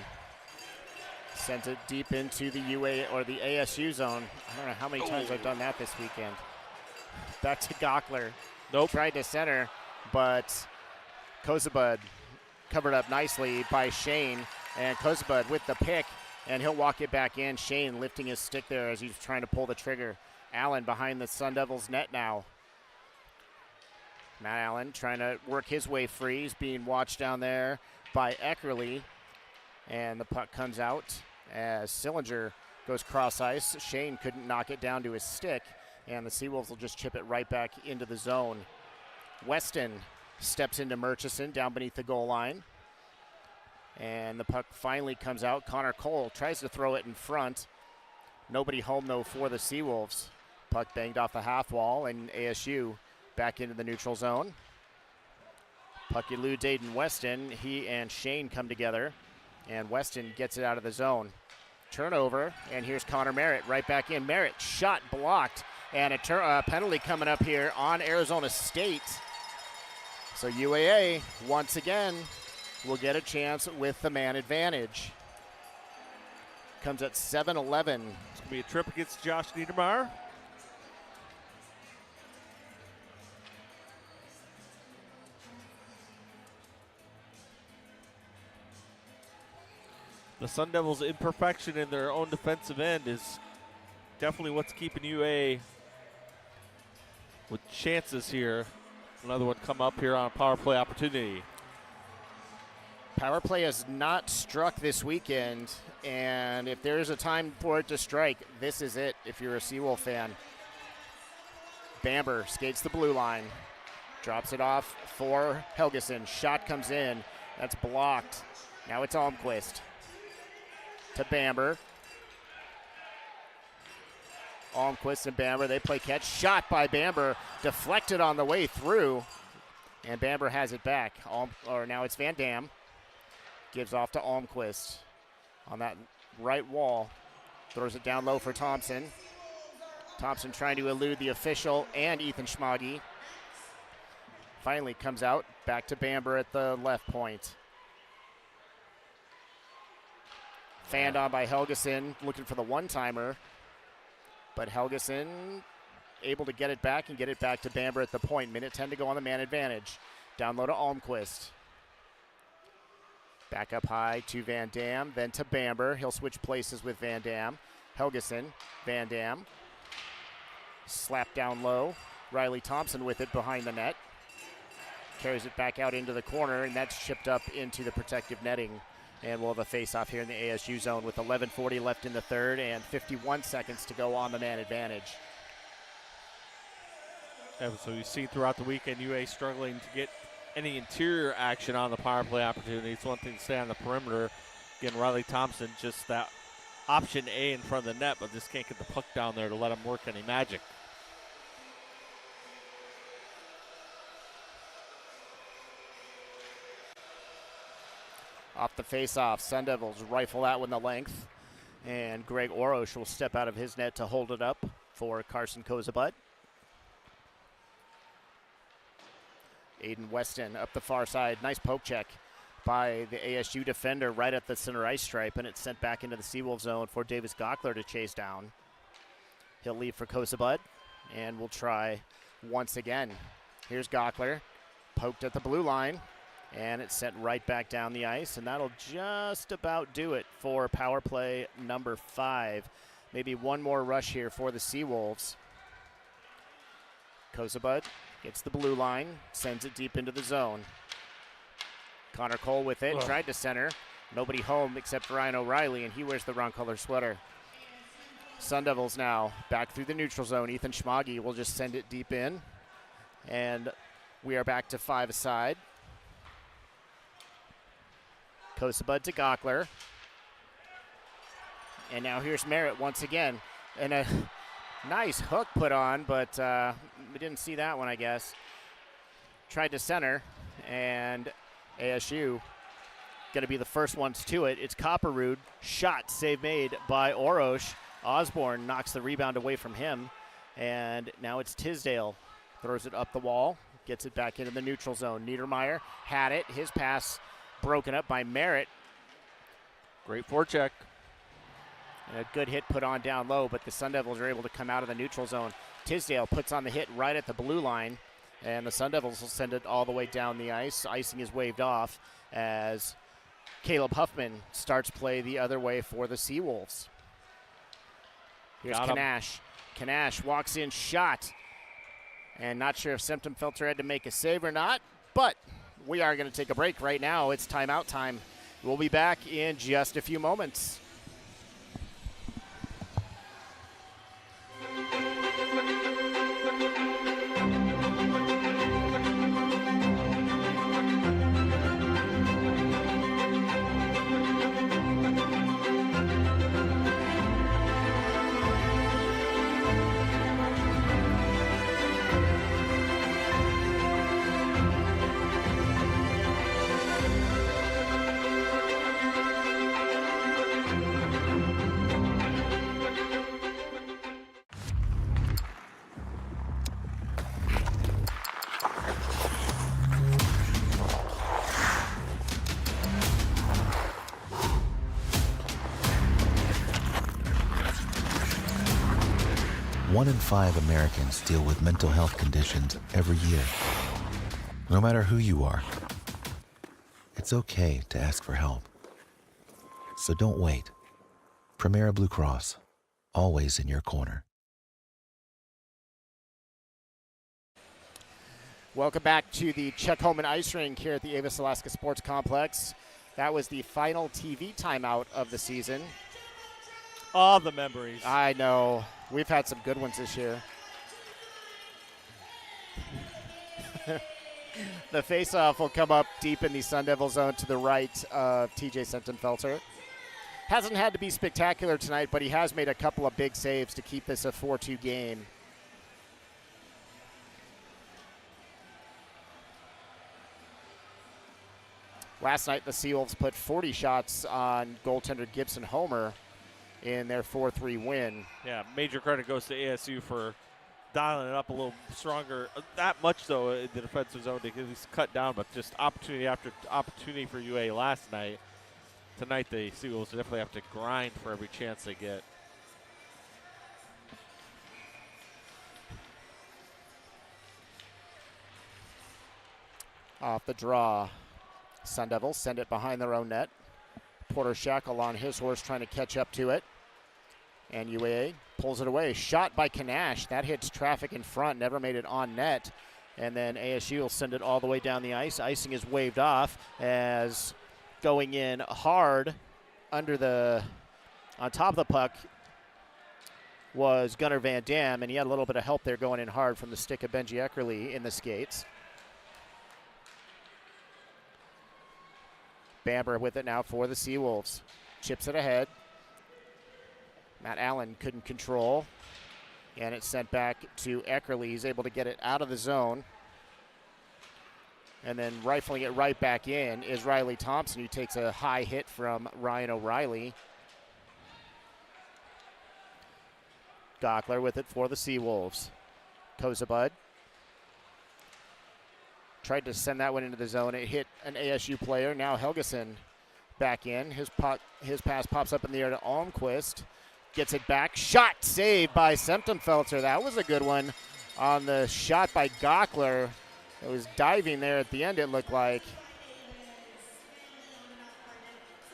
Sent it deep into the UA or the ASU zone. I don't know how many times I've done that this weekend. Back to Gockler. Nope. Tried to center, but Kozabud covered up nicely by Shane. And Kozabud with the pick, and he'll walk it back in. Shane lifting his stick there as he's trying to pull the trigger. Allen behind the Sun Devils net now. Matt Allen trying to work his way free. He's being watched down there by Eckerly. And the puck comes out as Sillinger goes cross ice. Shane couldn't knock it down to his stick, and the Seawolves will just chip it right back into the zone. Weston steps into Murchison down beneath the goal line. And the puck finally comes out. Connor Cole tries to throw it in front. Nobody home, though, for the Seawolves. Puck banged off the half wall, and ASU back into the neutral zone. Puck eludes Aiden Weston. He and Shane come together, and Weston gets it out of the zone. Turnover, and here's Connor Merritt right back in. Merritt shot blocked, and a penalty coming up here on Arizona State. So UAA, once again, will get a chance with the man advantage. Comes at 7-11. It's going to be a trip against Josh Niedermeyer. The Sun Devils' imperfection in their own defensive end is definitely what's keeping UA with chances here. Another one come up here on a power play opportunity. Power play has not struck this weekend, and if there's a time for it to strike, this is it if you're a Seawolf fan. Bamber skates the blue line, drops it off for Helgeson. Shot comes in. That's blocked. Now it's Almquist to Bamber. Almquist and Bamber, they play catch. Shot by Bamber, deflected on the way through, and Bamber has it back. Now it's Van Dam. Gives off to Almquist on that right wall. Throws it down low for Thompson. Thompson trying to elude the official and Ethan Schmagi. Finally comes out, back to Bamber at the left point. Fanned on by Helgeson, looking for the one-timer. But Helgeson able to get it back and get it back to Bamber at the point. Minute 10 to go on the man advantage. Down low to Almquist. Back up high to Van Dam, then to Bamber. He'll switch places with Van Dam. Helgeson, Van Dam. Slap down low. Riley Thompson with it behind the net. Carries it back out into the corner, and that's shipped up into the protective netting. And we'll have a face-off here in the ASU zone with 11:40 left in the third and 51 seconds to go on the man advantage. Yeah, so we've seen throughout the weekend UA struggling to get any interior action on the power play opportunity. It's one thing to stay on the perimeter. Again, Riley Thompson just that option A in front of the net, but just can't get the puck down there to let him work any magic. Off the face-off, Sun Devils rifle that one the length, and Greg Orosh will step out of his net to hold it up for Carson Kozabut. Aiden Weston up the far side. Nice poke check by the ASU defender right at the center ice stripe, and it's sent back into the Seawolves zone for Davis Gockler to chase down. He'll leave for Kozabut, and we'll try once again. Here's Gockler, poked at the blue line, and it's sent right back down the ice, and that'll just about do it for power play number 5. Maybe one more rush here for the Seawolves. Kozabut gets the blue line, sends it deep into the zone. Connor Cole with it, tried to center. Nobody home except Ryan O'Reilly, and he wears the wrong color sweater. Sun Devils now back through the neutral zone. Ethan Schmaggy will just send it deep in, and we are back to 5 aside. Kozabut to Gockler. And now here's Merritt once again. And a nice hook put on, but we didn't see that one, I guess. Tried to center, and ASU going to be the first ones to it. It's Copperrood. Shot, save made by Orosh. Osborne knocks the rebound away from him. And now it's Tisdale. Throws it up the wall. Gets it back into the neutral zone. Niedermeyer had it. His pass broken up by Merritt. Great forecheck. And a good hit put on down low, but the Sun Devils are able to come out of the neutral zone. Tisdale puts on the hit right at the blue line, and the Sun Devils will send it all the way down the ice. Icing is waved off as Caleb Huffman starts play the other way for the Seawolves. Here's Kanash. Kanash walks in, shot. And not sure if Semptimphelter had to make a save or not, but we are going to take a break right now. It's timeout time. We'll be back in just a few moments. One in 5 Americans deal with mental health conditions every year. No matter who you are, it's okay to ask for help. So don't wait. Primera Blue Cross, always in your corner. Welcome back to the Chuck Holman Ice Rink here at the Avis Alaska Sports Complex. That was the final TV timeout of the season. All the memories. I know. We've had some good ones this year. The faceoff will come up deep in the Sun Devil zone to the right of TJ Semptimphelter. Hasn't had to be spectacular tonight, but he has made a couple of big saves to keep this a 4-2 game. Last night, the Seawolves put 40 shots on goaltender Gibson Homer in their 4-3 win. Yeah, major credit goes to ASU for dialing it up a little stronger. That much, though, in the defensive zone to at least cut down, but just opportunity after opportunity for UA last night. Tonight, the Seawolves definitely have to grind for every chance they get. Off the draw. Sun Devils send it behind their own net. Porter Shackle on his horse trying to catch up to it. And UAA pulls it away. Shot by Kanash. That hits traffic in front. Never made it on net. And then ASU will send it all the way down the ice. Icing is waved off as going in hard on top of the puck was Gunnar Van Dam, and he had a little bit of help there going in hard from the stick of Benji Eckerly in the skates. Bamber with it now for the Seawolves. Chips it ahead. Matt Allen couldn't control. And it's sent back to Eckerly. He's able to get it out of the zone. And then rifling it right back in is Riley Thompson, who takes a high hit from Ryan O'Reilly. Gockler with it for the Seawolves. Kozabud tried to send that one into the zone. It hit an ASU player. Now Helgeson back in. His pass pops up in the air to Almquist. Gets it back. Shot saved by Semtenfelter. That was a good one on the shot by Gockler. It was diving there at the end, it looked like.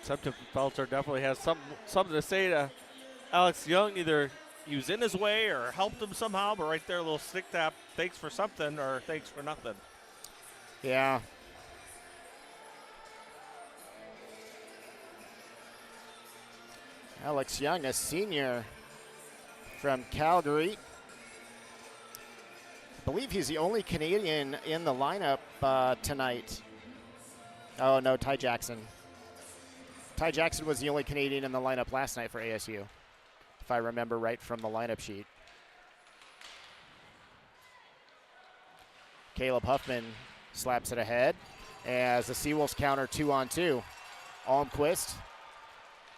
Semtenfelter definitely has something to say to Alex Young. Either he was in his way or helped him somehow, but right there, a little stick tap. Thanks for something or thanks for nothing. Yeah. Alex Young, a senior from Calgary. I believe he's the only Canadian in the lineup tonight. Oh, no, Ty Jackson. Ty Jackson was the only Canadian in the lineup last night for ASU, if I remember right from the lineup sheet. Caleb Huffman slaps it ahead as the Seawolves counter 2-on-2. Almquist,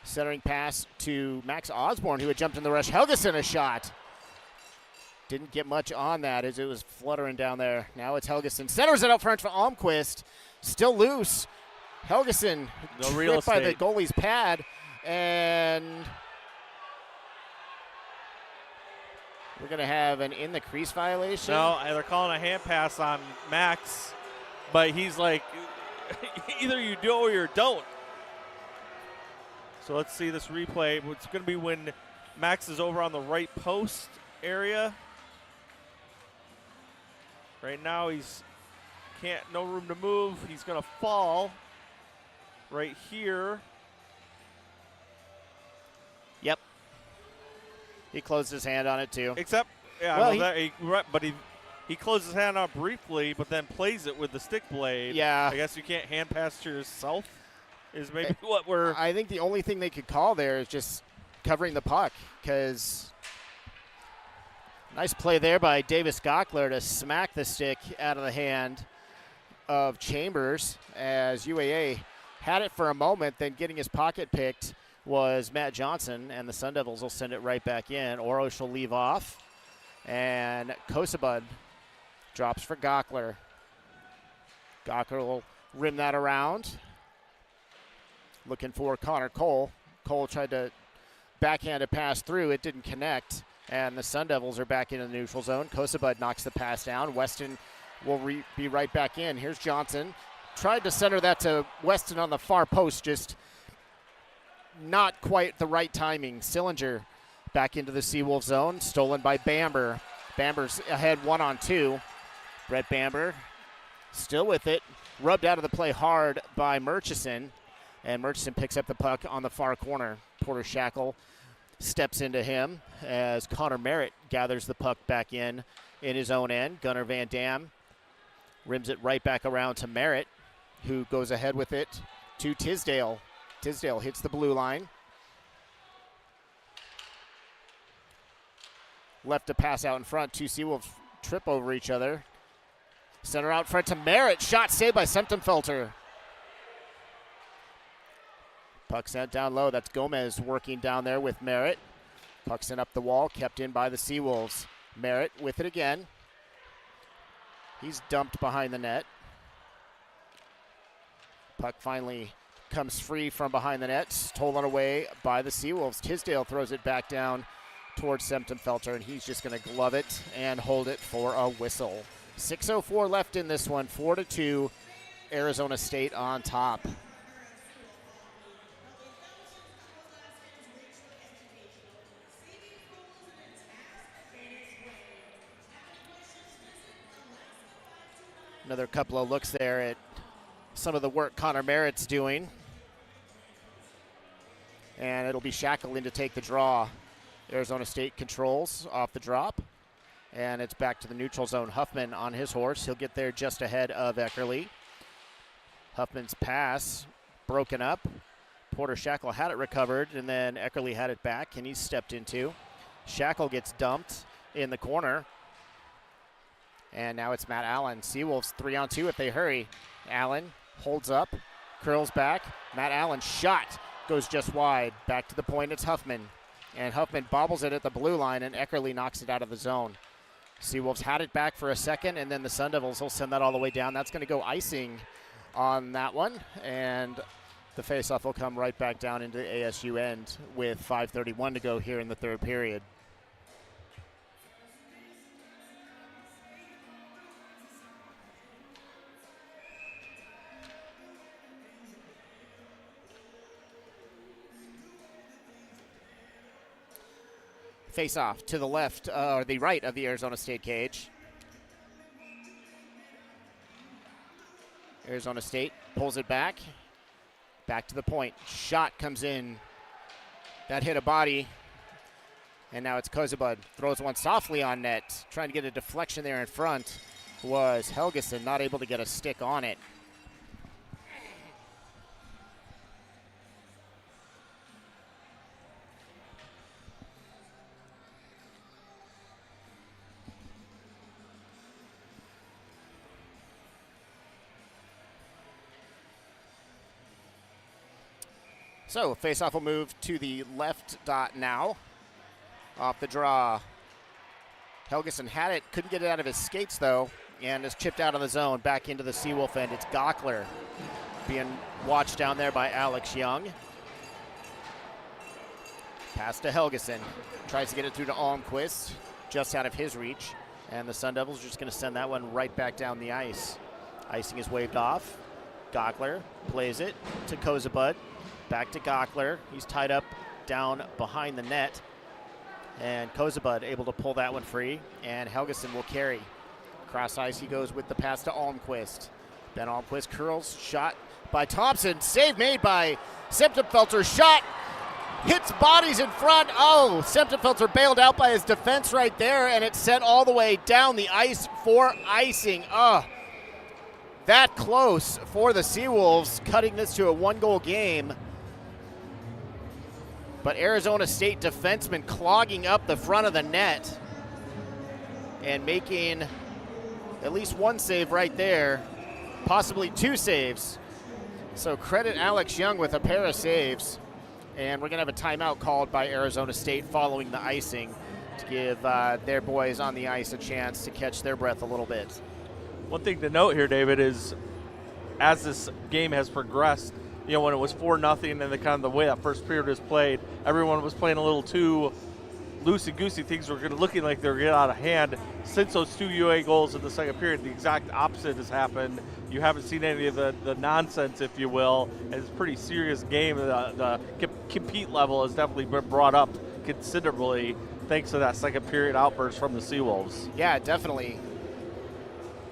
centering pass to Max Osborne, who had jumped in the rush. Helgeson a shot. Didn't get much on that as it was fluttering down there. Now it's Helgeson. Centers it up front for Almquist. Still loose. Helgeson tripped by the goalie's pad. And we're going to have an in the crease violation. No, they're calling a hand pass on Max. But he's like, either you do or you don't. So let's see this replay. It's going to be when Max is over on the right post area. Right now he's no room to move. He's going to fall right here. Yep. He closed his hand on it too. Except, yeah, well, but he closed his hand on briefly, but then plays it with the stick blade. Yeah. I guess you can't hand pass to yourself. Is maybe what we're. I think the only thing they could call there is just covering the puck, because nice play there by Davis Gockler to smack the stick out of the hand of Chambers as UAA had it for a moment, then getting his pocket picked was Matt Johnson, and the Sun Devils will send it right back in. Orosh will leave off, and Kosabud drops for Gockler. Gockler will rim that around. Looking for Connor Cole. Cole tried to backhand a pass through. It didn't connect. And the Sun Devils are back into the neutral zone. Kosabud knocks the pass down. Weston will be right back in. Here's Johnson. Tried to center that to Weston on the far post. Just not quite the right timing. Sillinger back into the Seawolf zone. Stolen by Bamber. Bamber's ahead 1-on-2. Brett Bamber still with it. Rubbed out of the play hard by Murchison. And Murchison picks up the puck on the far corner. Porter Shackle steps into him as Connor Merritt gathers the puck back in his own end. Gunnar Van Dam rims it right back around to Merritt, who goes ahead with it to Tisdale. Tisdale hits the blue line. Left to pass out in front. Two Seawolves trip over each other. Center out front to Merritt. Shot saved by Semtenfelter. Puck sent down low. That's Gomez working down there with Merritt. Puck sent up the wall, kept in by the Seawolves. Merritt with it again. He's dumped behind the net. Puck finally comes free from behind the net, stolen away by the Seawolves. Tisdale throws it back down towards Semtenfelter, and he's just going to glove it and hold it for a whistle. 6:04 left in this one, 4-2. Arizona State on top. Another couple of looks there at some of the work Connor Merritt's doing. And it'll be Shackleton to take the draw. Arizona State controls off the drop. And it's back to the neutral zone. Huffman on his horse. He'll get there just ahead of Eckerly. Huffman's pass broken up. Porter Shackle had it recovered, and then Eckerly had it back, and he's stepped into. Shackle gets dumped in the corner. And now it's Matt Allen. Seawolves 3-on-2 if they hurry. Allen holds up, curls back. Matt Allen's shot goes just wide. Back to the point, it's Huffman. And Huffman bobbles it at the blue line, and Eckerly knocks it out of the zone. Seawolves had it back for a second, and then the Sun Devils will send that all the way down. That's going to go icing on that one, and the faceoff will come right back down into the ASU end with 5:31 to go here in the third period. Face-off to the left, or the right of the Arizona State cage. Arizona State pulls it back. Back to the point. Shot comes in. That hit a body. And now it's Kozabud. Throws one softly on net. Trying to get a deflection there in front was Helgeson, not able to get a stick on it. So faceoff will move to the left dot now. Off the draw. Helgeson had it, couldn't get it out of his skates though, and is chipped out of the zone back into the Seawolf end. It's Gockler being watched down there by Alex Young. Pass to Helgeson. Tries to get it through to Almquist, just out of his reach. And the Sun Devils are just going to send that one right back down the ice. Icing is waved off. Gockler plays it to Kozabud. Back to Gockler. He's tied up down behind the net. And Kozabud able to pull that one free. And Helgeson will carry. Cross ice he goes with the pass to Almquist. Ben Almquist curls. Shot by Thompson. Save made by Septemfelter. Shot hits bodies in front. Oh, Septemfelter bailed out by his defense right there. And it's sent all the way down the ice for icing. Oh, that close for the Seawolves, cutting this to a one-goal game. But Arizona State defensemen clogging up the front of the net and making at least one save right there, possibly two saves. So credit Alex Young with a pair of saves. And we're going to have a timeout called by Arizona State following the icing to give their boys on the ice a chance to catch their breath a little bit. One thing to note here, David, is as this game has progressed, you know, when it was 4-0 and the kind of the way that first period was played, everyone was playing a little too loosey-goosey. Things were looking like they were getting out of hand. Since those two UA goals in the second period, the exact opposite has happened. You haven't seen any of the nonsense, if you will. And it's a pretty serious game. The compete level has definitely been brought up considerably thanks to that second period outburst from the Seawolves. Yeah, definitely.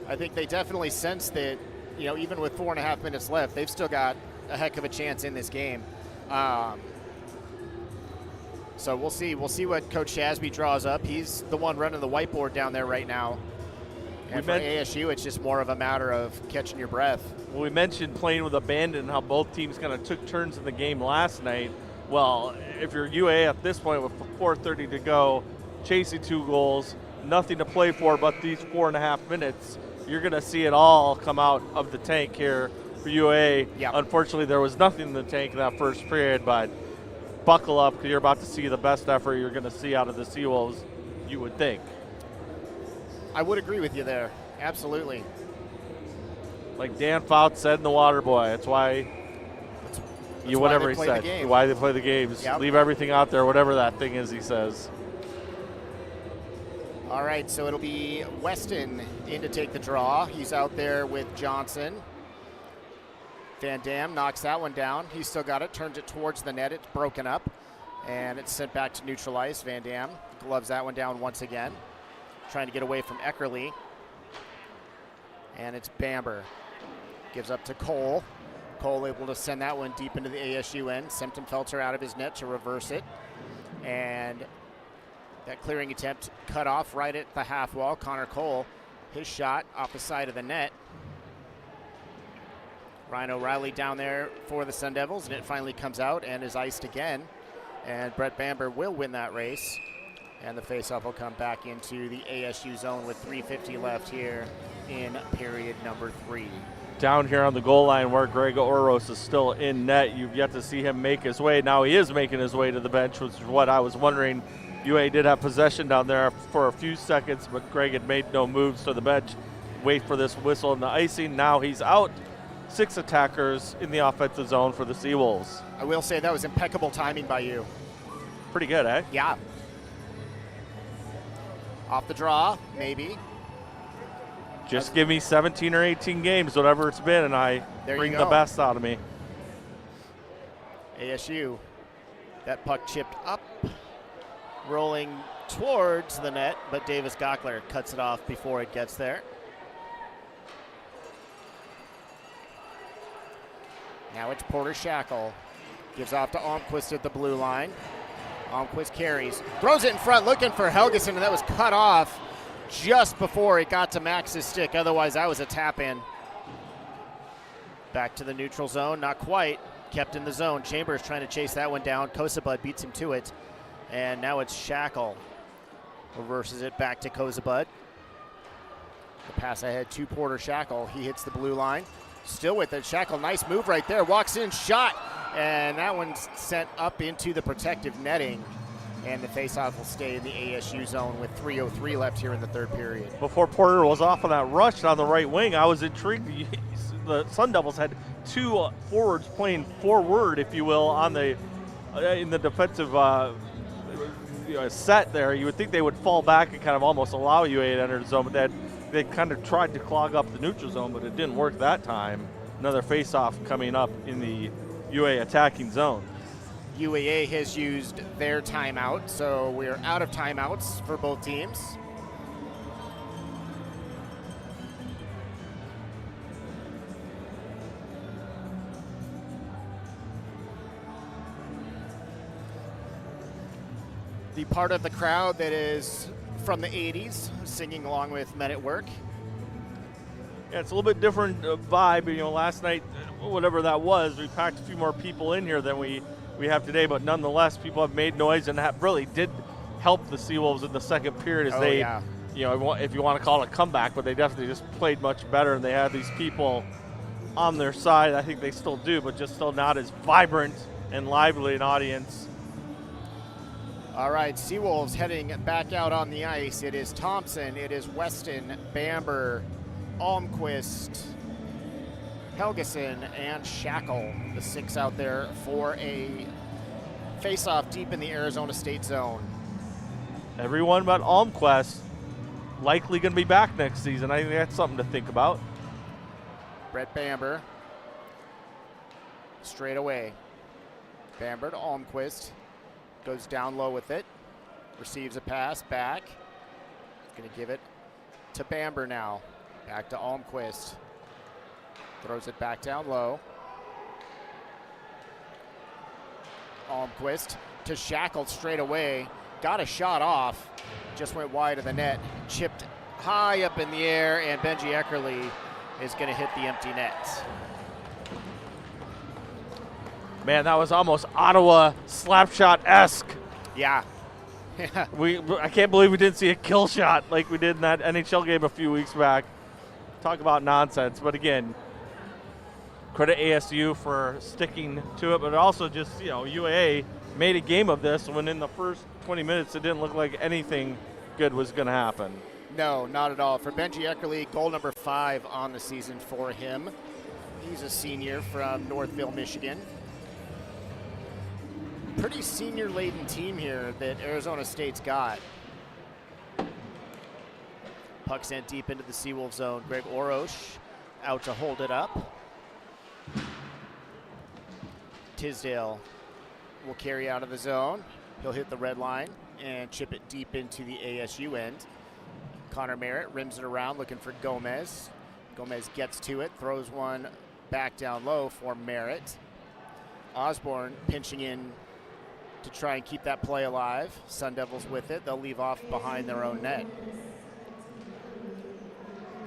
I think they definitely sense that, you know, even with 4.5 minutes left, they've still got a heck of a chance in this game. So we'll see. We'll see what Coach Shasby draws up. He's the one running the whiteboard down there right now. And for ASU, it's just more of a matter of catching your breath. Well, we mentioned playing with abandon and how both teams kind of took turns in the game last night. Well, if you're UA at this point with 4:30 to go, chasing 2 goals, nothing to play for but these 4.5 minutes, you're going to see it all come out of the tank here for UA. Yep. Unfortunately, there was nothing in the tank in that first period, but buckle up because you're about to see the best effort you're going to see out of the Seawolves, you would think. I would agree with you there. Absolutely. Like Dan Fouts said in The Water Boy, that's why whatever he said, why they play the games. Yep. Leave everything out there, whatever that thing is, he says. All right, so it'll be Weston in to take the draw. He's out there with Johnson. Van Dam knocks that one down. He's still got it, turns it towards the net. It's broken up, and it's sent back to neutral ice. Van Dam gloves that one down once again, trying to get away from Eckerly. And it's Bamber. Gives up to Cole. Cole able to send that one deep into the ASU end. Semtenfelter out of his net to reverse it. And that clearing attempt cut off right at the half wall. Connor Cole, his shot off the side of the net. Ryan O'Reilly down there for the Sun Devils, and it finally comes out and is iced again. And Brett Bamber will win that race. And the faceoff will come back into the ASU zone with 3:50 left here in period number 3. Down here on the goal line where Greg Oros is still in net, you've yet to see him make his way. Now he is making his way to the bench, which is what I was wondering. UA did have possession down there for a few seconds, but Greg had made no moves to the bench. Wait for this whistle and the icing. Now he's out. 6 attackers in the offensive zone for the Seawolves. I will say that was impeccable timing by you. Pretty good, eh? Yeah. Off the draw, maybe. Just give me 17 or 18 games, whatever it's been, and I bring the best out of me. ASU, that puck chipped up, rolling towards the net, but Davis Gockler cuts it off before it gets there. Now it's Porter Shackle. Gives off to Almquist at the blue line. Almquist carries, throws it in front, looking for Helgeson, and that was cut off just before it got to Max's stick. Otherwise, that was a tap in. Back to the neutral zone, not quite. Kept in the zone. Chambers trying to chase that one down. Kosabud beats him to it. And now it's Shackle. Reverses it back to Kosabud. The pass ahead to Porter Shackle. He hits the blue line. Still with it. Shackle, nice move right there. Walks in, shot. And that one's sent up into the protective netting. And the faceoff will stay in the ASU zone with 3:03 left here in the third period. Before Porter was off on that rush on the right wing, I was intrigued. The Sun Devils had 2 forwards playing forward, if you will, on the in the defensive set there. You would think they would fall back and kind of almost allow UA to enter the zone, but they kind of tried to clog up the neutral zone, but it didn't work that time. Another faceoff coming up in the UA attacking zone. UAA has used their timeout, so we're out of timeouts for both teams. The part of the crowd that is from the 80s singing along with Men at Work. Yeah, it's a little bit different vibe. You know, last night, whatever that was, we packed a few more people in here than we have today, but nonetheless, people have made noise and have really did help the Seawolves in the second period as you know, if you want to call it a comeback, but they definitely just played much better, and they had these people on their side. I think they still do, but just still not as vibrant and lively an audience. All right, Seawolves heading back out on the ice. It is Thompson, it is Weston, Bamber, Almquist, Helgeson, and Shackle, the 6 out there for a face-off deep in the Arizona State zone. Everyone but Almquist likely going to be back next season. I think that's something to think about. Brett Bamber, straight away. Bamber to Almquist, goes down low with it, receives a pass back. Going to give it to Bamber now. Back to Almquist. Throws it back down low. Almquist to Shackle straight away. Got a shot off. Just went wide of the net. Chipped high up in the air, and Benji Eckerly is going to hit the empty net. Man, that was almost Ottawa slapshot-esque. Yeah. I can't believe we didn't see a kill shot like we did in that NHL game a few weeks back. Talk about nonsense. But again, credit ASU for sticking to it, but also just, you know, UAA made a game of this when in the first 20 minutes it didn't look like anything good was going to happen. No, not at all. For Benji Eckerly, goal number 5 on the season for him. He's a senior from Northville, Michigan. Pretty senior-laden team here that Arizona State's got. Puck sent deep into the Seawolf zone. Greg Orosh out to hold it up. Tisdale will carry out of the zone. He'll hit the red line and chip it deep into the ASU end. Connor Merritt rims it around looking for Gomez. Gomez gets to it, throws one back down low for Merritt. Osborne pinching in to try and keep that play alive. Sun Devils with it. They'll leave off behind their own net.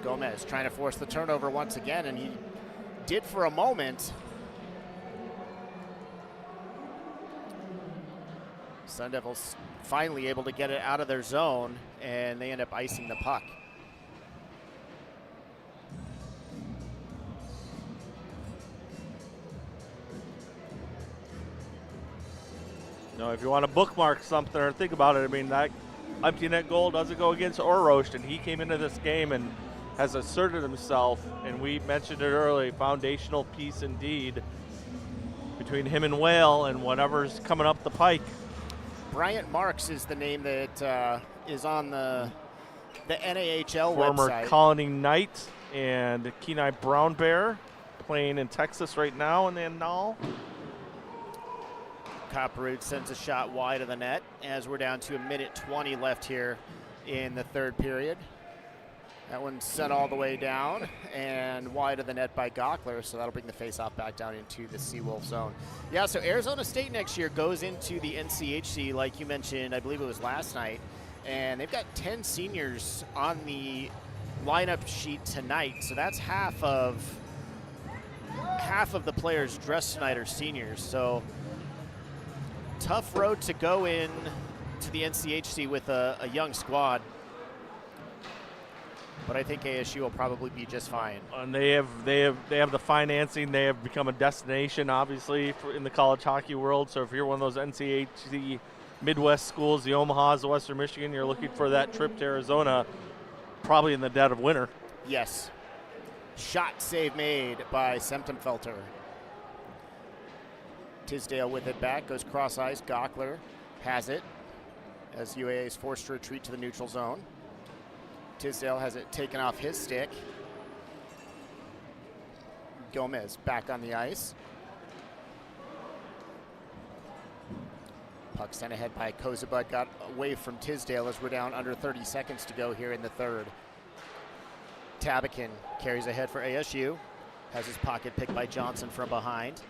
Gomez trying to force the turnover once again, and he did for a moment. Sun Devils finally able to get it out of their zone, and they end up icing the puck. No, if you want to bookmark something or think about it, I mean, that empty net goal doesn't go against Orost, and he came into this game and has asserted himself, and we mentioned it earlier, foundational piece indeed between him and Whale and whatever's coming up the pike. Bryant Marks is the name that is on the NAHL Former website. Colony Knight and Kenai Brown Bear playing in Texas right now in the Annal. Copperwood sends a shot wide of the net as we're down to 1:20 left here in the third period. That one's set all the way down and wide of the net by Gockler, so that'll bring the faceoff back down into the Seawolf zone. Yeah, so Arizona State next year goes into the NCHC, like you mentioned, I believe it was last night, and they've got 10 seniors on the lineup sheet tonight, so that's half of the players dressed tonight are seniors. So tough road to go in to the NCHC with a young squad. But I think ASU will probably be just fine. And they have the financing. They have become a destination, obviously, in the college hockey world. So if you're one of those NCHC Midwest schools, the Omahas, the Western Michigan, you're looking for that trip to Arizona, probably in the dead of winter. Yes. Shot save made by Semtenfelter. Tisdale with it back, goes cross ice. Gockler has it as UAA is forced to retreat to the neutral zone. Tisdale has it taken off his stick. Gomez back on the ice. Puck sent ahead by Kozabud, got away from Tisdale as we're down under 30 seconds to go here in the third. Tabakin carries ahead for ASU, has his pocket picked by Johnson from behind.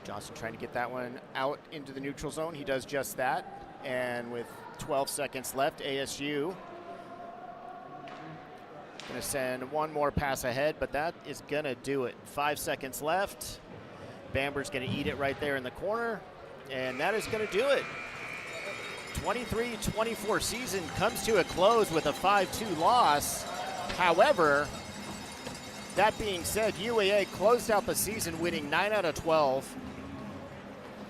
Johnson trying to get that one out into the neutral zone. He does just that. And with 12 seconds left, ASU going to send one more pass ahead, but that is going to do it. 5 seconds left. Bamber's going to eat it right there in the corner, and that is going to do it. 23-24 season comes to a close with a 5-2 loss. However, that being said, UAA closed out the season winning 9 out of 12.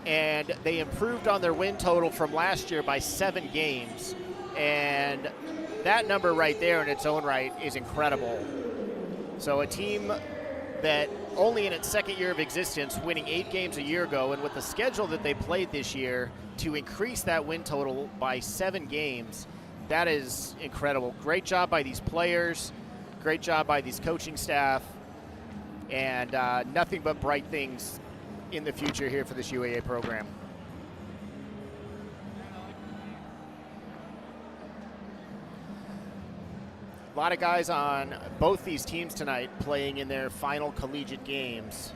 And they improved on their win total from last year by 7 games. And that number right there in its own right is incredible. So a team that only in its second year of existence, winning 8 games a year ago, and with the schedule that they played this year, to increase that win total by 7 games, that is incredible. Great job by these players, great job by these coaching staff, and nothing but bright things in the future here for this UAA program. A lot of guys on both these teams tonight playing in their final collegiate games.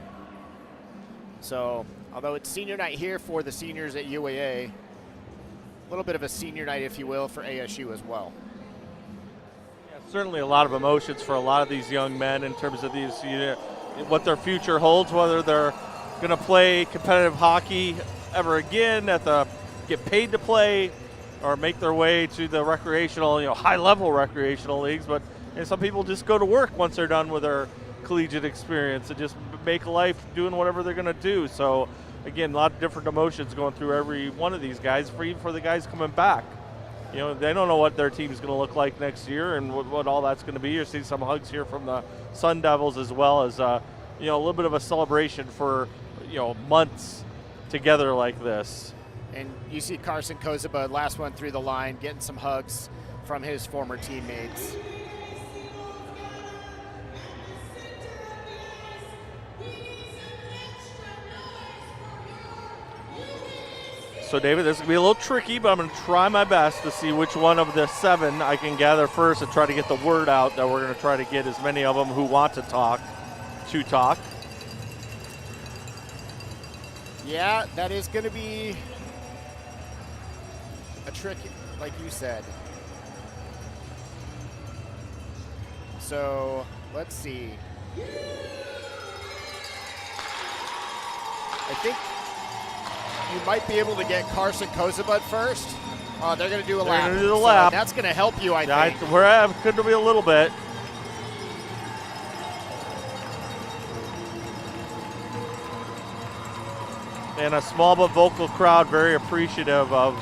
So, although it's senior night here for the seniors at UAA, a little bit of a senior night, if you will, for ASU as well. Yeah, certainly a lot of emotions for a lot of these young men in terms of these, what their future holds, whether they're going to play competitive hockey ever again, get paid to play, or make their way to the recreational, high-level recreational leagues. But some people just go to work once they're done with their collegiate experience and just make a life doing whatever they're going to do. So, again, a lot of different emotions going through every one of these guys, even for the guys coming back. They don't know what their team's going to look like next year and what all that's going to be. You're seeing some hugs here from the Sun Devils, as well as a little bit of a celebration for months together like this. And you see Carson Kozaba, last one through the line, getting some hugs from his former teammates. So, David, this is going to be a little tricky, but I'm going to try my best to see which one of the 7 I can gather first and try to get the word out that we're going to try to get as many of them who want to talk. Yeah, that is going to be a trick, like you said. So, let's see. I think you might be able to get Carson Kozabud first. Oh, they're going to do a lap. They're going to do the lap. That's going to help you, I think. Could be a little bit. And a small but vocal crowd, very appreciative of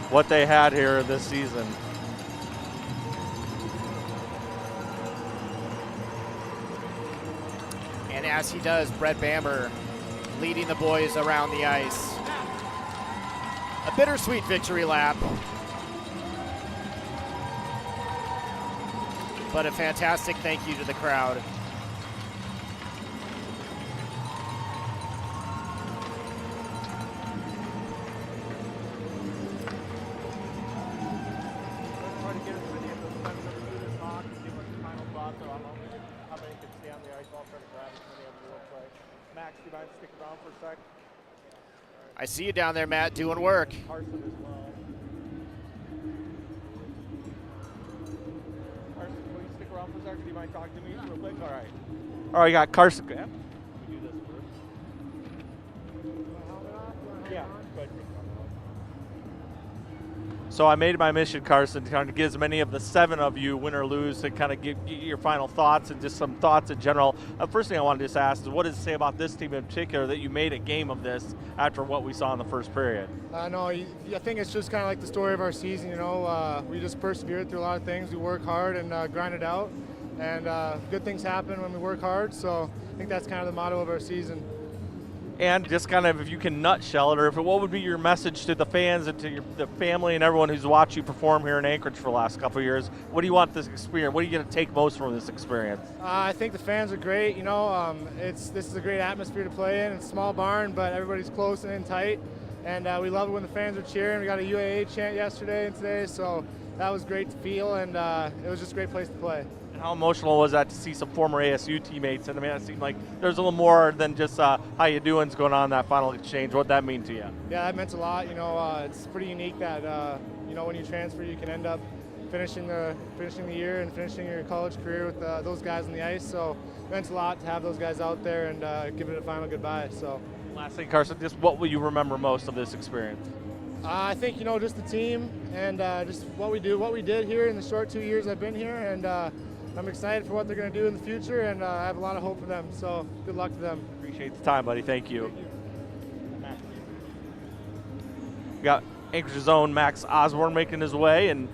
what they had here this season. And as he does, Brett Bamber leading the boys around the ice. A bittersweet victory lap, but a fantastic thank you to the crowd. Max, do you mind sticking around for a sec? I see you down there, Matt, doing work. Carson as well. Carson, will you stick around for a second? Do you mind talking to me real quick? All right. All right, got Carson. Yeah. Let me do this first. Yeah, good. So I made my mission, Carson, to kind of get as many of the 7 of you, win or lose, to kind of get your final thoughts and just some thoughts in general. First thing I wanted to just ask is, what does it say about this team in particular that you made a game of this after what we saw in the first period? I think it's just kind of like the story of our season. We just persevered through a lot of things. We work hard and grind it out, and good things happen when we work hard. So I think that's kind of the motto of our season. And just kind of, if you can nutshell it, or what would be your message to the fans and to the family and everyone who's watched you perform here in Anchorage for the last couple of years? What do you want this experience? What are you going to take most from this experience? I think the fans are great. This is a great atmosphere to play in. It's a small barn, but everybody's close and in tight. And we love it when the fans are cheering. We got a UAA chant yesterday and today, so that was great to feel, and it was just a great place to play. And how emotional was that to see some former ASU teammates? And I mean, it seemed like there's a little more than just how you doing's going on in that final exchange. What'd that mean to you? Yeah, that meant a lot. It's pretty unique that when you transfer, you can end up finishing the year and finishing your college career with those guys on the ice. So it meant a lot to have those guys out there and give it a final goodbye. So. Last thing, Carson, just what will you remember most of this experience? I think just the team and just what we did here in the short 2 years I've been here, and I'm excited for what they're going to do in the future, and I have a lot of hope for them. So good luck to them. Appreciate the time, buddy. Thank you. We got Anchorage's own Max Osborne making his way, and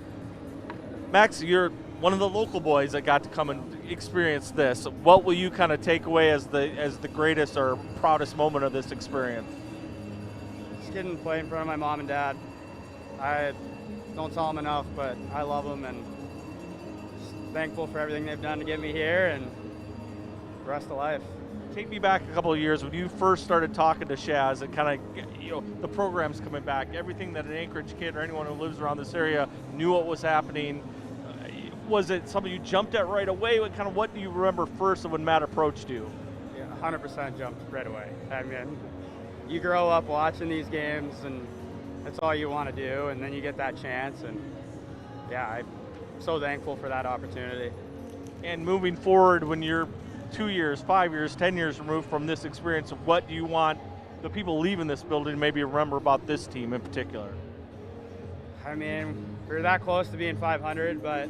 Max, you're one of the local boys that got to come and experience this. What will you kind of take away as the greatest or proudest moment of this experience? Just getting to play in front of my mom and dad. I don't tell them enough, but I love them and thankful for everything they've done to get me here and the rest of life. Take me back a couple of years when you first started talking to Shaz and kind of, the program's coming back. Everything that an Anchorage kid or anyone who lives around this area knew what was happening. Was it something you jumped at right away? What do you remember first of when Matt approached you? Yeah, 100% jumped right away. I mean, you grow up watching these games and that's all you want to do, and then you get that chance, and yeah, I'm so thankful for that opportunity. And moving forward, when you're 2 years, 5 years, 10 years removed from this experience, what do you want the people leaving this building to maybe remember about this team in particular? I mean, we were that close to being 500, but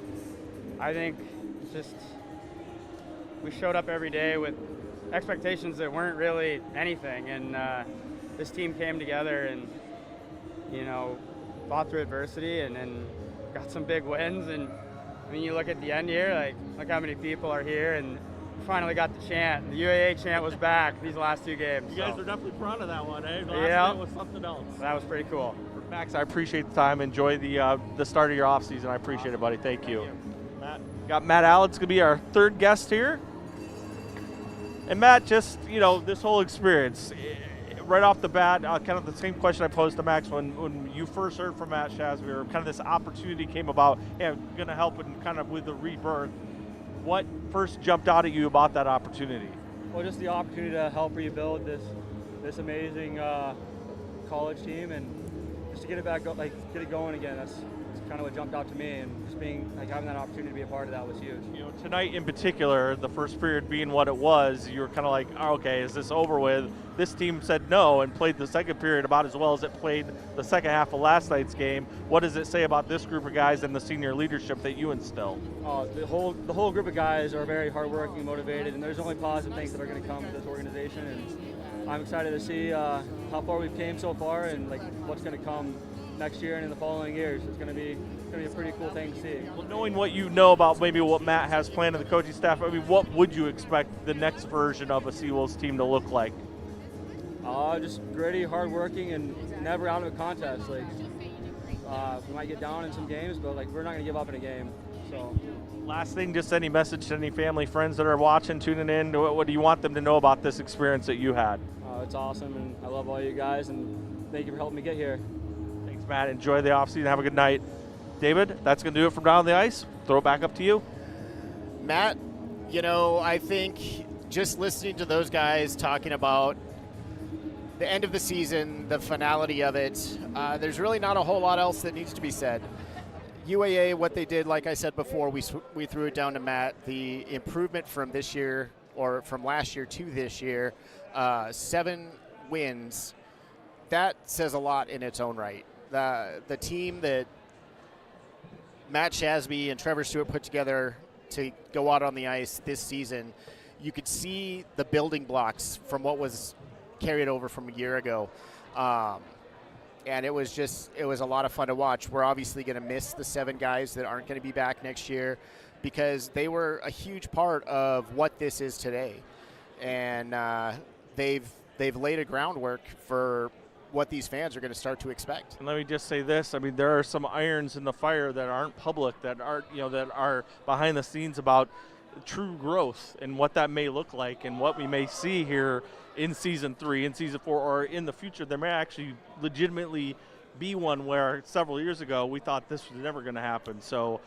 I think just we showed up every day with expectations that weren't really anything, and this team came together and fought through adversity and got some big wins. And I mean, you look at the end here, look how many people are here, and finally got the chant. The UAA chant was back these last 2 games. You guys are definitely proud of that one, eh? The last one was something else. That was pretty cool. Max, I appreciate the time. Enjoy the start of your off season. I appreciate it, buddy. Thank you. Matt. Got Matt Allen's gonna be our 3rd guest here. And Matt, just this whole experience, right off the bat, kind of the same question I posed to Max when you first heard from Matt Shasby, or kind of this opportunity came about, hey, I'm going to help and kind of with the rebirth. What first jumped out at you about that opportunity? Well, just the opportunity to help rebuild this amazing college team, and just to get it back, get it going again. That's kind of what jumped out to me, and just having that opportunity to be a part of that was huge. You know, tonight in particular, the first period being what it was, you were kind of like, oh, okay, is this over with? This team said no and played the second period about as well as it played the second half of last night's game. What does it say about this group of guys and the senior leadership that you instilled? The whole group of guys are very hardworking, motivated, and there's only positive things that are going to come with this organization. And I'm excited to see how far we've came so far, and what's going to come next year and in the following years. It's going to be a pretty cool thing to see. Well, knowing what you know about maybe what Matt has planned and the coaching staff, I mean, what would you expect the next version of a Seawolves team to look like? Just gritty, hardworking, and never out of a contest. We might get down in some games, but we're not going to give up in a game. So, last thing, just any message to any family, friends that are watching, tuning in. What do you want them to know about this experience that you had? It's awesome, and I love all you guys, and thank you for helping me get here. Thanks, Matt. Enjoy the offseason. Have a good night. David, that's going to do it from down the ice. Throw it back up to you. Matt, I think just listening to those guys talking about the end of the season, the finality of it, there's really not a whole lot else that needs to be said. UAA, what they did, like I said before, we threw it down to Matt. The improvement from this year, or from last year to this year, 7 wins, that says a lot in its own right. The team that Matt Shasby and Trevor Stewart put together to go out on the ice this season, you could see the building blocks from what was carried over from a year ago. And it was a lot of fun to watch. We're obviously going to miss the 7 guys that aren't going to be back next year, because they were a huge part of what this is today. And they've laid a groundwork for what these fans are going to start to expect. And let me just say this, I mean, there are some irons in the fire that aren't public, that are behind the scenes about true growth and what that may look like, and what we may see here in season 3, in season 4, or in the future. There may actually legitimately be one where several years ago we thought this was never going to happen. So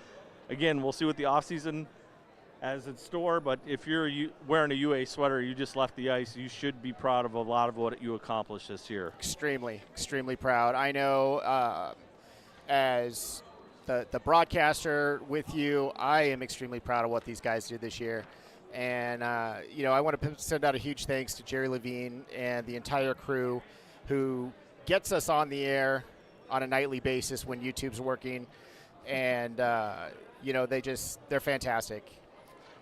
again, we'll see what the offseason has in store, but if you're wearing a UA sweater, you just left the ice, you should be proud of a lot of what you accomplished this year. Extremely, extremely proud. I know as the broadcaster with you, I am extremely proud of what these guys did this year. And, I want to send out a huge thanks to Jerry Levine and the entire crew who gets us on the air on a nightly basis when YouTube's working. And, they're fantastic.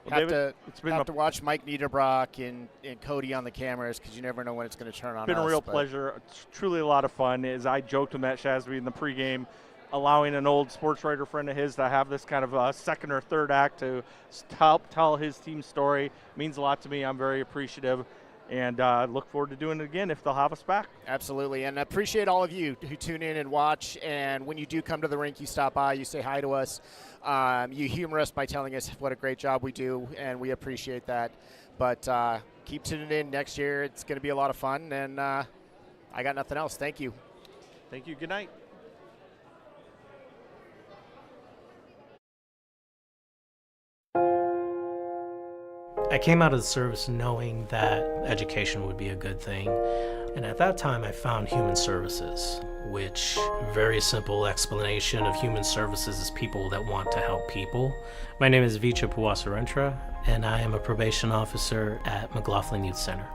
Well, Have to watch Mike Niederbrock and Cody on the cameras, because you never know when it's going to turn on. It's been a real pleasure. It's truly a lot of fun. As I joked with Matt Shasby in the pregame, allowing an old sports writer friend of his to have this kind of a second or third act to help tell his team's story means a lot to me. I'm very appreciative, and look forward to doing it again if they'll have us back. Absolutely, and I appreciate all of you who tune in and watch, and when you do come to the rink, you stop by, you say hi to us. You humor us by telling us what a great job we do, and we appreciate that. But keep tuning in next year. It's going to be a lot of fun, and I got nothing else. Thank you. Thank you. Good night. I came out of the service knowing that education would be a good thing. And at that time, I found human services, which, very simple explanation of human services is people that want to help people. My name is Vicha Puwasarentra, and I am a probation officer at McLaughlin Youth Center.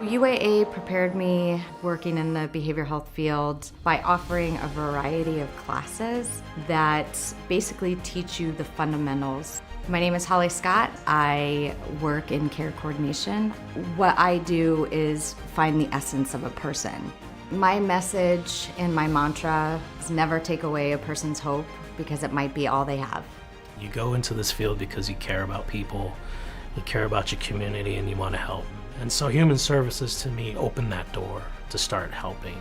UAA prepared me working in the behavioral health field by offering a variety of classes that basically teach you the fundamentals. My name is Holly Scott. I work in care coordination. What I do is find the essence of a person. My message and my mantra is never take away a person's hope, because it might be all they have. You go into this field because you care about people, you care about your community, and you want to help. And so human services to me opened that door to start helping.